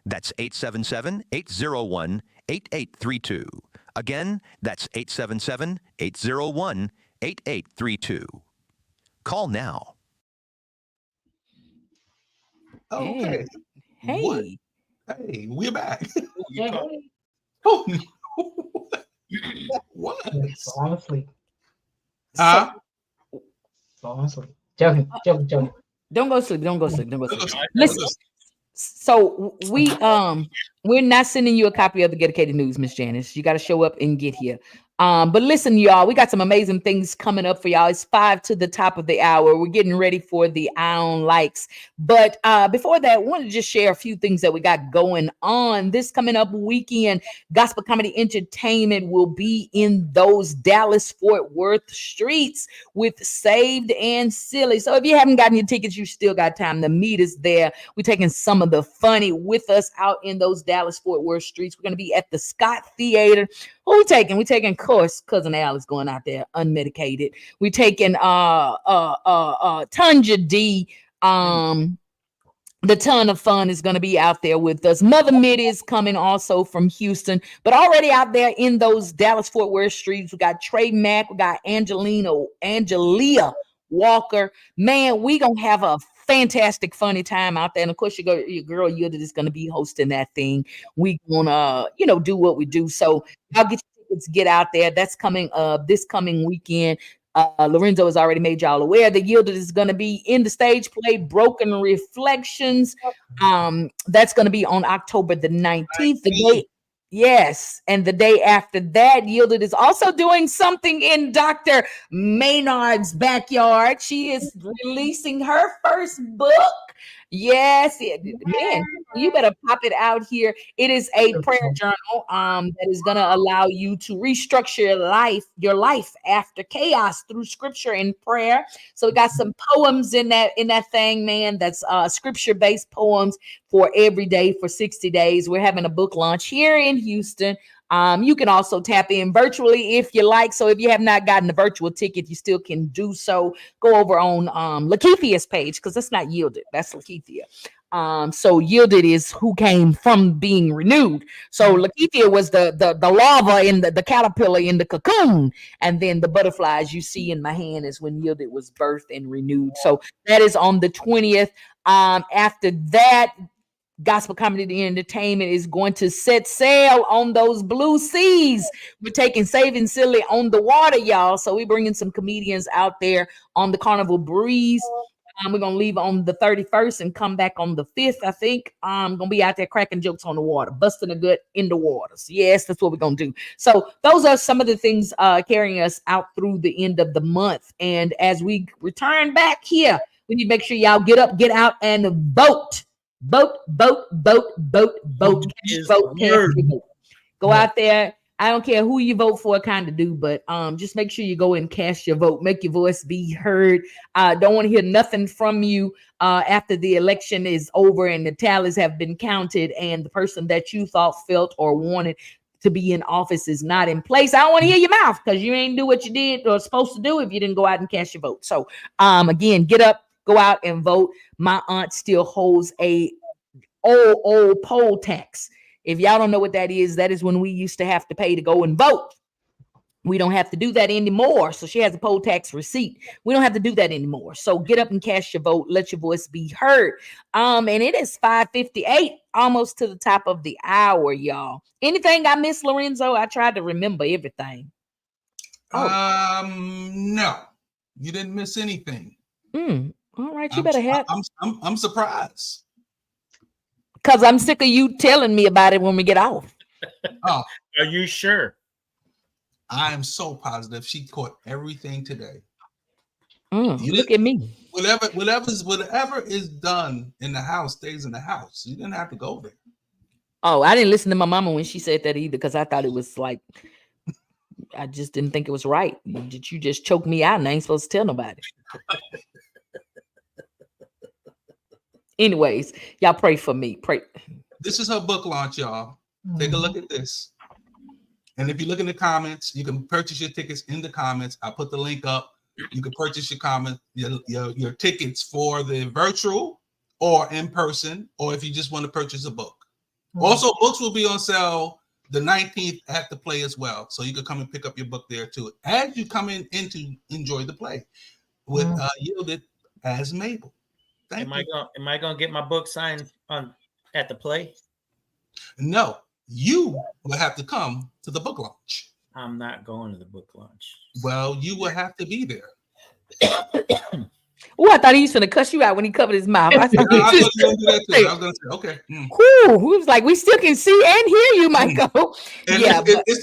That's 877-801-8832. Again, that's 877-801-8832. 8832. Call now. Okay. Hey. What? Hey, we're back. Hey. Oh, what? Fall asleep. Huh? Fall asleep. Joking. Don't go to sleep. Don't go to sleep. Don't go to sleep. Listen. So we're not sending you a copy of the Dedicated News, Miss Janice. You got to show up and get here. But listen, y'all, we got some amazing things coming up for y'all. It's 5 to the top of the hour. We're getting ready for the Ion Likes. But before that, I wanted to just share a few things that we got going on. This coming up weekend, Gospel Comedy Entertainment will be in those Dallas-Fort Worth streets with Saved and Silly. So if you haven't gotten your tickets, you still got time to meet us there. We're taking some of the funny with us out in those Dallas-Fort Worth streets. We're going to be at the Scott Theater. Who we taking? We taking, of course, Cousin Al is going out there unmedicated. We taking Tanja D. The Ton of Fun is going to be out there with us. Mother Mitty is coming also from Houston, but already out there in those Dallas-Fort Worth streets. We got Trey Mack, we got Angelia Walker. Man, we gonna have a fantastic, funny time out there. And of course, your girl Yilda is going to be hosting that thing. We gonna, do what we do. So y'all get your tickets, get out there. That's coming this coming weekend. Lorenzo has already made y'all aware that Yilda is going to be in the stage play Broken Reflections. That's going to be on October the 19th. The day. Yes, and the day after that, Yielded is also doing something in Dr. Maynard's backyard. She is releasing her first book. Yes, man, you better pop it out here. It is a prayer journal that is going to allow you to restructure your life after chaos through scripture and prayer. So we got some poems in that thing, man. That's scripture-based poems for every day for 60 days. We're having a book launch here in Houston. You can also tap in virtually if you like. So if you have not gotten a virtual ticket, you still can do so. Go over on Lakeithia's page, because that's not Yielded. That's Lakeithia. So Yielded is who came from being renewed. So Lakeithia was the larva in the caterpillar in the cocoon. And then the butterflies you see in my hand is when Yielded was birthed and renewed. So that is on the 20th. After that, Gospel Comedy Entertainment is going to set sail on those blue seas. We're taking Saving Silly on the water, y'all. So we're bringing some comedians out there on the Carnival Breeze. We're going to leave on the 31st and come back on the 5th, I think. I'm going to be out there cracking jokes on the water, busting a gut in the waters. Yes, that's what we're going to do. So those are some of the things carrying us out through the end of the month. And as we return back here, we need to make sure y'all get up, get out, and vote. Vote. Go out there. I don't care who you vote for, kind of do, but just make sure you go and cast your vote. Make your voice be heard. Don't want to hear nothing from you after the election is over and the tallies have been counted and the person that you thought, felt, or wanted to be in office is not in place. I don't want to hear your mouth, because you ain't do what you did or supposed to do if you didn't go out and cast your vote. So again, get up. Go out and vote. My aunt still holds a old poll tax. If y'all don't know what that is when we used to have to pay to go and vote. We don't have to do that anymore. So she has a poll tax receipt. We don't have to do that anymore. So get up and cast your vote. Let your voice be heard. And it is 5:58, almost to the top of the hour, y'all. Anything I missed, Lorenzo? I tried to remember everything. No, you didn't miss anything. All right, you better have. I'm surprised. Because I'm sick of you telling me about it when we get off. Oh, are you sure? I am so positive she caught everything today. Look at me. Whatever is done in the house stays in the house. You didn't have to go there. Oh, I didn't listen to my mama when she said that either, because I thought it was like, I just didn't think it was right. Did you just choke me out and I ain't supposed to tell nobody? Anyways, y'all pray for me. Pray. This is her book launch, y'all. Take a look at this. And if you look in the comments, you can purchase your tickets in the comments. I'll put the link up. You can purchase your tickets for the virtual or in person, or if you just want to purchase a book. Also, books will be on sale the 19th at the play as well. So you can come and pick up your book there too. As you come in to enjoy the play with Yielded as Mabel. Am I gonna get my book signed at the play? No, you will have to come to the book launch. I'm not going to the book launch. Well, you will have to be there. Oh, I thought he was gonna cuss you out when he covered his mouth. I thought I was going to say, okay. Whew, he was like, we still can see and hear you, Michael. And it's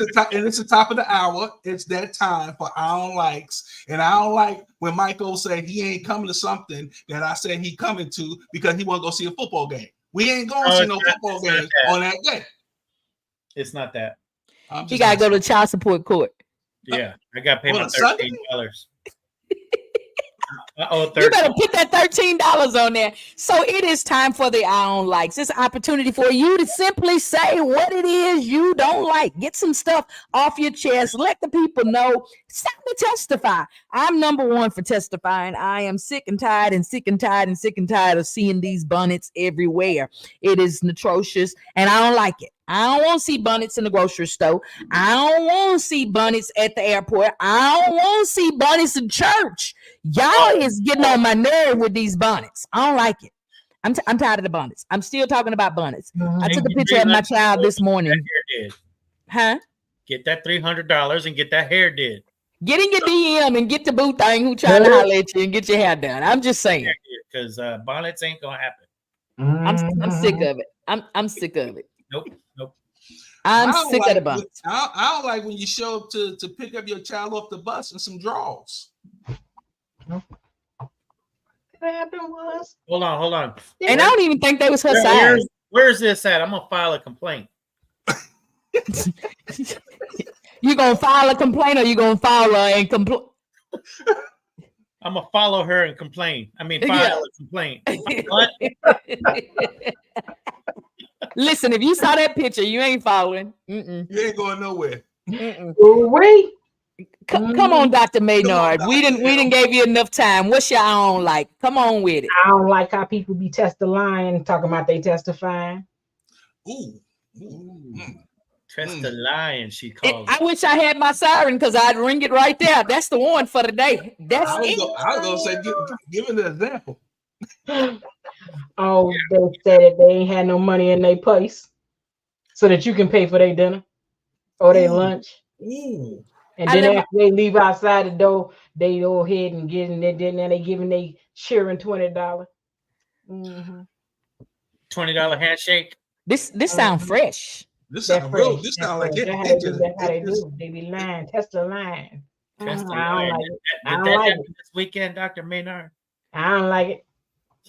the top of the hour. It's that time for I don't likes. And I don't like when Michael said he ain't coming to something that I said he coming to because he want to go see a football game. We ain't going to see no football game on that day. It's not that. He got to go to child support court. Yeah, I got to pay my $13. You better put that $13 on there. So it is time for the I don't likes. It's an opportunity for you to simply say what it is you don't like. Get some stuff off your chest. Let the people know. It's time to testify. I'm number one for testifying. I am sick and tired and sick and tired and sick and tired of seeing these bonnets everywhere. It is atrocious and I don't like it. I don't want to see bonnets in the grocery store. I don't want to see bonnets at the airport. I don't want to see bonnets in church. Y'all is getting on my nerve with these bonnets. I don't like it. I'm tired of the bonnets. I'm still talking about bonnets. I took a picture of my child this morning. Huh? Get that $300 and get that hair did. Get in your DM and get the boo thing who trying to holler at you and get your hair done. I'm just saying. Because bonnets ain't gonna happen. I'm sick of it. I'm sick of it. Nope. I'm sick of the bonnets. I don't like when you show up to pick up your child off the bus and some draws. What happened was? Hold on. And I don't even think they was her size. Where's this at? I'm gonna file a complaint. You gonna file a complaint or you gonna file and complain? I'm gonna follow her and complain. I mean, file a complaint. What? Listen, if you saw that picture, you ain't following. You ain't going nowhere. Wait. Come on, Dr. Maynard. We didn't give you enough time. What's your own like? Come on with it. I don't like how people be testifying, talking about they testifying. Ooh. Test the lion, she called. I wish I had my siren because I'd ring it right there. That's the one for the day. That's I was gonna say, give an example. Oh, they said that they ain't had no money in their purse so that you can pay for their dinner or their lunch. Ooh. And then after they leave outside the door, they go ahead and getting it. Then they giving they sharing $20. $20 handshake. This sound fresh. This sound real. This sound like it. That's how they do. They be lying. Test the line. Test the line. Did that happen this weekend, Dr. Maynard? I don't like it.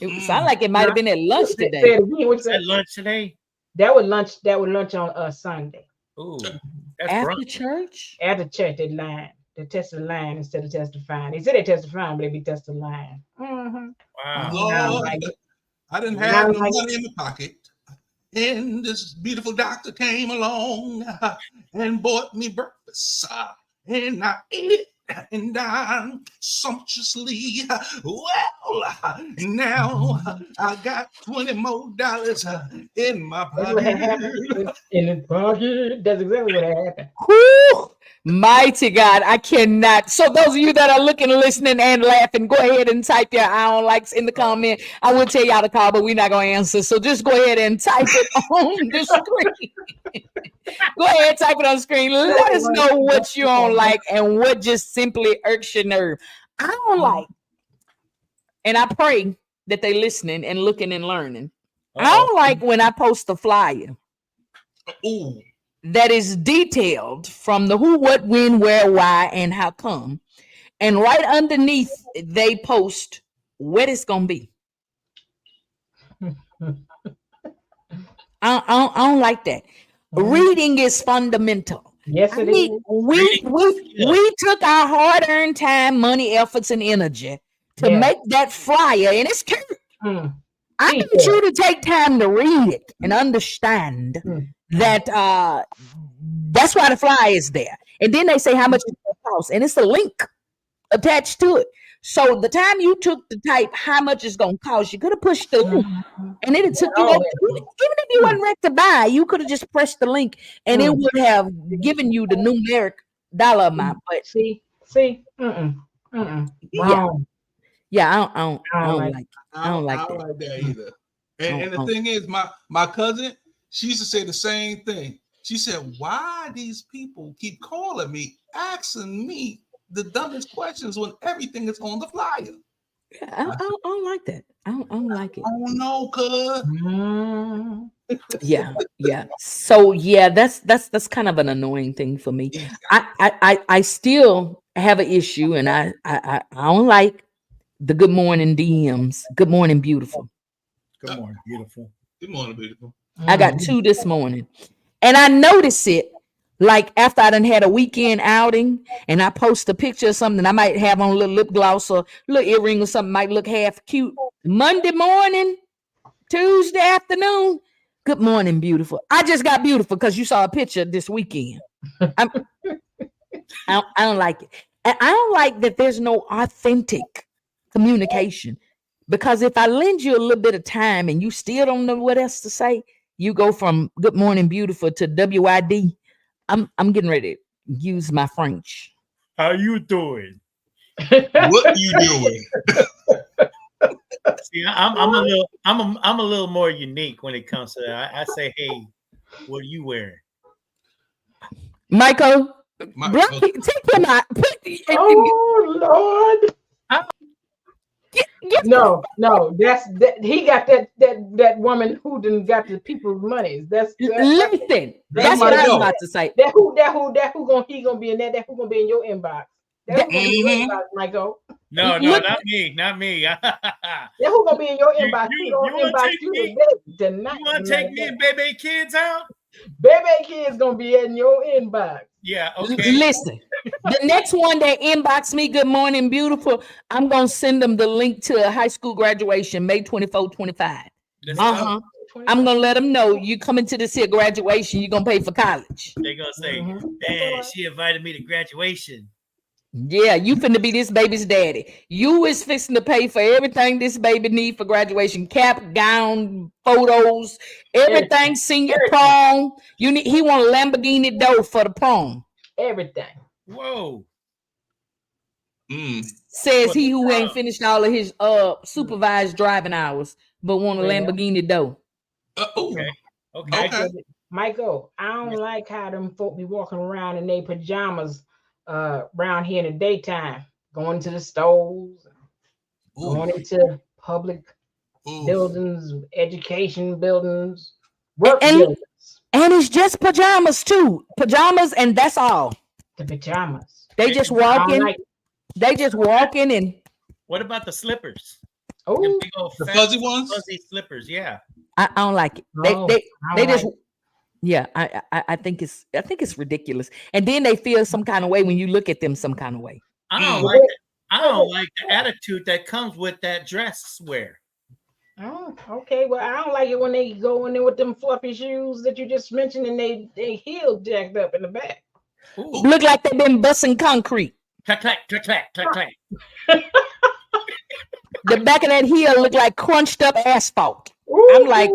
It sounded like it might have been at lunch today. What's that lunch today? That was lunch. That was lunch on Sunday. Ooh, after church. After church, they line. They test the line instead of testifying. They said they testifying, but they be testing the line. Wow. I didn't have no money in my pocket. And this beautiful doctor came along and bought me breakfast. And I ate it and dined sumptuously. Well, now I got $20 more in my pocket. In the pocket. That's exactly what happened. Whew. Mighty God, I cannot. So those of you that are looking, listening, and laughing, go ahead and type your I don't likes in the comment. I will tell y'all to call, but we're not going to answer. So just go ahead and type it on the screen. Go ahead, type it on the screen. Let us know what you don't like and what just simply irks your nerve. I don't like, and I pray that they listening and looking and learning. I don't like when I post a flyer. Ooh. That is detailed from the who, what, when, where, why, and how come. And right underneath, they post what it's going to be. I don't like that. Reading is fundamental. Yes, it is. We took our hard-earned time, money, efforts, and energy to make that flyer, and it's cute. I need you to take time to read it and understand that that's why the flyer is there. And then they say how much it costs, and it's a link attached to it. So the time you took to type how much it's gonna cost, you could have pushed the link, and then it took you over. Even if you wasn't ready to buy, you could have just pressed the link, and it would have given you the numeric dollar amount. But see, yeah, I don't like that either. And the thing is, my cousin, she used to say the same thing. She said, "Why these people keep calling me, asking me the dumbest questions when everything is on the flyer?" Yeah, I don't like that. I don't like it. Oh no, cuz. Yeah. So yeah, that's kind of an annoying thing for me. I still have an issue, and I don't like the good morning DMs. Good morning, beautiful. Good morning, beautiful. Good morning, beautiful. I got 2 this morning, and I notice it like after I done had a weekend outing, and I post a picture of something I might have on a little lip gloss or little earring or something might look half cute. Monday morning, Tuesday afternoon, good morning, beautiful. I just got beautiful because you saw a picture this weekend. I don't like it, and I don't like that there's no authentic communication. Because if I lend you a little bit of time and you still don't know what else to say, you go from good morning, beautiful to WID. I'm getting ready to use my French. How you doing? What you doing? See, I'm a little more unique when it comes to that. I say, hey, what are you wearing? Michael, take him out. Oh Lord. No, that's that. He got that woman who done got the people's money. That's listen. That's what I was about to say. That who gonna be in that? That who gonna be in your inbox? That who gonna be in your inbox, Michael? No, not me. That who gonna be in your inbox? You want to take me and Baby Kids out? Baby Kids gonna be in your inbox. Yeah, okay. Listen, the next one that inbox me, good morning, beautiful, I'm going to send them the link to a high school graduation, May 24, 25. I'm going to let them know you coming to this here graduation, you're going to pay for college. They're going to say, man, she invited me to graduation. Yeah, you finna be this baby's daddy. You is fixing to pay for everything this baby need for graduation. Cap, gown, photos, everything, senior prom. He want a Lamborghini dough for the prom. Everything. Whoa. Says he who ain't finished all of his supervised driving hours, but want a Lamborghini dough. Okay. Michael, I don't like how them folk be walking around in their pajamas around here in the daytime, going to the stores, going into public buildings, education buildings, work buildings. And it's just pajamas too. Pajamas, and that's all. The pajamas. They just walking. They just walking and. What about the slippers? Oh, the fuzzy ones? Fuzzy slippers, yeah. I don't like it. They just. Yeah, I think it's ridiculous. And then they feel some kind of way when you look at them some kind of way. I don't like it. I don't like the attitude that comes with that dress wear. Oh, okay. Well, I don't like it when they go in there with them fluffy shoes that you just mentioned and they heel jacked up in the back. Ooh. Look like they've been busting concrete. Clack, clack, clack, clack, clack, clack. The back of that heel look like crunched up asphalt. Ooh. I'm like,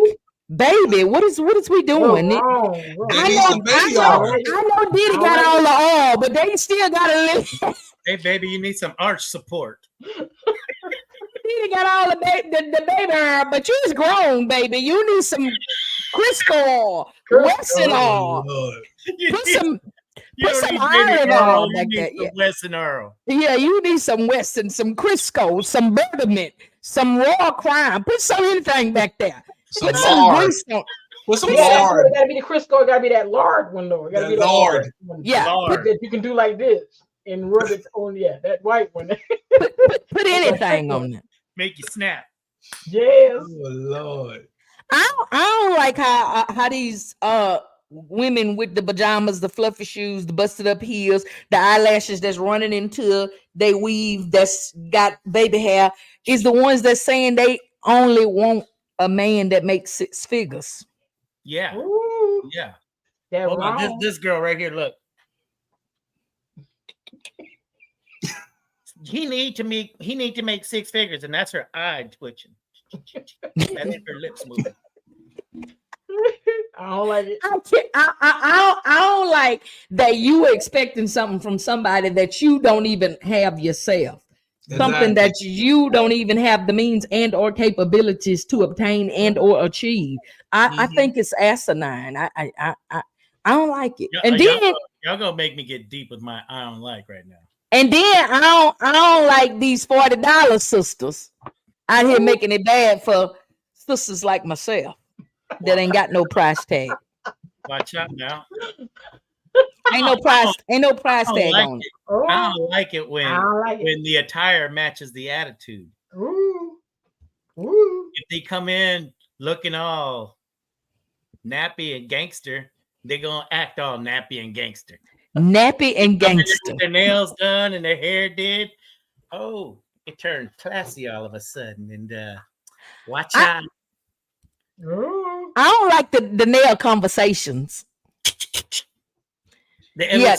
baby, what is we doing? I know Diddy got all the oil, but they still got a little. Hey, baby, you need some arch support. Diddy got all the baby oil, but you's grown, baby. You need some Crisco oil, Wesson oil. Put some olive oil like that. Yeah. Wesson oil. Yeah, you need some Wesson, some Crisco, some bergamot, some raw crime. Put anything back there. Put some grease on. Put some lard. It gotta be the Crisco. It gotta be that lard one though. It gotta be the lard. Yeah, that you can do like this and rub it on. Yeah, that white one. put anything on it. Make you snap. Yes. Oh Lord. I don't like how these women with the pajamas, the fluffy shoes, the busted up heels, the eyelashes that's running into they weave that's got baby hair is the ones that's saying they only want a man that makes 6 figures. Yeah. Ooh. Yeah. Hold on. This girl right here, look. he need to make 6 figures, and that's her eye twitching. That ain't her lips moving. I don't like it. I don't like that you were expecting something from somebody that you don't even have yourself. Something that you don't even have the means and or capabilities to obtain and or achieve. I think it's asinine. I don't like it. And then y'all gonna make me get deep with my I don't like right now. And then I don't like these $40 sisters out here making it bad for sisters like myself that ain't got no price tag. Watch out now. Ain't no price tag like on it. I don't like it when the attire matches the attitude. Ooh. If they come in looking all nappy and gangster, they're gonna act all nappy and gangster. Nappy and gangster. With their nails done and their hair did. Oh, it turned classy all of a sudden. And watch out. I don't like the nail conversations. They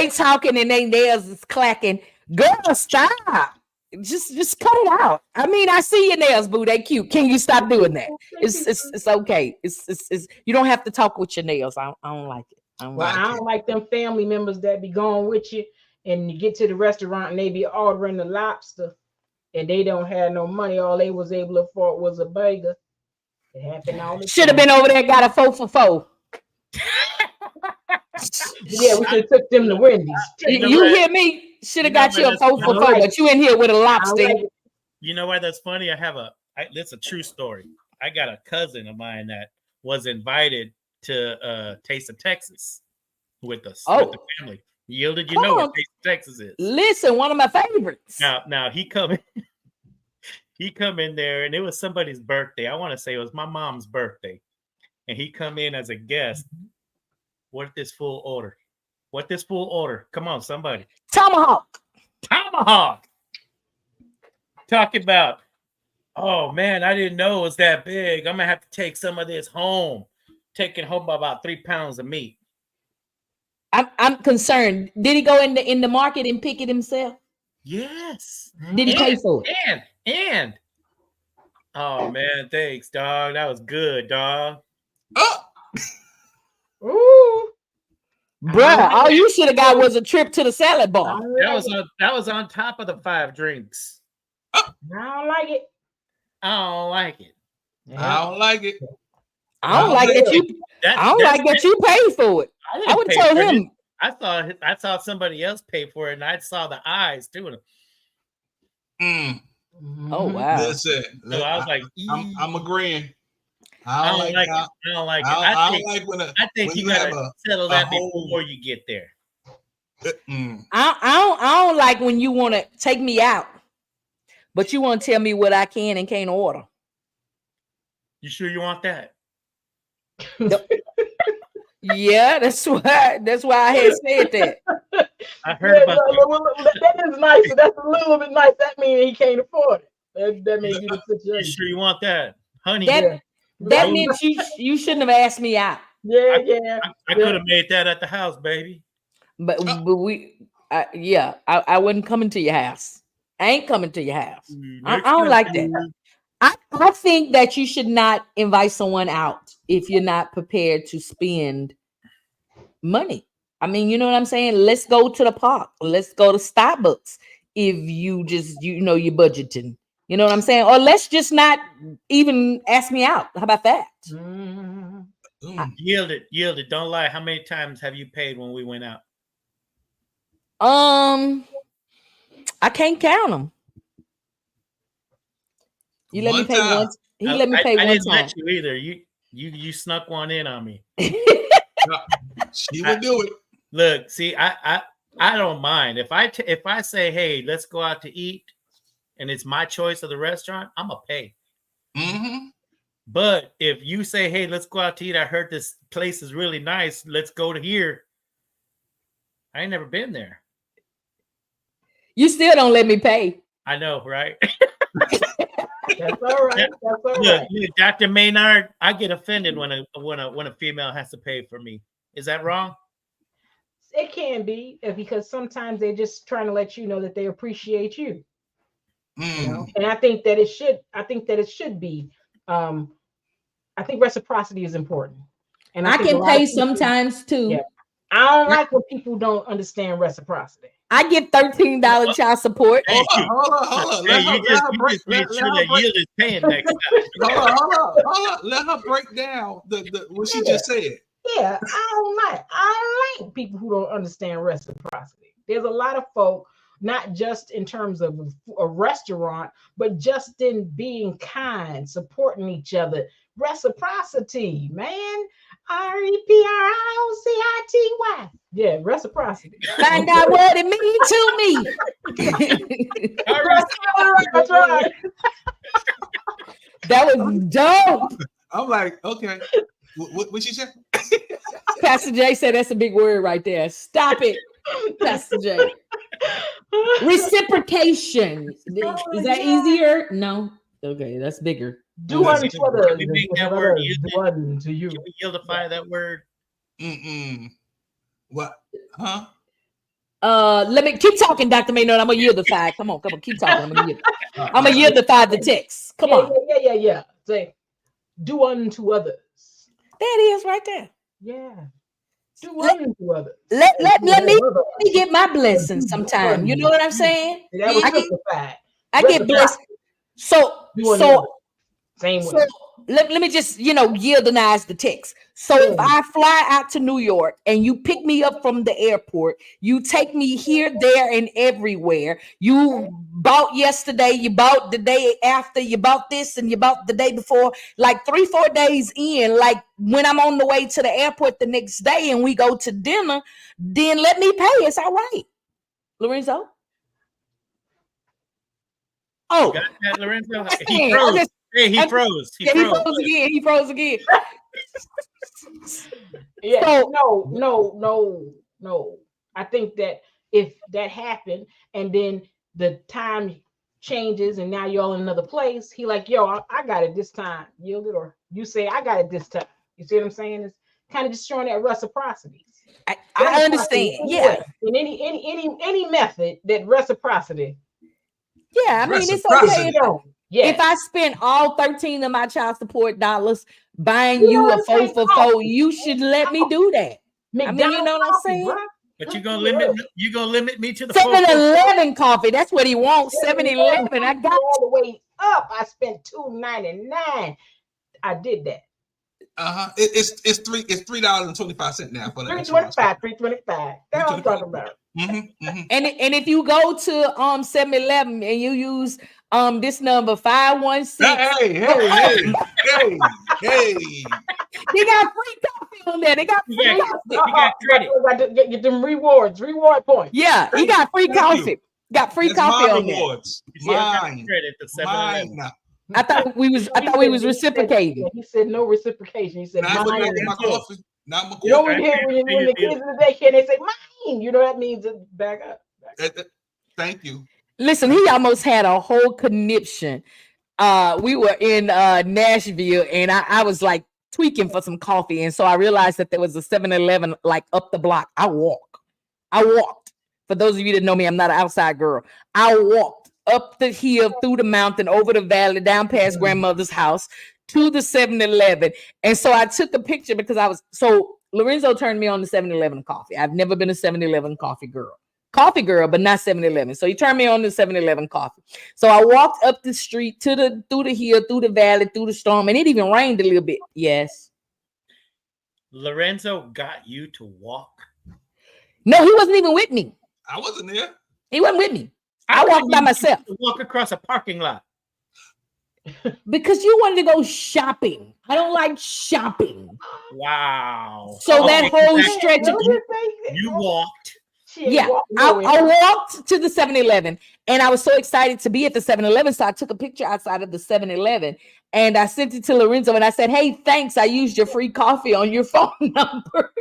talking and they nails is clacking. Girl, stop. Just cut it out. I mean, I see your nails, boo. They cute. Can you stop doing that? It's okay. It's you don't have to talk with your nails. I don't like it. I don't like them family members that be going with you and you get to the restaurant and they be ordering the lobster and they don't have no money. All they was able to afford was a burger. It happened all the Should have been over there, got a 4 for $4. Yeah, we should have took them to Wendy's. You hear me? Should have got you a 4 for $4, but you in here with a lobster. You know why that's funny? That's a true story. I got a cousin of mine that was invited to Taste of Texas with us, with the family. Yielded, you know what Taste of Texas is. Listen, one of my favorites. Now he come in there, and it was somebody's birthday. I want to say it was my mom's birthday, and he come in as a guest. What this fool order? Come on, somebody. Tomahawk. Talking about, oh man, I didn't know it was that big. I'm gonna have to take some of this home. Taking home about 3 pounds of meat. I'm concerned. Did he go in the market and pick it himself? Yes. Did he pay for it? And oh man, thanks, dog. That was good, dog. Ooh. Bruh, all you should have got was a trip to the salad bar. That was on top of the 5 drinks. I don't like it. I don't like it. I don't like it. I don't like that you. I don't like that you paid for it. I would tell him. I saw somebody else pay for it, and I saw the eyes too. Oh wow! That's it. So I was like, I'm agreeing. I don't like it. I don't like it. I think you gotta settle that before you get there. I don't like when you want to take me out, but you want to tell me what I can and can't order. You sure you want that? Yeah, that's why I had said that. I heard about that is nice. That's a little bit nice. That means he can't afford it. That may be the situation. You sure you want that, honey? That means you shouldn't have asked me out. Yeah. I could have made that at the house, baby. But I wasn't coming to your house. I ain't coming to your house. I don't like that. I think that you should not invite someone out if you're not prepared to spend money. I mean, you know what I'm saying? Let's go to the park. Let's go to Starbucks if you just, you're budgeting. You know what I'm saying? Or let's just not even ask me out. How about that? Yield it. Don't lie. How many times have you paid when we went out? I can't count them. You let me pay once. He let me pay one time. I didn't let you either. You snuck one in on me. She would do it. Look, see, I don't mind if I say, hey, let's go out to eat, and it's my choice of the restaurant, I'm gonna pay. Mm-hmm. But if you say, hey, let's go out to eat, I heard this place is really nice, let's go to here. I ain't never been there. You still don't let me pay. I know, right? That's all right. Look, Dr. Maynard, I get offended when a female has to pay for me. Is that wrong? It can be because sometimes they're just trying to let you know that they appreciate you. You know? And I think that it should. I think that it should be. I think reciprocity is important. And I think can pay sometimes too. Yeah. I don't like when people don't understand reciprocity. I get $13 child support. Hold on. Hey, you just made sure that yield is paying next time. Hold on. Let her break down the what she just said. Yeah, I don't like people who don't understand reciprocity. There's a lot of folk, not just in terms of a restaurant, but just in being kind, supporting each other. Reciprocity, man. REPRIOCITY. Yeah, reciprocity. Find out what it means to me. That's right. That was dope. I'm like, okay. What she said? Pastor J said that's a big word right there. Stop it, Pastor J. Reciprocation. Is that easier? No. Okay, that's bigger. Do unto others. Can we make that word to you. Can we yieldify that word? What? Huh? Let me keep talking, Dr. Maynard. I'm gonna yieldify. Come on, keep talking. I'm gonna yieldify the text. Come on. Yeah. Say, do unto others. There it is, right there. Yeah. Do unto others. Let me get my blessing sometime. You know what I'm saying? That was justified. I get blessed. So same way. Let me just, yieldize the text. So if I fly out to New York and you pick me up from the airport, you take me here, there, and everywhere. You bought yesterday, you bought the day after, you bought this, and you bought the day before, like 3-4 days in, like when I'm on the way to the airport the next day and we go to dinner, then let me pay. It's all right. Lorenzo? Oh, you got that, Lorenzo? He froze. Hey, he froze. He froze again. Yeah. So, no. I think that if that happened and then the time changes and now you're all in another place, he like, yo, I got it this time. Yield it, or you say I got it this time. You see what I'm saying? It's kind of just showing that reciprocity. I understand. Yeah. In any method that reciprocity. Yeah, I mean it's okay. Yeah. If I spend all 13 of my child support dollars buying you a 4 for $4, you should let me do that. I mean, you know what I'm saying? But you're gonna limit me to the 7-Eleven coffee. That's what he wants. 7-Eleven. I got all the way up. I spent $2.99. I did that. It's $3.25 now for that. $3.25. That's what I'm talking about. And if you go to 7-Eleven and you use this number 516. Hey. They got free coffee on there. They got free coffee. You got credit. Get them reward points. Yeah, he got free coffee. Got free coffee on rewards. There. Mine. Credit to 7-Eleven. I thought we was reciprocating. He said no reciprocation. He said my coffee. Not my coffee. You know when the kids in the daycare they say mine, you know that means back up. Thank you. Listen, he almost had a whole conniption. We were in Nashville and I was like tweaking for some coffee. And so I realized that there was a 7-Eleven like up the block. I walked. For those of you that know me, I'm not an outside girl. I walked up the hill, through the mountain, over the valley, down past grandmother's house to the 7-Eleven. And so I took a picture because Lorenzo turned me on to 7-Eleven coffee. I've never been a 7-Eleven coffee girl, but not 7-Eleven. So he turned me on to 7-Eleven coffee. So I walked up the street through the hill, through the valley, through the storm, and it even rained a little bit. Yes. Lorenzo got you to walk. No, he wasn't even with me. I wasn't there. He wasn't with me. I walked by myself. Walk across a parking lot. Because you wanted to go shopping. I don't like shopping. Wow. So that whole stretch of you walked. Yeah, I walked to the 7-Eleven and I was so excited to be at the 7-Eleven. So I took a picture outside of the 7-Eleven and I sent it to Lorenzo and I said, hey, thanks. I used your free coffee on your phone number.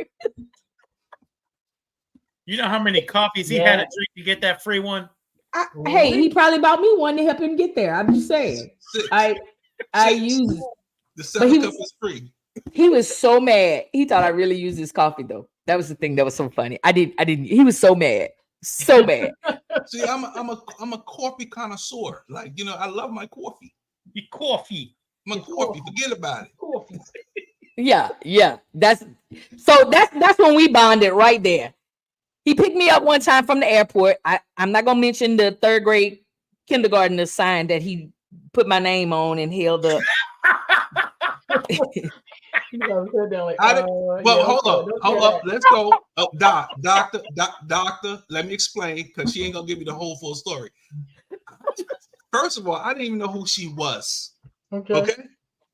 You know how many coffees he had to drink to get that free one? Hey, he probably bought me one to help him get there. I'm just saying. I used the 7 cup is free. He was so mad. He thought I really used his coffee though. That was the thing that was so funny. I didn't. He was so mad. So bad. See, I'm a coffee connoisseur. Like, you know, I love my coffee. Coffee. My coffee. Forget about it. Coffee. Yeah. That's when we bonded right there. He picked me up one time from the airport. I'm not gonna mention the third grade kindergartner sign that he put my name on and held up. Hold up. Let's go. Oh, doctor, let me explain, because she ain't gonna give me the whole full story. First of all, I didn't even know who she was. Okay.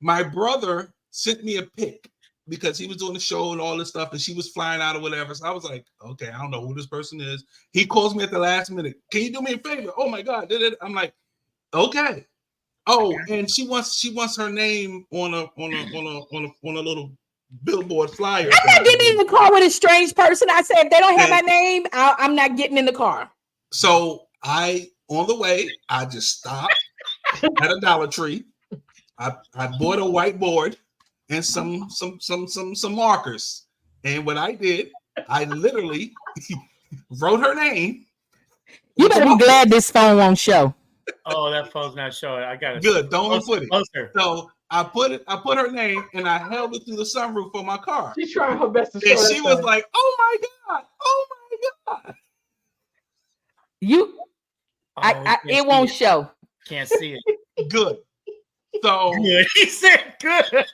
My brother sent me a pic because he was doing the show and all this stuff, and she was flying out or whatever. So I was like, okay, I don't know who this person is. He calls me at the last minute. Can you do me a favor? Oh my God. I'm like, okay. Oh, and she wants her name on a little billboard flyer. I'm not getting in the car with a strange person. I said, if they don't have my name, I'm not getting in the car. So on the way, I just stopped at a Dollar Tree. I bought a whiteboard and some markers. And what I did, I literally wrote her name. You better be glad this phone won't show. Oh, that phone's not showing. I got it. Good. Don't put it. Closer. So I put her name and I held it through the sunroof of my car. She's trying her best to show. And she was like, "Oh my God! Oh my God!" It won't show. Can't see it. Good. So good. He said good. Good.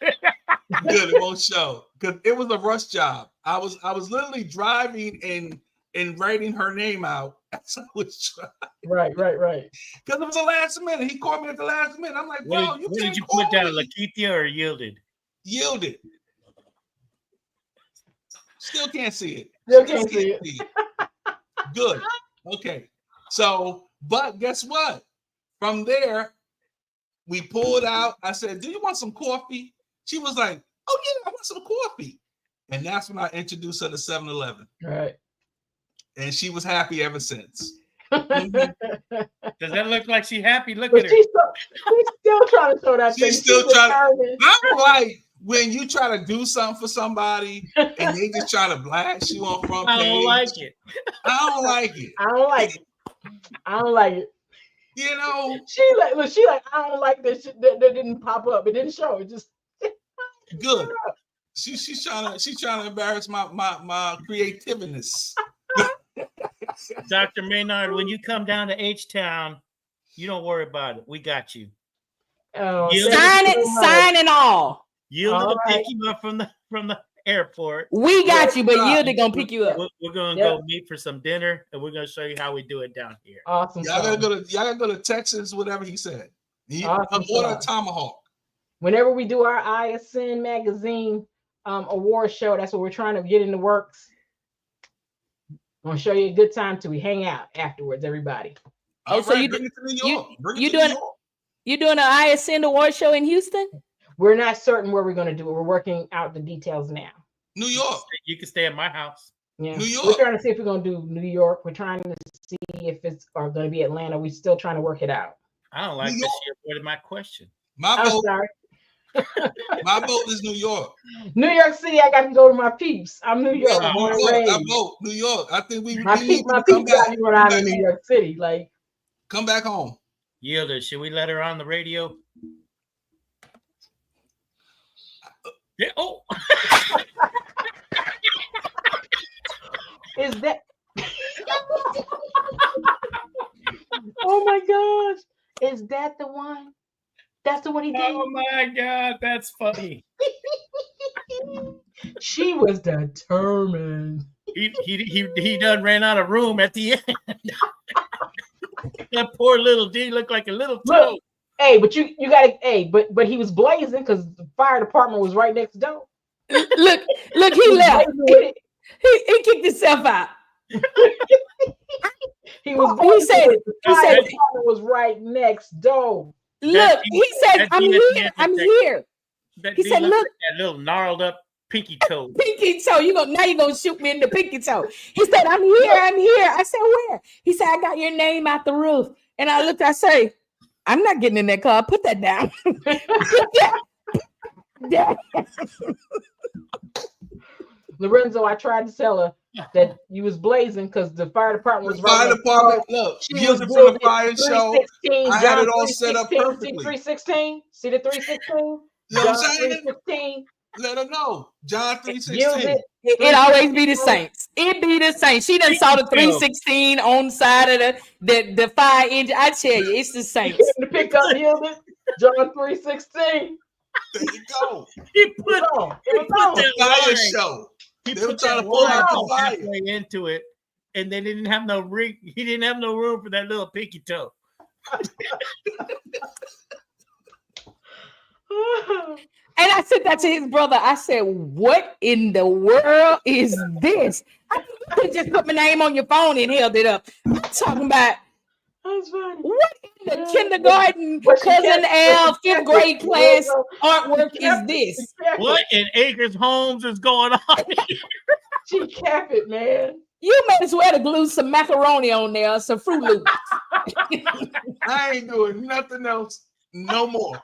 It won't show because it was a rush job. I was literally driving and writing her name out as I was trying. Right. Because it was the last minute. He called me at the last minute. I'm like, "Bro, what did you put down, Lakeithia or Yielded? Yielded. Still can't see it. Still can't see it. Good. Okay. So, but guess what? From there, we pulled out. I said, "Do you want some coffee?" She was like, "Oh yeah, I want some coffee." And that's when I introduced her to 7-Eleven. Right. And she was happy ever since. Does that look like she's happy? Look at her. She's still trying to show that thing. She's still trying. I'm like, when you try to do something for somebody and they just try to blast you on front page. I don't like it. I don't like it. I don't like it. You know, she like, I don't like this shit that didn't pop up. It didn't show. It just good. She's trying to embarrass my creativeness. Dr. Maynard, when you come down to H-Town, you don't worry about it. We got you. Oh, sign and all. Yielded to pick you up from the airport. We got you, but Yielded gonna pick you up. We're gonna go meet for some dinner, and we're gonna show you how we do it down here. Awesome. Y'all gotta go to Texas, whatever he said. Order a tomahawk. Whenever we do our ISN magazine award show, that's what we're trying to get in the works. I'm gonna show you a good time till we hang out afterwards, everybody. Oh, so you doing an ISN award show in Houston? We're not certain where we're gonna do it. We're working out the details now. New York. You can stay at my house. Yeah. New York. We're trying to see if we're gonna do New York. We're trying to see if it's gonna be Atlanta. We're still trying to work it out. I don't like that she avoided my question. Sorry. My vote is New York. New York City, I got to go to my peeps. I'm New York. I vote New York. I think my peeps got me run out of New York City. Like, come back home. Yielded, should we let her on the radio? Yeah. Oh. Is that? Oh my gosh! Is that the one? That's the one he did. Oh my God, that's funny. She was determined. He done ran out of room at the end. That poor little D looked like a little toe. Look, hey, but you gotta, but he was blazing because the fire department was right next door. Look, he left. He kicked himself out. He was. He said department was right next door. Look, he said, "I'm here." He said, "Look, that little gnarled up pinky toe." Pinky toe. You're gonna shoot me in the pinky toe. He said, "I'm here." I said, "Where?" He said, "I got your name out the roof." And I looked. I say, "I'm not getting in that car. Put that down." Lorenzo, I tried to tell her that you was blazing because the fire department was Fire right. department, look, She yielded was from the fire show. 316. I had it all set up perfectly. See 316? See the 316? You know what I'm saying? 316. Let her know. John 3:16. It always be the Saints. It be the Saints. She done saw the 316 on the side of the fire engine. I tell you, it's the Saints. The pickup yielded. John 3:16. There you go. He put that fire line. show. He They were put trying that to pull out line the fire. halfway into it, and they didn't have no ring. He didn't have no room for that little pinky toe. And I said that to his brother. I said, "What in the world is this?" I could just put my name on your phone and held it up. I'm talking about That's funny. what in the kindergarten cousin Al 5th grade class artwork is this? What in Acres Homes is going on? She kept it, man. You may as well to glue some macaroni on there, some Fruit Loops. I ain't doing nothing else no more.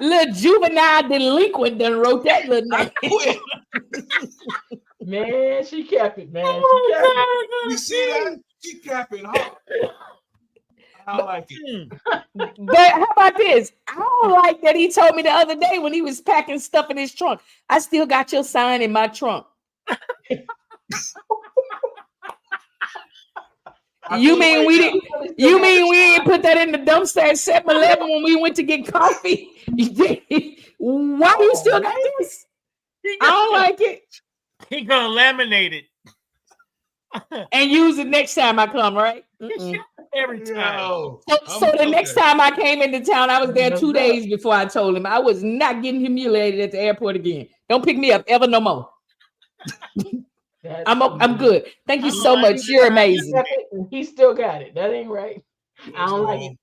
Little juvenile delinquent done wrote that little name. Man, she kept it, man. She kept it. You see that? She kept it hard. I like it. But how about this? I don't like that he told me the other day when he was packing stuff in his trunk. I still got your sign in my trunk. You mean we didn't? You mean we didn't put that in the dumpster at 7-Eleven when we went to get coffee? Why do you still got this? I don't like it. He gonna laminate it and use it next time I come, right? every time. So the next time I came into town, I was there 2 days before I told him I was not getting humiliated at the airport again. Don't pick me up ever no more. I'm good. Thank you so much. You're amazing. He still got it. That ain't right. I don't like it.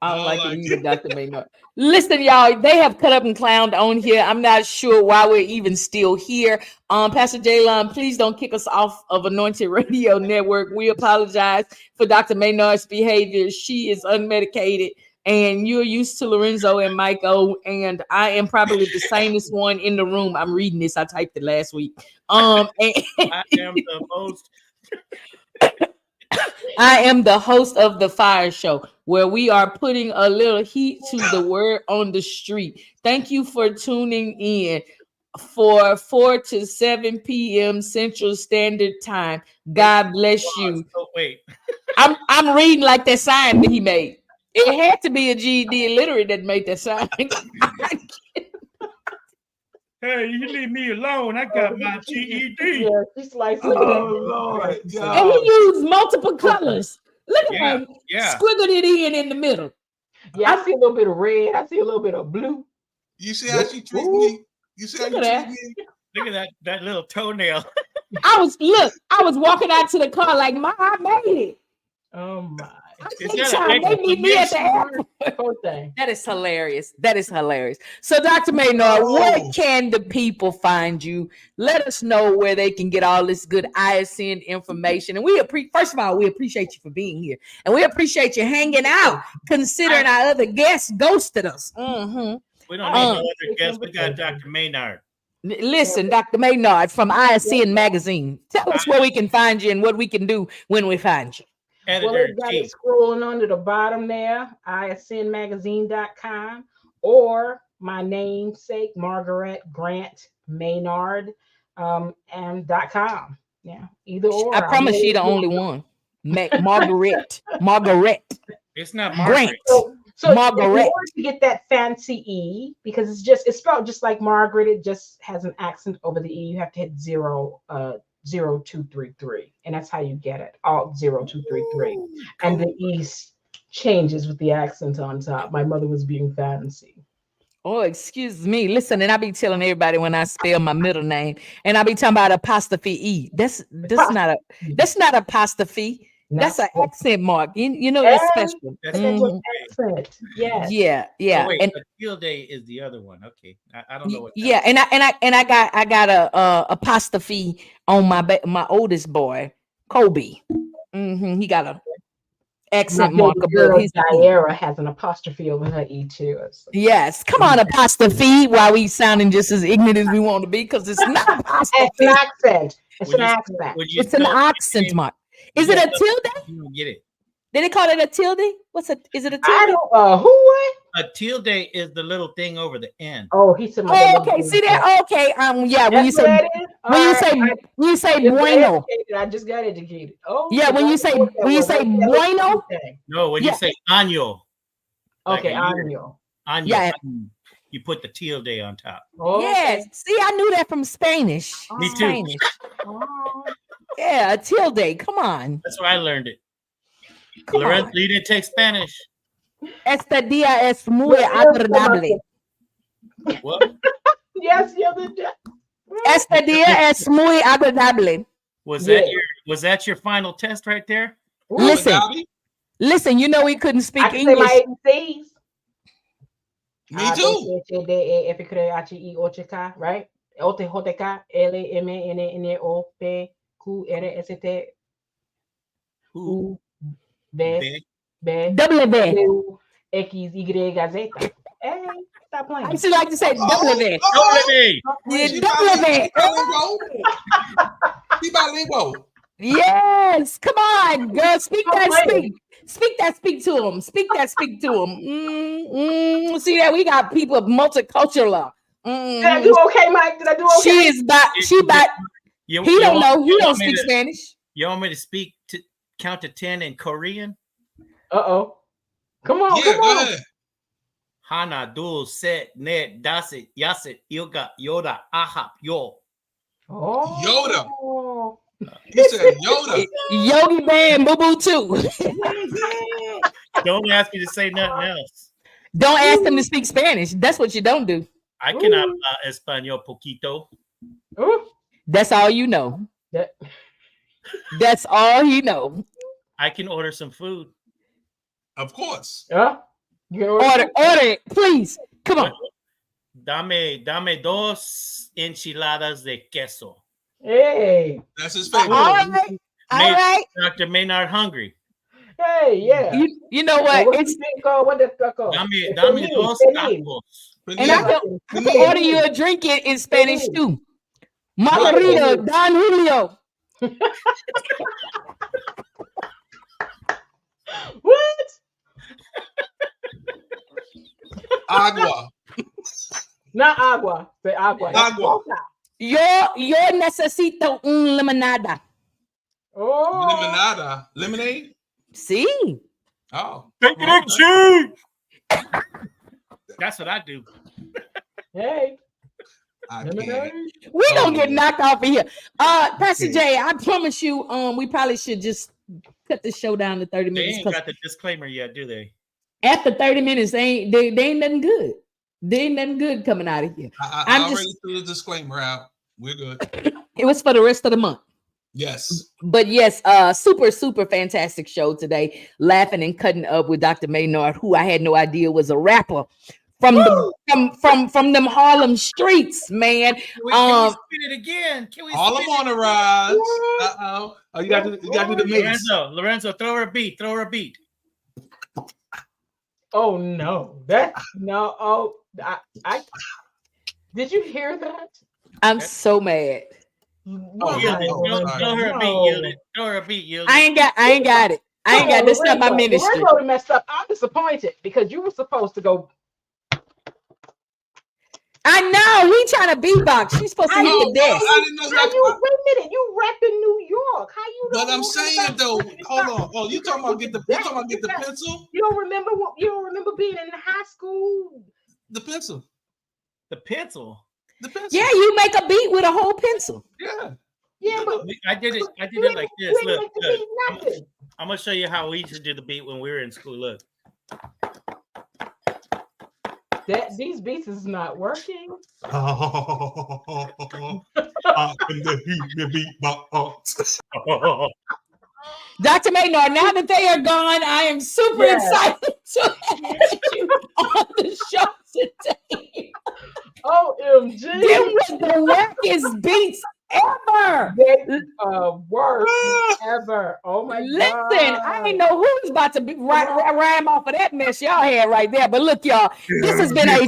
I don't like it either, Dr. Maynard. Listen, y'all, they have cut up and clowned on here. I'm not sure why we're even still here. Pastor Jaylon, please don't kick us off of Anointed Radio Network. We apologize for Dr. Maynard's behavior. She is unmedicated, and you're used to Lorenzo and Michael, and I am probably the sanest one in the room. I'm reading this. I typed it last week. I am the host of the Fire Show, where we are putting a little heat to the word on the street. Thank you for tuning in for 4 to 7 p.m. Central Standard Time. God bless you. Oh, wait. I'm reading like that sign that he made. It had to be a GED illiterate that made that sign. Hey, you leave me alone. I got my GED. Yeah, she's like, oh, Lord. And he used multiple colors. Look at him. Yeah. Squiggled it in the middle. Yeah, I see a little bit of red. I see a little bit of blue. You see how she treats me? You see how you treat me? Look at that little toenail. I was walking out to the car like, I made it. Oh my. They meet me at the airport. That is hilarious. That is hilarious. So, Dr. Maynard, where can the people find you? Let us know where they can get all this good ISN information. And first of all, we appreciate you for being here. And we appreciate you hanging out, considering our other guests ghosted us. Mm-hmm. We don't need no other guests. We got Dr. Maynard. Listen, Dr. Maynard from ISN Magazine. Tell us where we can find you and what we can do when we find you. Well, it got it scrolling on to the bottom there, isnmagazine.com, or my namesake, Margarét Grant-Maynard, and.com. Yeah, either or. I promise you the only one. Margarét. It's not Margaret. So Margarét. in order to get that fancy E, because it's spelled just like Margaret, it just has an accent over the E. You have to hit 0233, and that's how you get it. All 0233, and the E changes with the accent on top. My mother was being fancy. Oh, excuse me. Listen, and I be telling everybody when I spell my middle name, and I be talking about apostrophe E. That's not apostrophe. That's an accent mark. You know that's special. That's accent. Yeah. Oh, wait, and field day is the other one. Okay, I don't know what. Yeah, and I got a apostrophe on my oldest boy, Kobe. He got a accent My marker, baby girl, but he's Diara has an apostrophe over her E too. yes. Come on, apostrophe. While we sounding just as ignorant as we want to be, because it's not apostrophe. It's an accent. It's an accent. It's an accent mark. Is it a tilde? You don't get it. Did they call it a tilde? Is it a tilde? I don't. Who what? A tilde is the little thing over the end. Oh, he said. Oh, okay. See that? Okay. Yeah. When you say bueno. I just got educated. Oh. Yeah. When you say bueno. No, when you say año. Okay, año. Año. Yeah. You put the tilde on top. Oh, yes. okay. See, I knew that from Spanish. Me too. Spanish. Yeah, a tilde. Come on. That's where I learned it. Lorenzo, you didn't take Spanish. Este día es muy agradable. What? Yes, the other day. Este día es muy agradable. Was that your final test right there? Listen. You know we couldn't speak I English. my ABCs. Me too. Right? OTJK, LMNOP, QRST, U, B, W. X, Y, Z. Hey, stop playing. I used to like to say W. Be bilingual. Yes, come on, girl. Speak to him. Speak to him. See that we got people of multicultural. Did I do okay, Mike? Did I do okay? He don't know. He don't speak Spanish. You want me to count to 10 in Korean? Uh-oh. Come on, come on. Ahead. Hana, dul, set, net, dasit, yasit, ilga, yoda, ahap, yo. Oh. Yoda. He said Yoda. Yogi Band, Boo Boo too. Don't ask me to say nothing else. Don't ask them to speak Spanish. That's what you don't do. I cannot español poquito. That's all you know. That's all you know. I can order some food. Of course. Yeah. Order it, please. Come on. Dame dos enchiladas de queso. Hey. That's his favorite. All right. Dr. Maynard hungry. Hey, yeah. You know what? What the fuck called? Dame dos tacos. And I can order you a drink in Spanish too. Margarita, Don Julio. What? Agua. Not agua. Say agua. Agua. Yo necesito un limonada. Oh. Limonada. Lemonade? See? Oh. Take it in cheese. That's what I do. Hey. We don't get knocked off of here. Pastor Jay, I promise you, we probably should just cut the show down to 30 minutes. They ain't got the disclaimer yet, do they? After 30 minutes, they ain't nothing good. They ain't nothing good coming out of here. I already threw the disclaimer out. We're good. It was for the rest of the month. Yes. But yes, super fantastic show today. Laughing and cutting up with Dr. Maynard, who I had no idea was a rapper from them Harlem streets, man. Can we spin it again? Can we Harlem on the rise. Uh-oh. Oh, you got to do the mix. Lorenzo, throw her a beat. Oh no. I did you hear that? I'm so mad. Throw her a beat, Yielded. I ain't got it. This not my ministry. Lorenzo messed up. I'm disappointed because you were supposed to go. I know he trying to beatbox. She's supposed to hit the desk. Wait a minute, you rap in New York. How you? But I'm saying though, hold on. Oh, you talking about get the pencil? You don't remember being in high school? The pencil. The pencil. Yeah, you make a beat with a whole pencil. Yeah, but I did it like this. Look. I'm gonna show you how we used to do the beat when we were in school. Look. These beats is not working. Dr. Maynard, now that they are gone, I am super excited to have you on the show today. OMG. Them was the wackest beats ever. Worst ever. Oh my Listen, God. I ain't know who's about to be rhyme off of that mess y'all had right there. But look, y'all, this has been a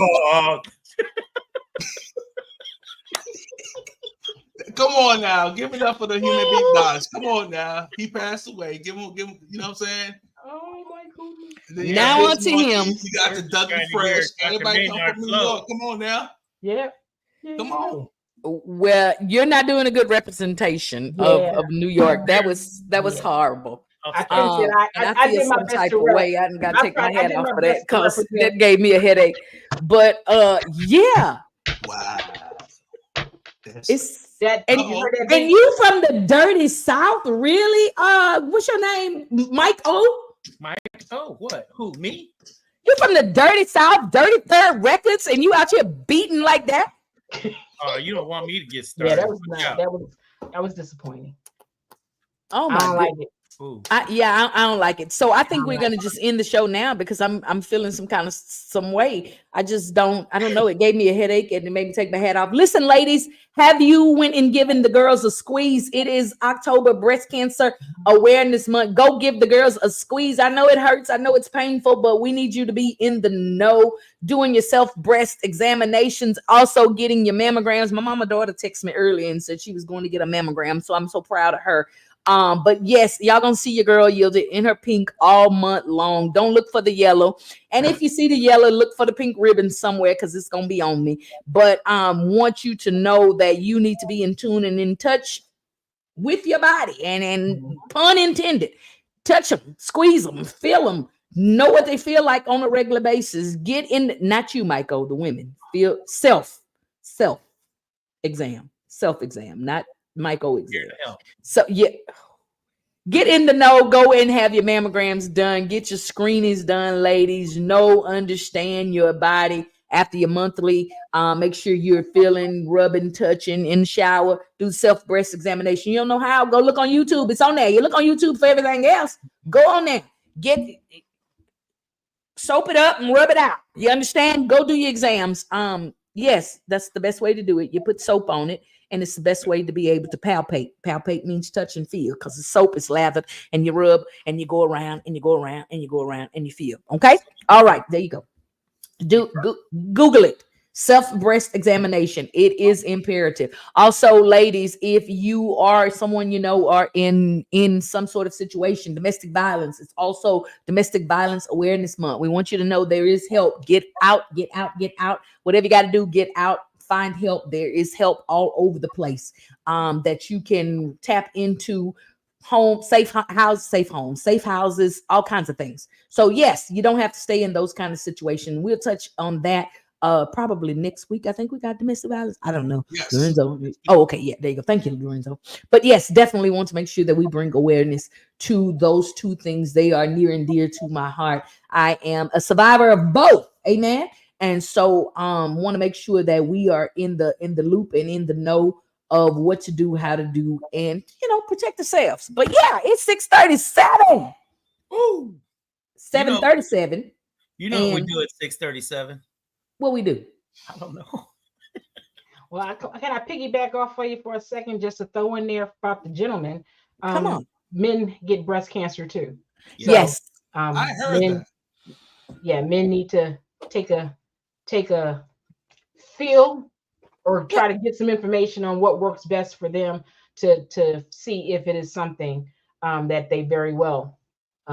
Come on now, give it up for the human being gods. Come on now, he passed away. Give him. You know what I'm saying? Oh my goodness. Now on to him. You got the Dougie Fresh. Everybody come from New York. Come on now. Yeah. Come on. Well, you're not doing a good representation of New York. That was horrible. I did my best to way. I didn't got to take my head off for that because that gave me a headache. But yeah. Wow. It's that and you from the dirty South, really? What's your name? Mike O? Mike O, what? Who, me? You from the dirty South, Dirty Third Records, and you out here beating like that? You don't want me to get started. Yeah, that was disappointing. Oh my! I don't like it. I don't like it. So I think we're gonna just end the show now because I'm feeling some way. I don't know. It gave me a headache and it made me take my hat off. Listen, ladies, have you went and given the girls a squeeze? It is October Breast Cancer Awareness Month. Go give the girls a squeeze. I know it hurts. I know it's painful, but we need you to be in the know, doing your self-breast examinations, also getting your mammograms. My daughter texted me earlier and said she was going to get a mammogram. So I'm so proud of her. But yes, y'all gonna see your girl Yielded in her pink all month long. Don't look for the yellow. And if you see the yellow, look for the pink ribbon somewhere because it's gonna be on me. But want you to know that you need to be in tune and in touch with your body. And pun intended, touch them, squeeze them, feel them, know what they feel like on a regular basis. Get in, not you, Michael, the women. Feel self exam, not Michael exam. So yeah, get in the know. Go and have your mammograms done. Get your screenings done, ladies. Understand your body after your monthly. Make sure you're feeling, rubbing, touching in the shower. Do self-breast examination. You don't know how? Go look on YouTube. It's on there. You look on YouTube for everything else. Go on there. Soap it up and rub it out. You understand? Go do your exams. Yes, that's the best way to do it. You put soap on it. And it's the best way to be able to palpate. Palpate means touch and feel because the soap is lathered and you rub and you go around and you go around and you go around and you feel. Okay? All right. There you go. Google it. Self-breast examination. It is imperative. Also, ladies, if you are someone you know are in some sort of situation, domestic violence, it's also Domestic Violence Awareness Month. We want you to know there is help. Get out. Whatever you got to do, get out. Find help. There is help all over the place that you can tap into. Safe houses, all kinds of things. So yes, you don't have to stay in those kind of situations. We'll touch on that probably next week. I think we got domestic violence. I don't know. Yes. Lorenzo. Oh, okay. Yeah, there you go. Thank you, Lorenzo. But yes, definitely want to make sure that we bring awareness to those two things. They are near and dear to my heart. I am a survivor of both. Amen. And so want to make sure that we are in the loop and in the know of what to do, how to do, and protect ourselves. But yeah, it's 6:37. Ooh, 7:37. You know what we do at 6:37? What we do? I don't know. Well, can I piggyback off for you for a second just to throw in there about the gentleman? Come on. Men get breast cancer too. So, yes. I heard that. Yeah, men need to take a feel or try to get some information on what works best for them to see if it is something that they very well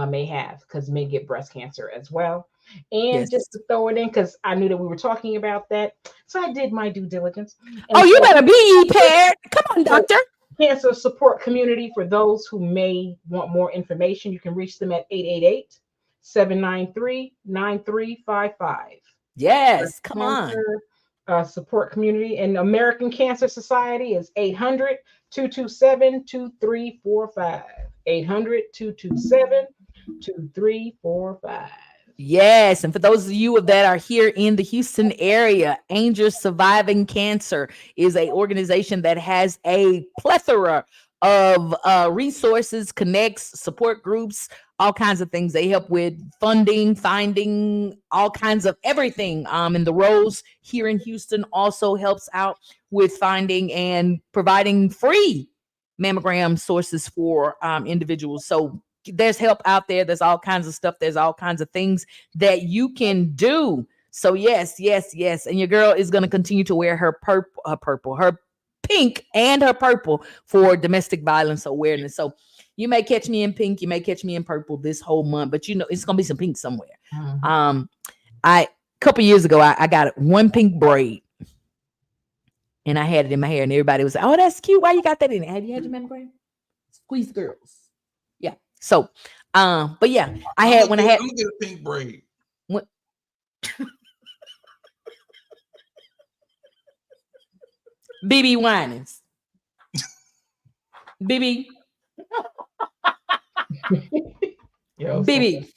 may have, because men get breast cancer as well. And just to throw it in, because I knew that we were talking about that, so I did my due diligence. And you better be prepared. Come on, doctor. Cancer support community, for those who may want more information, you can reach them at 888-793-9355. Yes, come on. Support community, and American Cancer Society is 800-227-2345. 800-227-2345. Yes, and for those of you that are here in the Houston area, Angels Surviving Cancer is an organization that has a plethora of resources, connects, support groups, all kinds of things. They help with funding, finding, all kinds of everything. And the Rose here in Houston also helps out with finding and providing free mammogram sources for individuals. So there's help out there. There's all kinds of stuff. There's all kinds of things that you can do. So yes. And your girl is going to continue to wear her her pink and her purple for domestic violence awareness. So you may catch me in pink, you may catch me in purple this whole month, but you know it's gonna be some pink somewhere. A couple years ago, I got one pink braid, and I had it in my hair, and everybody was like, "Oh, that's cute. Why you got that in it? Have you had your mammogram?" Squeeze girls, yeah. So, but yeah, I had I'm gonna get a pink braid. What? BB Winans. BB. BB.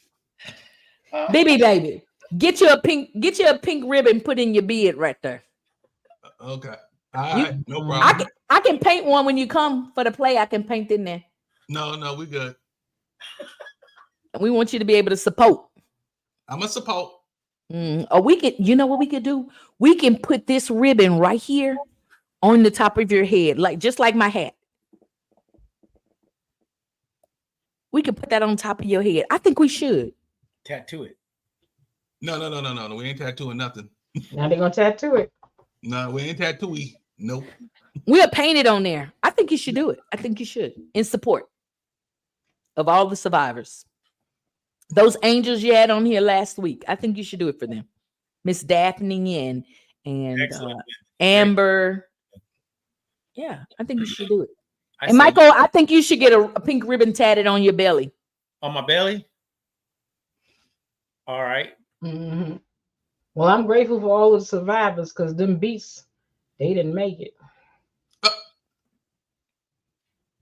BB baby. Get you a pink ribbon, put in your beard right there. Okay. All right, no problem. I can paint one when you come for the play. I can paint in there. No, we good. We want you to be able to support. I'm a support. Or we could, you know what we could do? We can put this ribbon right here on the top of your head, just like my hat. We can put that on top of your head. I think we should tattoo it. No. We ain't tattooing nothing. Now they're gonna tattoo it. No, we ain't tattooing. Nope. We'll paint it on there. I think you should do it. I think you should, in support of all the survivors. Those angels you had on here last week, I think you should do it for them. Miss Daphne and Amber. Yeah, I think you should do it. And Michael, I think you should get a pink ribbon tatted on your belly. On my belly? All right. Mm-hmm. Well, I'm grateful for all the survivors because them beasts, they didn't make it.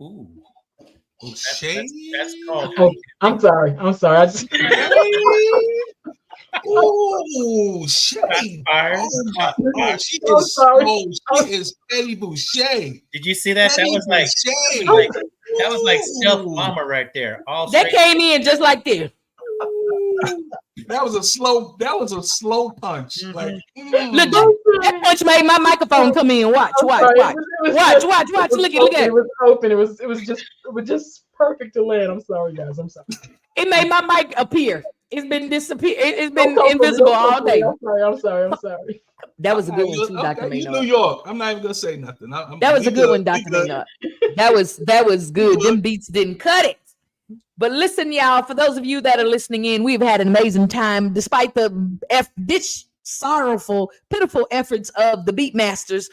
Ooh. That's called. Oh, I'm sorry. Oh, Shay. Oh my God. She is Eddie Boucher. Did you see that? That was like stealth mama right there. That came in just like this. That was a slow punch. Mm-hmm. Like, look, that punch made my microphone come in. Watch. Look at it. It was open. It was just perfect to land. I'm sorry, guys. I'm sorry. It made my mic appear. It's been disappear. It's been invisible all day. I'm sorry. That was a good one too, Dr. Maynard. New York. I'm not even gonna say nothing. That was a good one, Dr. Maynard. That was good. Them beats didn't cut it. But listen, y'all, for those of you that are listening in, we've had an amazing time despite the sorrowful, pitiful efforts of the Beatmasters,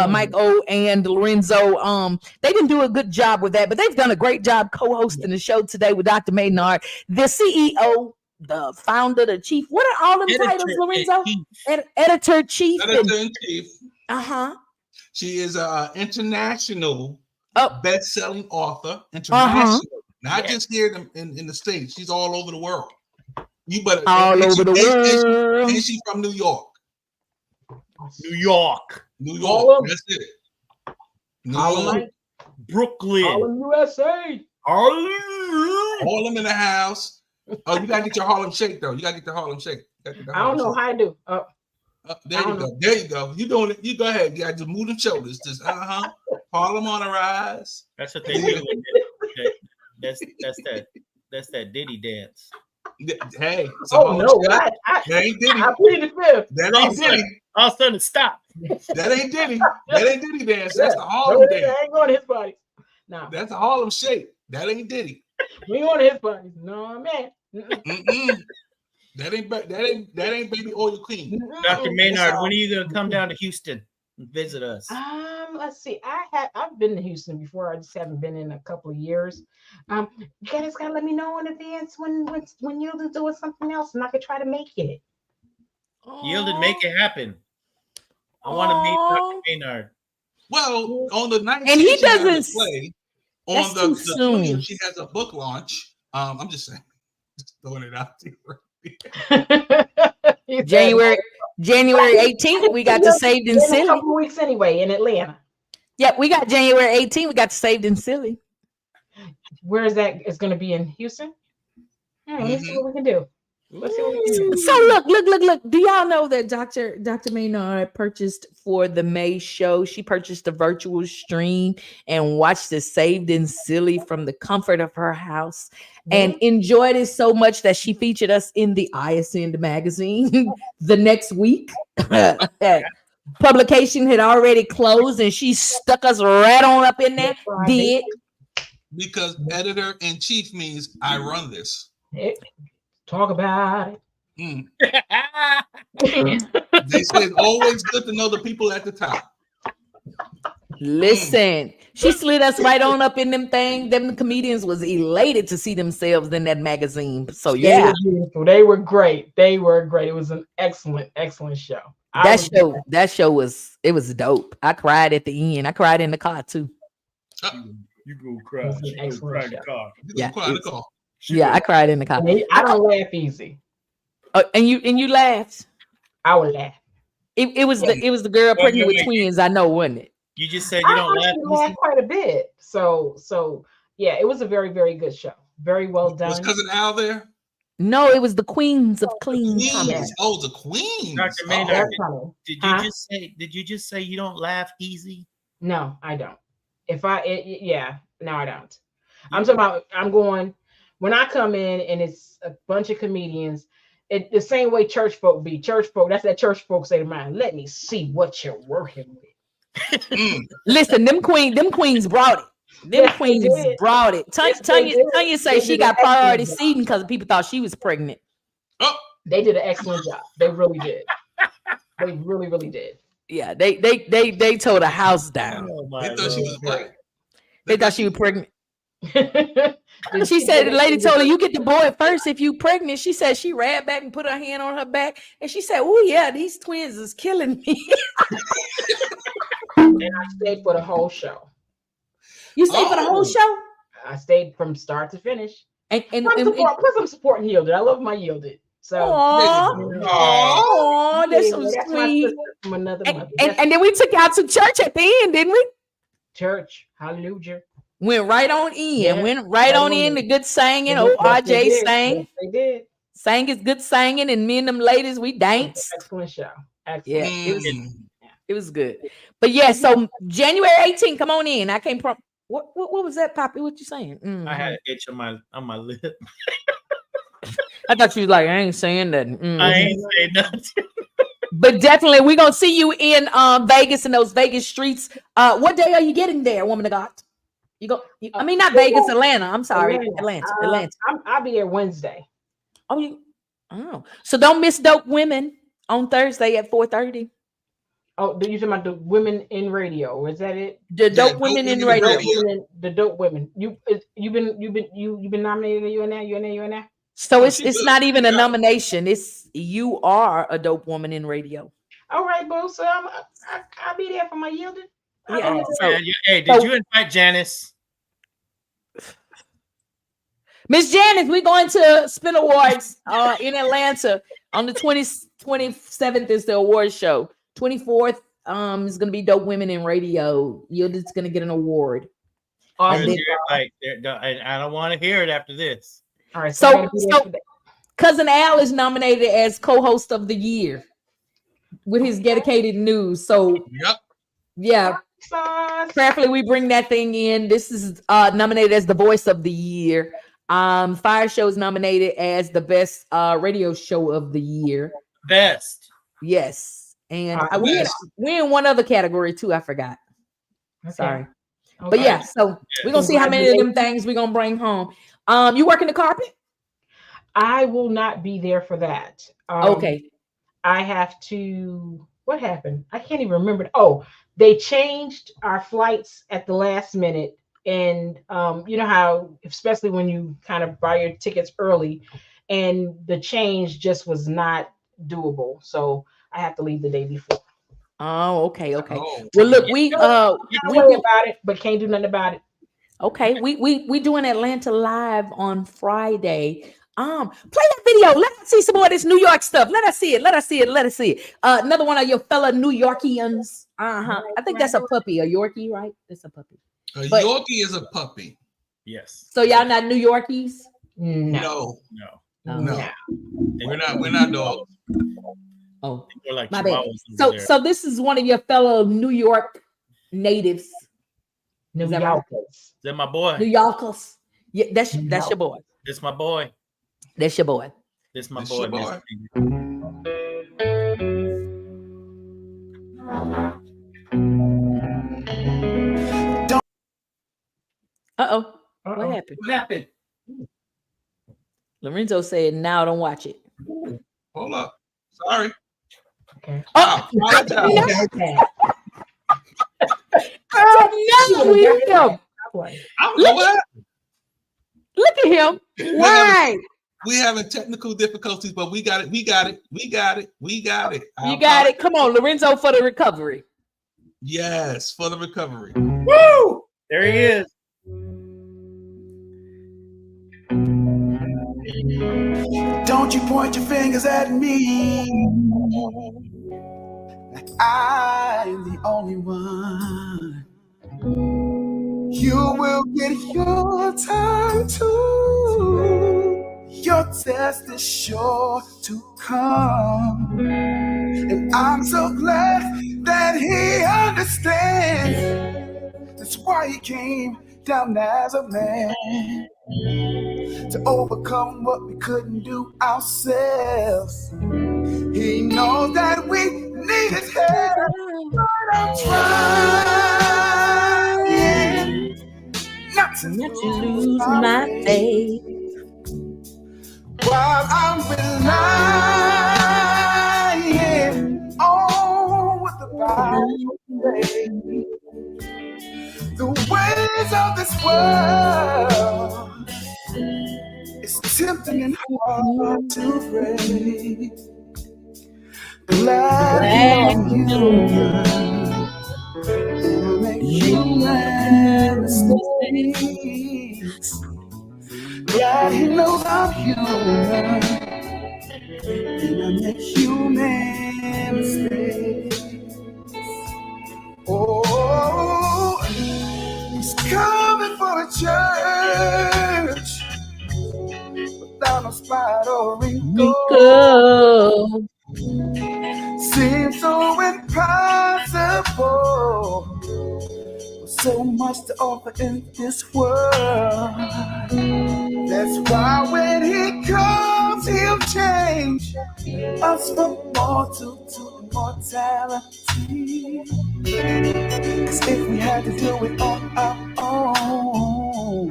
Mike O and Lorenzo. They didn't do a good job with that, but they've done a great job co-hosting the show today with Dr. Maynard, the CEO, the founder, the chief. What are all them titles, Lorenzo? Editor-chief. Editor-in-chief. She is an international best-selling author. International. Not just here in the States. She's all over the world. All over the world. And she's from New York. New York. That's it. New York. Brooklyn. Harlem, USA. Harlem in the house. Oh, you gotta get your Harlem Shake though. You gotta get the Harlem Shake. I don't know how I do. There you go. There you go. You doing it? You go ahead. You gotta just move them shoulders. Just Harlem on the rise. That's what they do. That's that Diddy dance. Hey. That ain't Diddy. I plead the fifth. That ain't Diddy. All of a sudden, stop. That ain't Diddy. That ain't Diddy dance. That's the Harlem dance. I ain't going to his party. No. That's a Harlem Shake. That ain't Diddy. We ain't going to his party. No, man. That ain't baby oil queen. Dr. Maynard, when are you gonna come down to Houston and visit us? Let's see. I've been to Houston before. I just haven't been in a couple of years. You guys gotta let me know in advance when you're doing something else, and I could try to make it. Yielded, make it happen. I want to meet Dr. Maynard. Well, on the 19th, and he doesn't play. On the 20th, she has a book launch. I'm just saying, just throwing it out there. January 18th, we got to Saved and Silly. A couple weeks anyway in Atlanta. Yep, we got January 18th. We got to Saved and Silly. Where is that? It's going to be in Houston. Let's see what we can do. Let's see what we can do. So look. Do y'all know that Dr. Maynard purchased for the May show? She purchased a virtual stream and watched it saved and silly from the comfort of her house and enjoyed it so much that she featured us in the ISN magazine the next week. Publication had already closed and she stuck us right on up in there. Did because editor-in-chief means I run this. Talk about it. They say it's always good to know the people at the top. Listen, she slid us right on up in them things. Them comedians was elated to see themselves in that magazine. So yeah, they were great. They were great. It was an excellent show. That show was dope. I cried at the end. I cried in the car too. You go cry. You go cry in the car. Yeah, cry in the car. Yeah, I cried in the car. I don't laugh easy. And you laughed. I would laugh. It was the girl pregnant with twins. I know, wasn't it? You just said you don't laugh quite a bit. So yeah, it was a very, very good show. Very well done. Was Cousin Al there? No, it was the Queens of Clean Comedy. Oh, the Queens. Dr. Maynard, did you just say you don't laugh easy? No, I don't. No, I don't. I'm talking about. I'm going. When I come in and it's a bunch of comedians, the same way church folk be. Church folk, that's that church folk say to mine, let me see what you're working with. Listen, them queens brought it. Them queens brought it. Tanya say she got priority seating because people thought she was pregnant. Oh, they did an excellent job. They really did. They really, really did. Yeah, they tore the house down. Oh my they thought she was pregnant. They thought she was pregnant. She said the lady told her, you get the boy first if you pregnant. She said she ran back and put her hand on her back and she said, oh yeah, these twins is killing me. And I stayed for the whole show. You stayed for the whole show? I stayed from start to finish. And plus I'm supporting Yielded. I love my Yielded. So that's so sweet. And then we took you out to church at the end, didn't we? Church, hallelujah. Went right on in. Yeah, went right on in. The good singing. RJ sang. Yes, they did. Sang his good singing, and me and them ladies, we danced. Excellent show. Excellent. Yeah, it was good. But yeah, so January 18th, come on in. I came from what was that, Poppy? What you saying? I had an itch on my lip. I thought you was like, I ain't saying nothing. I ain't saying nothing. But definitely, we're gonna see you in Vegas in those Vegas streets. What day are you getting there, woman of God? I mean, not Vegas, Atlanta. I'm sorry, Atlanta. I'll be there Wednesday. Oh, so don't miss Dope Women on Thursday at 4:30. Oh, you talking about the women in radio? Is that it? The Dope Women in radio. The Dope Women. You've been nominated. You in there? So it's not even a nomination. It's you are a dope woman in radio. All right, boo. So I'll be there for my Yielded. Yeah. Hey, did you invite Janice? Miss Janice, we're going to Spin Awards in Atlanta on the 27th is the award show. 24th is going to be Dope Women in Radio. You're just going to get an award. Awesome. I don't want to hear it after this. All right. So Cousin Al is nominated as co-host of the year with his dedicated news. So yeah. Prayerfully, we bring that thing in. This is nominated as the voice of the year. Fire Show is nominated as the best radio show of the year. Best. Yes. And we're in one other category too. I forgot. Okay. Sorry. Okay. But yeah, so we're gonna see how many of them things we're gonna bring home. You working the carpet? I will not be there for that. Okay. I have to. What happened? I can't even remember. Oh, they changed our flights at the last minute. And you know how, especially when you kind of buy your tickets early, and the change just was not doable. So I have to leave the day before. Oh, okay. Well, look, we about it, but can't do nothing about it. Okay, we doing Atlanta Live on Friday. Play that video. Let us see some more of this New York stuff. Let us see it. Another one of your fellow New Yorkians. I think that's a puppy, a Yorkie, right? That's a puppy. A Yorkie is a puppy. Yes. So y'all not New Yorkies? No. No. We're not dogs. Oh, like my bad. So this is one of your fellow New York natives. New Yorkers. They're my boy. New Yorkers. Yeah, that's your boy. It's my boy. That's your boy. This my boy. Uh-oh. What happened? What happened? Lorenzo said, now don't watch it. Hold up. Sorry. Okay. Oh, Look at him. Why? We having technical difficulties, but we got it. We got it. We got it. We got it. You got it. Come on, Lorenzo, for the recovery. Yes, for the recovery. Woo! There he is. Don't you point your fingers at me like I'm the only one. You will get your time too. Your test is sure to come. And I'm so glad that he understands. That's why he came down as a man, to overcome what we couldn't do ourselves. He knows that we need his help, but I'm trying not to lose my faith, while I'm relying on what the Bible says. The ways of this world is tempting and hard to break. Glad you're human, and I make human mistakes. Glad he knows I'm human, and I make human mistakes. Oh, he's coming for a church without no spot or wrinkle. Seems so impossible, so much to offer in this world. That's why when he comes, he'll change us from mortal to immortality. 'Cause if we had to do it on our own,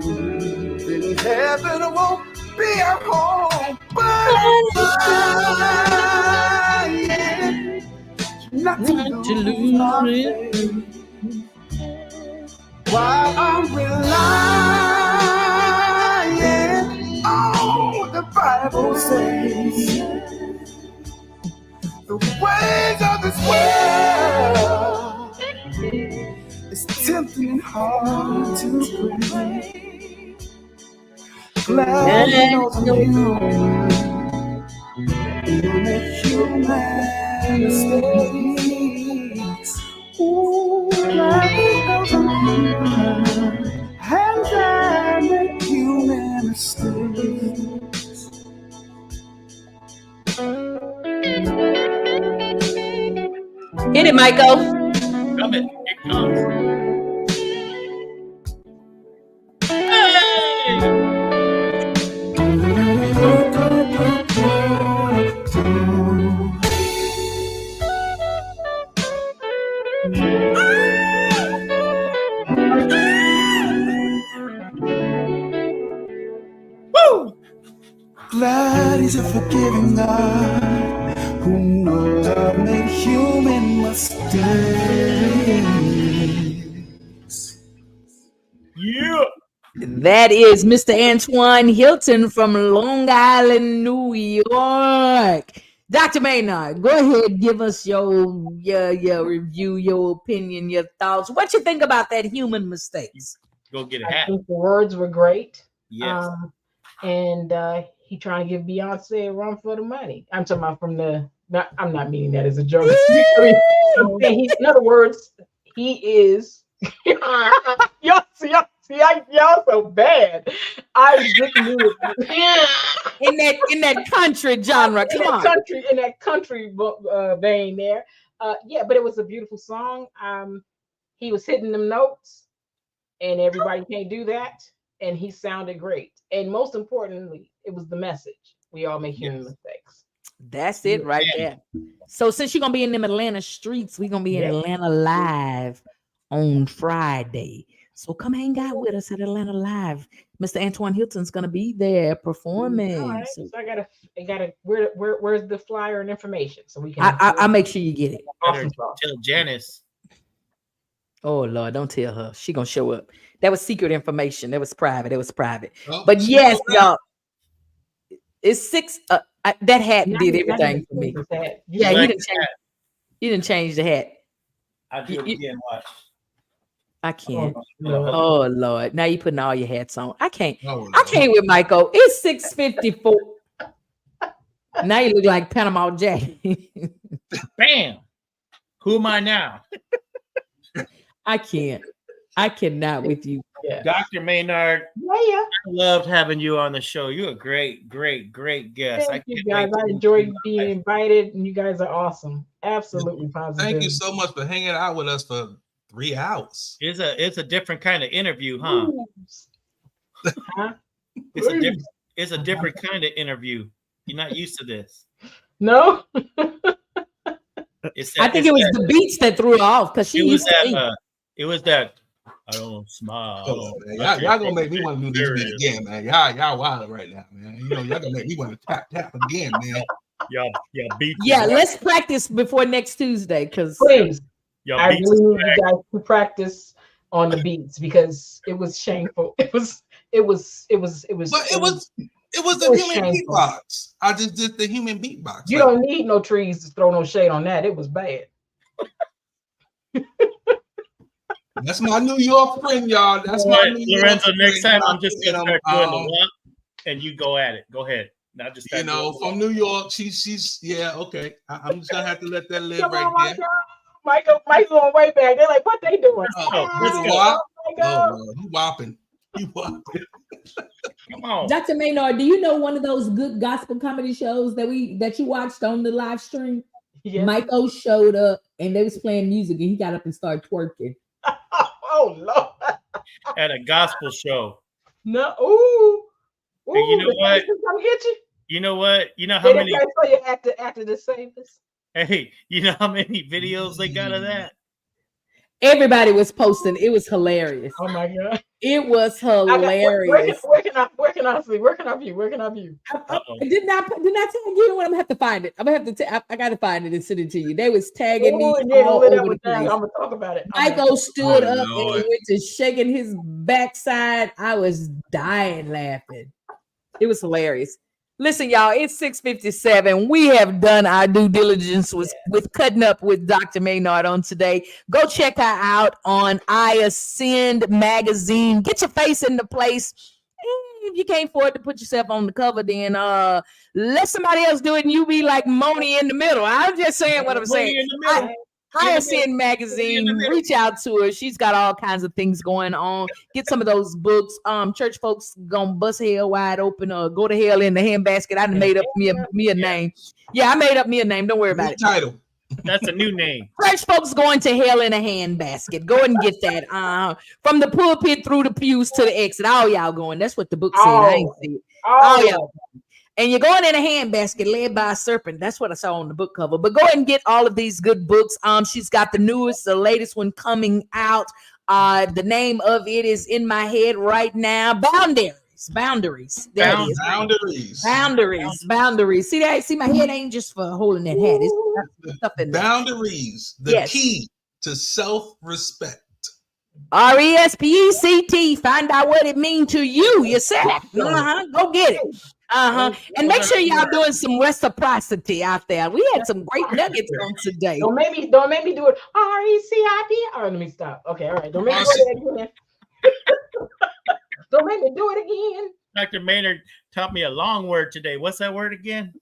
then heaven won't be our home. But not to lose my faith, while I'm relying on what the Bible says. The ways of this world is tempting and hard to break. Glad he knows I'm human, and I make human mistakes. Ooh, glad he knows I'm human, and I make human mistakes. Hit it, Michael. Coming. It comes. Woo! Glad he's a forgiving God who knows I've made human mistakes. Yeah. That is Mr. Antoine Hilton from Long Island, New York. Dr. Maynard, go ahead, give us your review, your opinion, your thoughts. What you think about that human mistakes? Go get a I hat. think the words were great. Yes. And he trying to give Beyonce a run for the money. I'm talking about from the. I'm not meaning that as a joke. In other words, he is. Y'all See, y'all so bad. I didn't do it. in that country genre. Come on. In that country vein there. Yeah, but it was a beautiful song. He was hitting them notes, and everybody can't do that. And he sounded great. And most importantly, it was the message. We all make human mistakes. That's it right there. So since you're gonna be in them Atlanta streets, we're gonna be in Atlanta Live on Friday. So come hang out with us at Atlanta Live. Mr. Antoine Hilton's gonna be there performing. All right. So I gotta where's the flyer and information so we can I'll make sure you get it. Awesome. Tell Janice. Oh Lord, don't tell her. She gonna show up. That was secret information. That was private. Oh, but yes, y'all. It's 6. That hat did everything for me. Yeah, he didn't change the hat. I'll do it again. Watch. I can't. Oh Lord. Now you putting all your hats on. I can't. I can't with Michael. It's 6:54. Now you look like Panama Jack. Bam. Who am I now? I can't. I cannot with you. Yeah. Dr. Maynard. Yeah. I loved having you on the show. You're a great guest. Thank you guys. I enjoyed being invited, and you guys are awesome. Absolutely positive. Thank you so much for hanging out with us for 3 hours. It's a different kind of interview, huh? It's a different kind of interview. You're not used to this. No. I think it was the beats that threw her off because she used to. It was that I don't smile. Oh, man. Y'all gonna make me want to do this beat again, man. Y'all wild right now, man. You know, y'all gonna make me want to tap again, man. Y'all beat. Yeah, let's practice before next Tuesday, because please. I really need you guys to practice on the beats because it was shameful. It was the human beatbox. I just did the human beatbox. You don't need no trees to throw no shade on that. It was bad. That's my New York friend, y'all. That's my New York Lorenzo, friend. next time I'm just gonna start doing the walk and you go at it. Go ahead. Not just from New York. She's okay. I'm just gonna have to let that live right there. Michael's going way back. They're like, what they doing? You whopping. Come on. Dr. Maynard, do you know one of those good gospel comedy shows that you watched on the live stream? Yeah. Michael showed up and they was playing music and he got up and started twerking. Oh Lord. At a gospel show. No. Ooh. Hey, you know what? Come get you. You know what? You know how many after the Saviors? Hey, you know how many videos they got of that? Everybody was posting. It was hilarious. Oh my God. It was hilarious. Where can I see? Where can I view? Did not tell you what I'm gonna have to find it. I'm gonna have to I gotta find it and send it to you. They was tagging me all over the place. I'm gonna talk about it. Michael stood up and went to shaking his backside. I was dying laughing. It was hilarious. Listen, y'all, it's 6:57. We have done our due diligence with cutting up with Dr. Maynard on today. Go check her out on I Ascend magazine. Get your face in the place. If you can't afford to put yourself on the cover, then let somebody else do it and you be like Moni in the middle. I'm just saying what I'm saying. I Ascend magazine, reach out to her. She's got all kinds of things going on. Get some of those books. Church folks gonna bust hell wide open or go to hell in the handbasket. I made up me a name. Yeah, I made up me a name. Don't worry about it. Title. That's a new name. Church folks going to hell in a handbasket. Go and get that. From the pulpit through the pews to the exit. All y'all going. That's what the book said. I ain't see it. All y'all. And you're going in a handbasket led by a serpent. That's what I saw on the book cover. But go ahead and get all of these good books. She's got the latest one coming out. The name of it is in my head right now. Boundaries. There it is. Boundaries. See that? See, my head ain't just for holding that hat. It's stuff in there. Boundaries. The key to self-respect. RESPECT. Find out what it means to you yourself. Go get it. And make sure y'all doing some reciprocity out there. We had some great nuggets on today. Don't make me do it. RECIP. All right, let me stop. Okay, all right. Don't make me do it again. Don't make me do it again. Dr. Maynard taught me a long word today. What's that word again?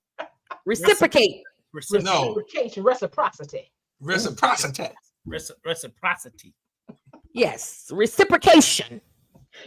Reciprocate. Reciprocation. Reciprocity. Reciprocity. Yes, reciprocation.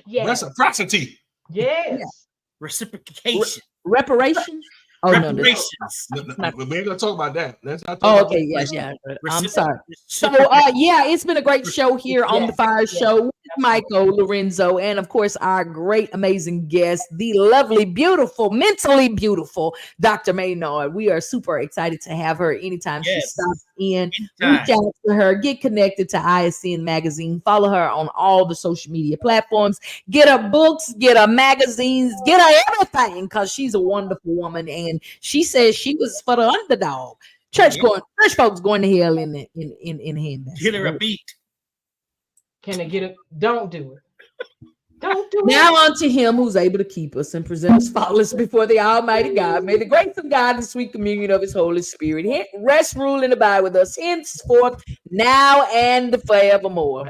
Yes. Reciprocity. Yes. Reciprocation. Reparations. Oh reparations. No, we ain't gonna talk about that. Let's not talk Oh, about okay, reparations. yeah. I'm sorry. So, yeah, it's been a great show here on the Fire Show with Michael Lorenzo, and of course, our great, amazing guest, the lovely, beautiful, mentally beautiful Dr. Maynard. We are super excited to have her anytime she stops in. Reach out to her, get connected to ISN Magazine, follow her on all the social media platforms, get her books, get her magazines, get her everything, because she's a wonderful woman, and she says she was for the underdog. Church folks going to hell in him. Get her a beat. Can they get it? Don't do it. Don't do now it. unto him who's able to keep us and present us faultless before the Almighty God. May the grace of God and sweet communion of his Holy Spirit rest, rule, and abide with us henceforth, now and forevermore.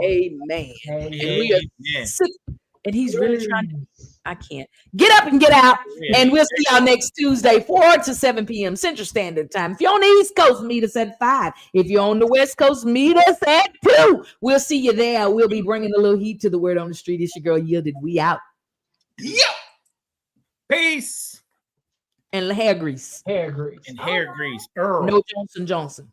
Amen. And we are sick, and he's really trying to. I can't. Get up and get out. And we'll see y'all next Tuesday, 4 to 7 p.m. Central Standard Time. If you're on the East Coast, meet us at 5. If you're on the West Coast, meet us at 2. We'll see you there. We'll be bringing a little heat to the word on the street. It's your girl Yielded. We out. Yep. Peace. And hair grease. Hair grease. And hair grease. Earl. No Johnson.